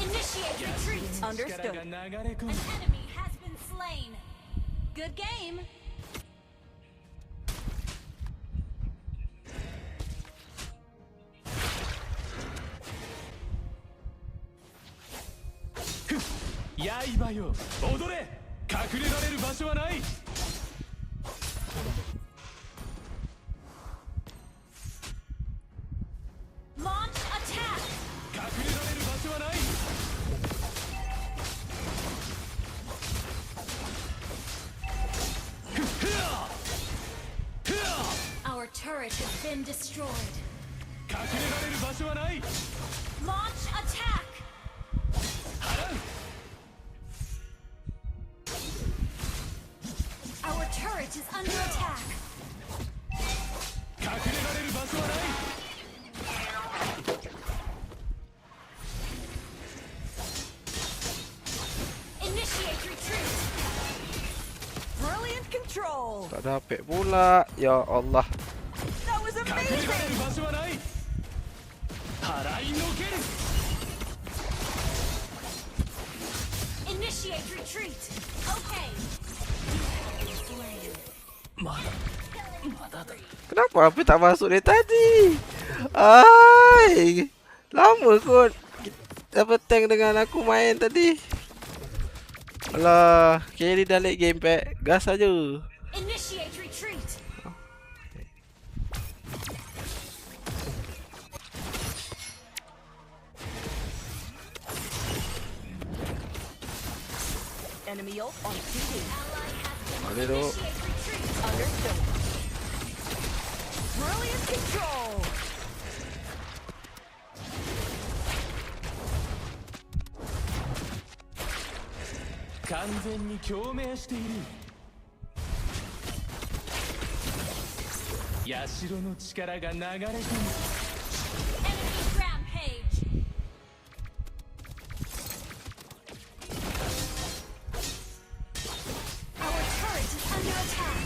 Initiate retreat. Understood. An enemy has been slain. Good game.刃よ踊れ隠れられる場所はない Launch attack. 隠れられる場所はない Our turret has been destroyed. 隠れられる場所はない Launch attack. Our turret is under attack. 隠れられる場所はない Initiate retreat. Brilliant control. Tak dapat pula. Ya Allah. That was 隠れられる amazing. 場所はない払いのける Initiate retreat. Okay. Kenapa apa tak masuk dari tadi? Ai. Lama kot. Apa tank dengan aku main tadi. Alah, carry dah late game pack. Gas saja. Initiate retreat. Enemy ult on CD. Mana tu? Understood. Brilliant control. Kanzen ni 共鳴している社の力が流れ込む Enemy rampage. Our turret is under attack.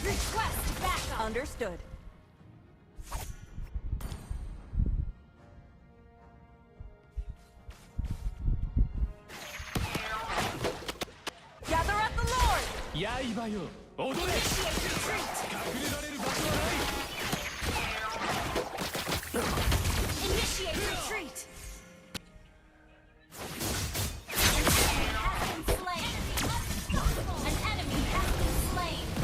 Request backup. Understood. Gather at the Lord. 刃よ踊れ隠れられる場所はない Initiate retreat. An enemy has been slain.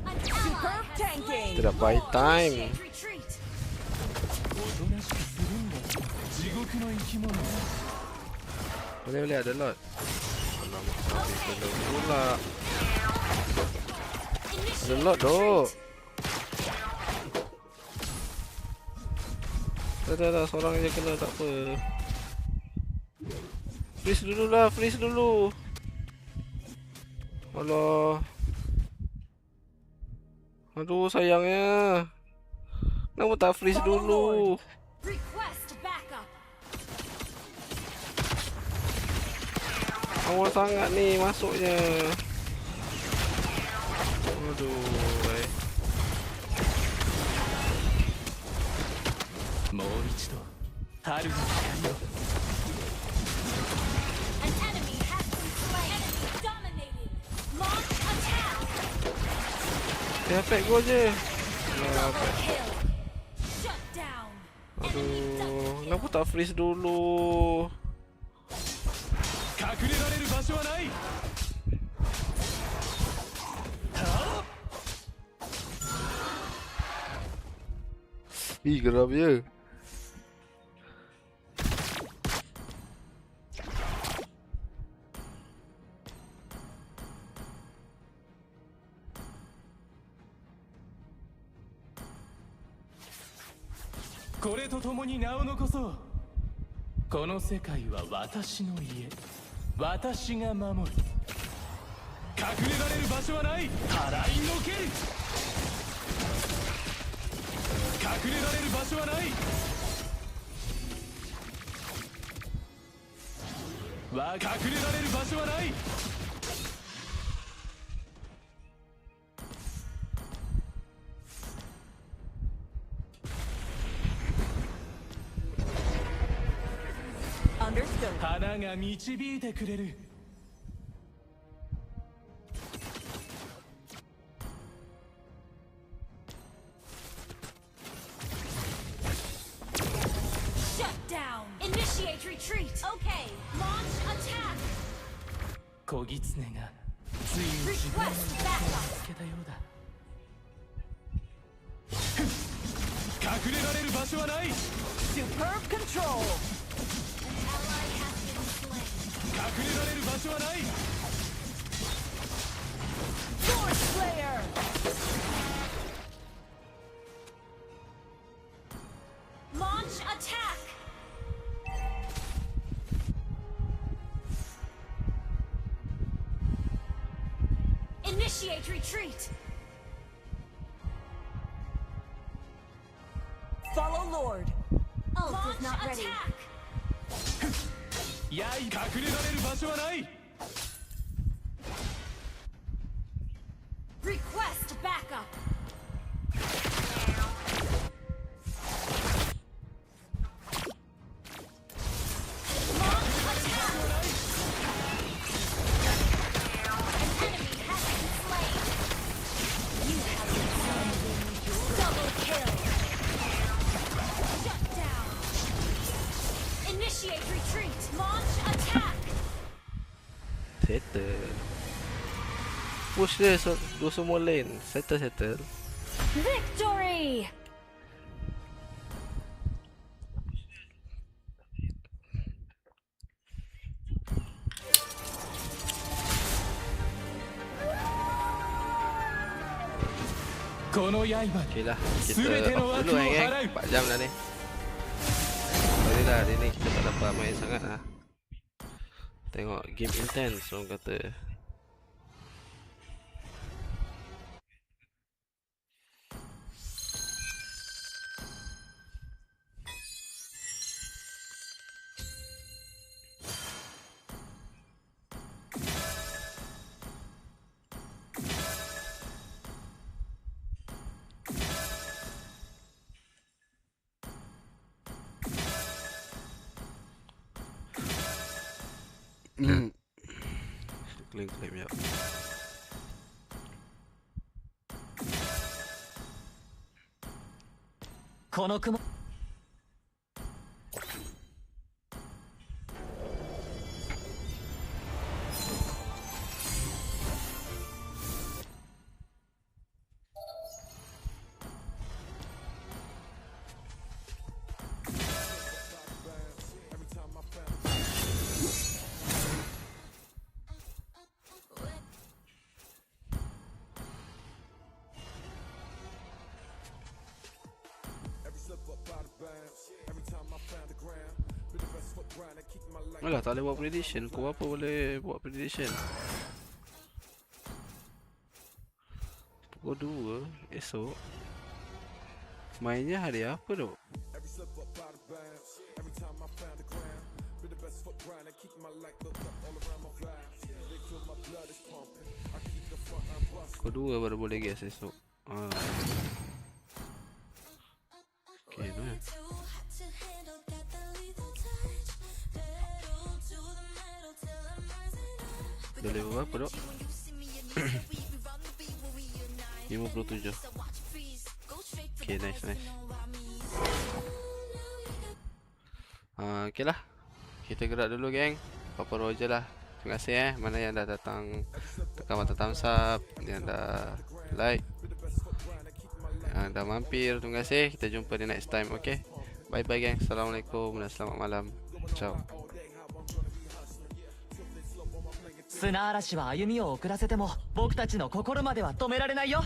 An ally Superb has tanking. Tidak buy time. Initiate retreat. おとなしくするんだ地獄の生き物 Boleh ada lot. Alamak, kena pula. Ada lot dok. Dah, seorang je kena, tak apa. Freeze dulu lah, freeze dulu. Alah. Aduh, sayangnya. Kenapa tak freeze dulu? Request backup. Awal sangat ni masuknya. Aduh, baik. もう一度春の光を An enemy has been slain. Enemy dominating. Launch attack. Dia efek gua je. Double kill. Shut down. Aduh, kenapa tak freeze dulu? 隠れられる場所はない Ih, geram je. Kore to tomo ni na o nokoso. Kono sekai wa watashi no ie. Watashi ga mamoru. Kakure rareru basho wa nai. Tarai no keru. Kakure rareru basho wa nai. Kakure rareru basho wa nai. Understood. 花が導いてくれる。Shut down. Initiate retreat. Okay. Launch attack. 小狐がついに自分の道を見つけたようだ。隠れられる場所はない。 Superb control. 隠れられる場所はない。 Sword Slayer. Launch attack. Initiate retreat. Follow Lord. Ult is not ready. Attack. やい、隠れられる場所はない。 Request backup. Launch attack. An enemy has been slain. You have been slain. Double kill. Shut down. Initiate retreat. Launch attack. Settle. Push dia dua semua lane. Settle. Victory. Okay lah, kita off dulu geng. 4 jam dah ni. Sorry lah, hari ni kita tak dapat main sangat lah. Tengok game intense orang kata. Claim ya. Kono kumo Alah, tak boleh buat prediction. Kau apa boleh buat prediction? Pukul 2 esok. Mainnya hari apa tu? Pukul 2 baru boleh guess esok. Okay, no. Dah level berapa dok? 57. Okay, nice. Okay lah. Kita gerak dulu geng. Papa Roger lah. Terima kasih mana yang dah datang, tekan button thumbs up, yang dah like, yang dah mampir. Terima kasih. Kita jumpa di next time. Okay. Bye bye geng. Assalamualaikum dan selamat malam. Ciao. 砂嵐は歩みを遅らせても僕たちの心までは止められないよ